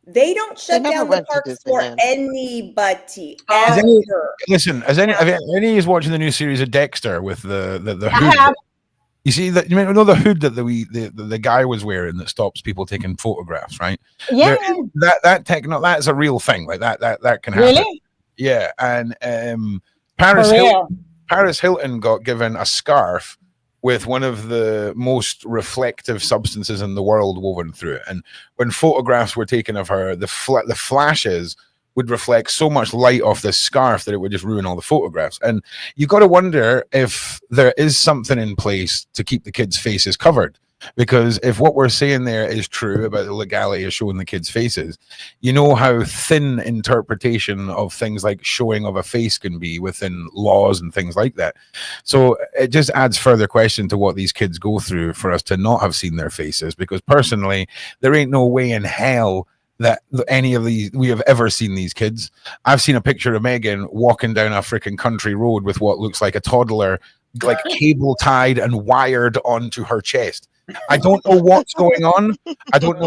they don't shut down the park for anybody. Ever. Have any is watching the new series of Dexter with the hood? You see that, you know the hood that the guy was wearing that stops people taking photographs, right? Yeah, that's a real thing. Like that can happen. Really? Yeah, and Paris Hilton got given a scarf with one of the most reflective substances in the world woven through it. And when photographs were taken of her, the flashes would reflect so much light off this scarf that it would just ruin all the photographs. And you got to wonder if there is something in place to keep the kids' faces covered. Because if what we're saying there is true about the legality of showing the kids' faces, you know how thin interpretation of things like showing of a face can be within laws and things like that. So it just adds further question to what these kids go through for us to not have seen their faces. Because personally, there ain't no way in hell that any of these we have ever seen these kids. I've seen a picture of Meghan walking down a freaking country road with what looks like a toddler, like cable tied and wired onto her chest. I don't know what's going on. I don't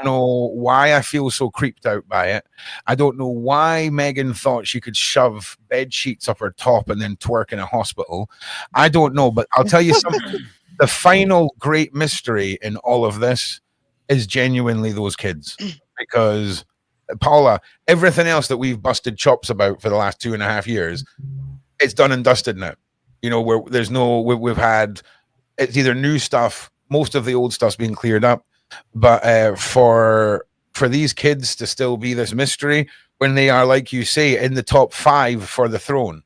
know why I feel so creeped out by it. I don't know why Meghan thought she could shove bed sheets up her top and then twerk in a hospital. I don't know, but I'll tell you something. The final great mystery in all of this is genuinely those kids. Because, Paula, everything else that we've busted chops about for the last 2.5 years, it's done and dusted now. You know, we've had, it's either new stuff, most of the old stuff's being cleared up, but for these kids to still be this mystery, when they are, like you say, in the top 5 for the throne.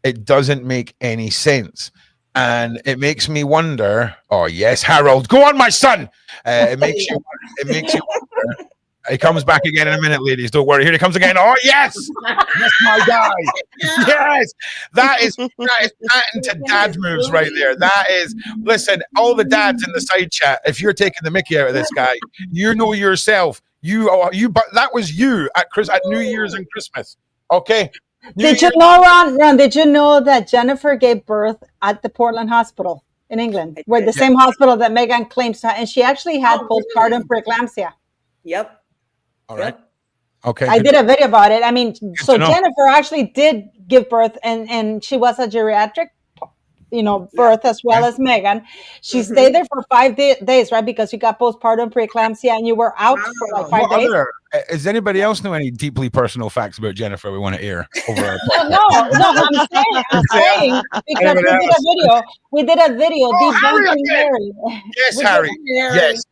It doesn't make any sense. And it makes me wonder, oh yes, Harold, go on, my son. It makes you wonder. He comes back again in a minute, ladies. Don't worry. Here he comes again. Oh yes, that's my guy. Yes, that is patent to dad moves right there. That is. Listen, all the dads in the side chat. If you're taking the mickey out of this guy, you know yourself. But that was you at New Year's and Christmas. Okay. Did you know, Ron? Did you know that Jennifer gave birth at the Portland Hospital in England, where the same hospital that Meghan claims to have, and she actually had postpartum preeclampsia. Yep. All right. Okay. I did a video about it. I mean, so Jennifer actually did give birth, and she was a geriatric, birth as well as Meghan. She stayed there for 5 days, right? Because you got postpartum preeclampsia and you were out for like 5 days. Does anybody else know any deeply personal facts about Jennifer we want to air over our No, I'm saying because we did a video debunking Harry. Yes, Harry. Yes,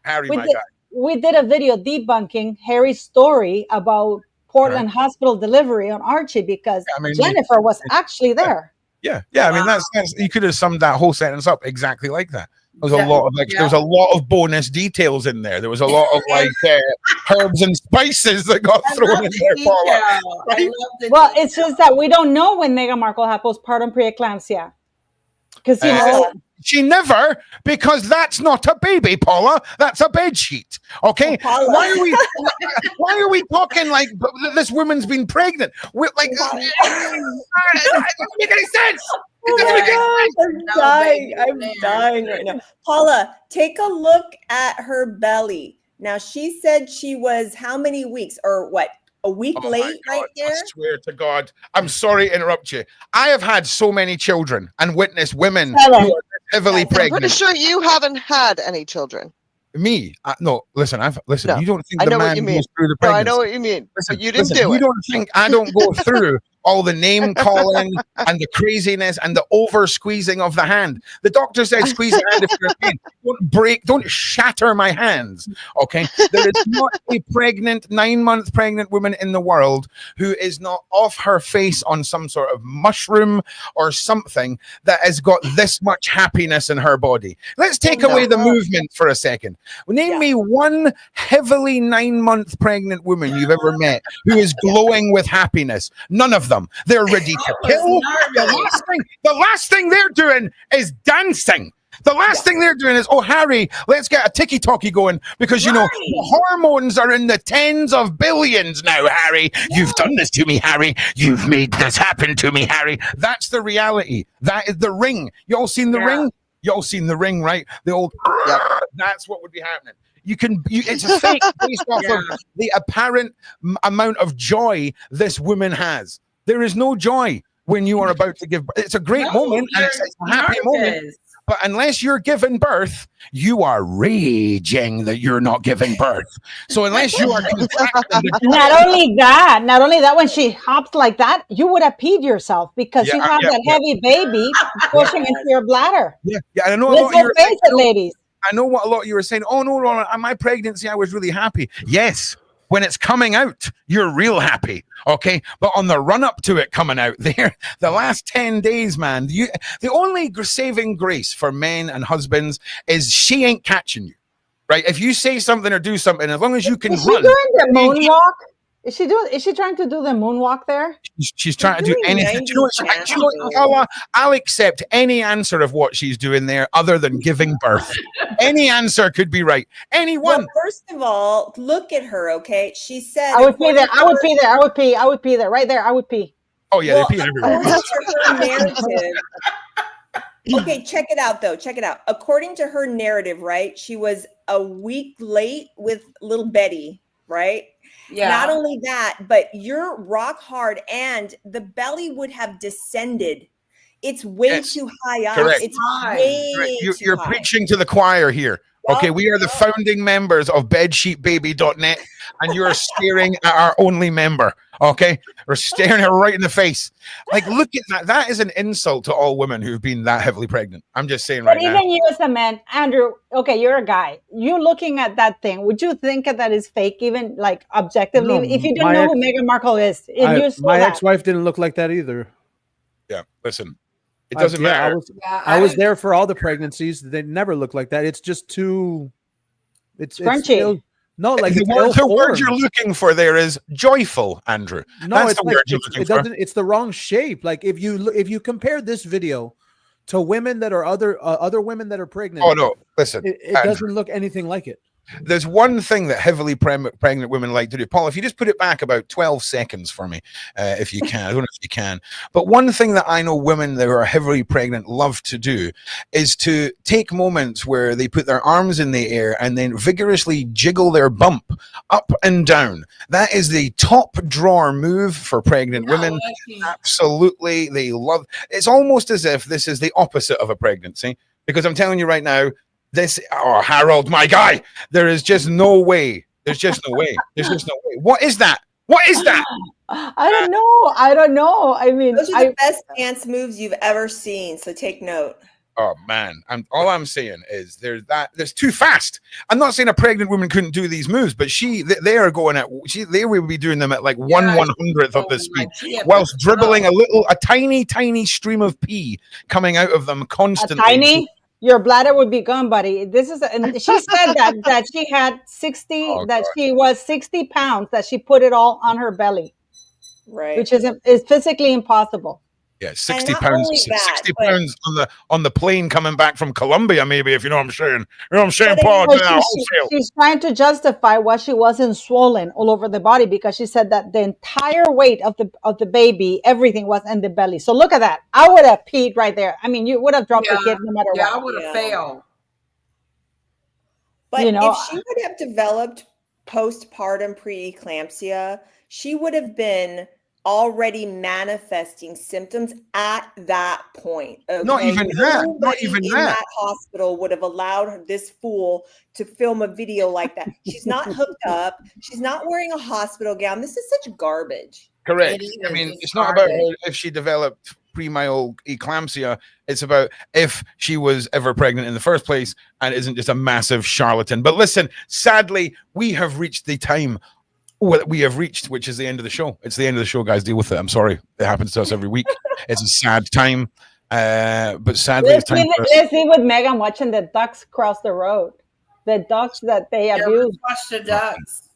Harry, my guy. We did a video debunking Harry's story about Portland Hospital delivery on Archie because Jennifer was actually there. Yeah. I mean, that's you could have summed that whole sentence up exactly like that. There was a lot of bonus details in there. There was a lot of herbs and spices that got thrown in there, Paula. Well, it's just that we don't know when Meghan Markle had postpartum preeclampsia. Because she never, because that's not a baby, Paula. That's a bed sheet. Okay. Why are we talking like this woman's been pregnant? It doesn't make any sense. I'm dying right now. Paula, take a look at her belly. Now she said she was how many weeks or what? A week late right there? I swear to God. I'm sorry to interrupt you. I have had so many children and witnessed women who are heavily pregnant. I'm pretty sure you haven't had any children. Me? No, listen. No, you don't think I the know man what you mean. goes through the No, pregnancy? I know what you mean. Listen, but you didn't do you it. don't think I don't go through all the name calling and the craziness and the over squeezing of the hand. The doctor said squeeze the hand if you're in pain. Don't shatter my hands. Okay. There is not a 9-month pregnant woman in the world who is not off her face on some sort of mushroom or something that has got this much happiness in her body. Let's take away the movement for a second. Name me one heavily 9-month pregnant woman you've ever met who is glowing with happiness. None of them. They're ready to kill. The last thing they're doing is dancing. The last thing they're doing is, oh, Harry, let's get a tiki-talkie going because, hormones are in the tens of billions now, Harry. You've done this to me, Harry. You've made this happen to me, Harry. That's the reality. That is the Ring. You all seen the Ring? You all seen the Ring, right? The old, that's what would be happening. It's a fake based off of the apparent amount of joy this woman has. There is no joy when you are about to give birth. It's a great moment and it's a happy moment. But unless you're giving birth, you are raging that you're not giving birth. So unless you are not only that, when she hops like that, you would have peed yourself because you have that heavy baby pushing into your bladder. Yeah, I know. Ladies. I know what a lot of you were saying. Oh no, my pregnancy, I was really happy. Yes. When it's coming out, you're real happy, okay? But on the run-up to it coming out there, the last 10 days, man, the only saving grace for men and husbands is she ain't catching you, right? If you say something or do something, as long as you can run. Is she doing the moonwalk? Is she trying to do the moonwalk there? She's trying to do anything. Do you know what, Paula? I'll accept any answer of what she's doing there other than giving birth. Any answer could be right. Anyone. Well, first of all, look at her, okay? She said I would pee there. I would pee there. I would pee there. Right there. I would pee. Oh yeah, they pee everywhere. According to her narrative. Okay, check it out though. Check it out. According to her narrative, right? She was a week late with little Betty, right? Yeah. Not only that, but you're rock hard and the belly would have descended. It's way too high up. Correct. It's way you're too high. Preaching to the choir here. Okay, we are the founding members of bedsheetbaby.net, and you're staring at our only member. Okay, we're staring her right in the face. Like, look at that. That is an insult to all women who've been that heavily pregnant. I'm just saying right now. But even you as a man, Andrew, okay, you're a guy. You looking at that thing, would you think that is fake, even like objectively? No, if you don't know who Meghan Markle is, my ex-wife didn't look like that either. Yeah, listen, it doesn't matter. I was there for all the pregnancies. They never look like that. It's just too. It's crunchy. No, like the word you're looking for there is joyful, Andrew. No, that's it's the like, word you're looking for. It's the wrong shape. Like if you compare this video to women that are other women that are pregnant. Oh no, listen, it doesn't look anything like it. There's one thing that heavily pregnant women like to do. Paul, if you just put it back about 12 seconds for me, if you can. I don't know if you can. But one thing that I know women that are heavily pregnant love to do is to take moments where they put their arms in the air and then vigorously jiggle their bump up and down. That is the top drawer move for pregnant women. Absolutely. They love it's almost as if this is the opposite of a pregnancy, because I'm telling you right now, Harold, my guy, there is just no way. There's just no way. There's just no way. What is that? What is that? I don't know. I mean, those are the best dance moves you've ever seen. So take note. Oh man, all I'm saying is there's too fast. I'm not saying a pregnant woman couldn't do these moves, but they are going at they will be doing them at like 1/100th of the speed, whilst dribbling a tiny stream of pee coming out of them constantly. Tiny. Your bladder would be gone, buddy. This is, and she said that she had 60, she was 60 pounds, that she put it all on her belly, right? Which is physically impossible. Yeah, 60 pounds. 60 pounds on the plane coming back from Colombia, maybe, if you know what I'm saying. You know what I'm saying, Paul? She's trying to justify why she wasn't swollen all over the body, because she said that the entire weight of the baby, everything was in the belly. So look at that. I would have peed right there. I mean, you would have dropped the kid no matter what. Yeah, I would have failed. But if she would have developed postpartum preeclampsia, she would have been already manifesting symptoms at that point. Okay? Not even that. Not even that hospital would have allowed this fool to film a video like that. She's not hooked up. She's not wearing a hospital gown. This is such garbage. Correct. I mean, it's not about if she developed premarital eclampsia. It's about if she was ever pregnant in the first place and isn't just a massive charlatan. But listen, sadly, we have reached the time we have reached, which is the end of the show. It's the end of the show, guys. Deal with it. I'm sorry. It happens to us every week. It's a sad time. But sadly, let's see with Meghan watching the ducks cross the road. The ducks that they abuse. Watch the ducks.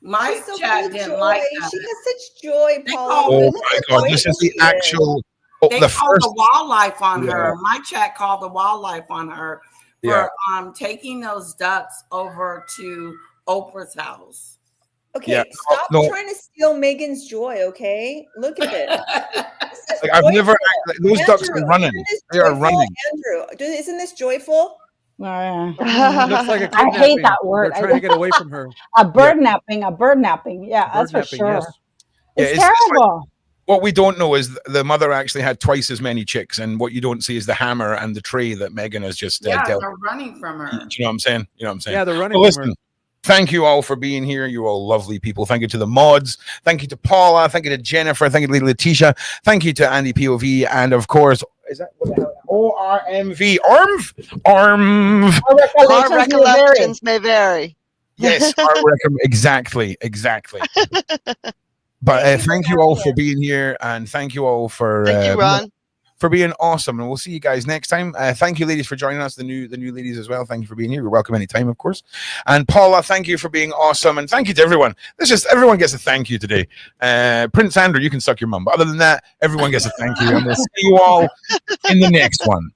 My chat didn't like that. She has such joy, Paula. Oh my God. This is the actual... They called the wildlife on her. My chat called the wildlife on her for taking those ducks over to Oprah's house. Okay, stop trying to steal Meghan's joy, okay? Look at it. Like, I've never... Those ducks are running. They are running. Andrew, isn't this joyful? Looks like a I hate that word. They're trying to get away from her. A bird napping. Yeah, that's for sure. Yes. It's terrible. What we don't know is the mother actually had twice as many chicks, and what you don't see is the hammer and the tray that Meghan has just dealt. They're running from her. Do you know what I'm saying? You know what I'm saying? Yeah, they're running from her. Thank you all for being here. You're all lovely people. Thank you to the mods. Thank you to Paula. Thank you to Jennifer. Thank you to Latesha. Thank you to Andy POV. And of course, is that what the hell? ORMV. Our recollections may vary. Yes, exactly. But thank you all for being here, and thank you all for Ron. For being awesome, and we'll see you guys next time. Thank you, ladies, for joining us. The new ladies as well. Thank you for being here. You're welcome anytime, of course. And Paula, thank you for being awesome, and thank you to everyone. Everyone gets a thank you today. Prince Andrew, you can suck your mum, but other than that, everyone gets a thank you, and we'll see you all in the next one.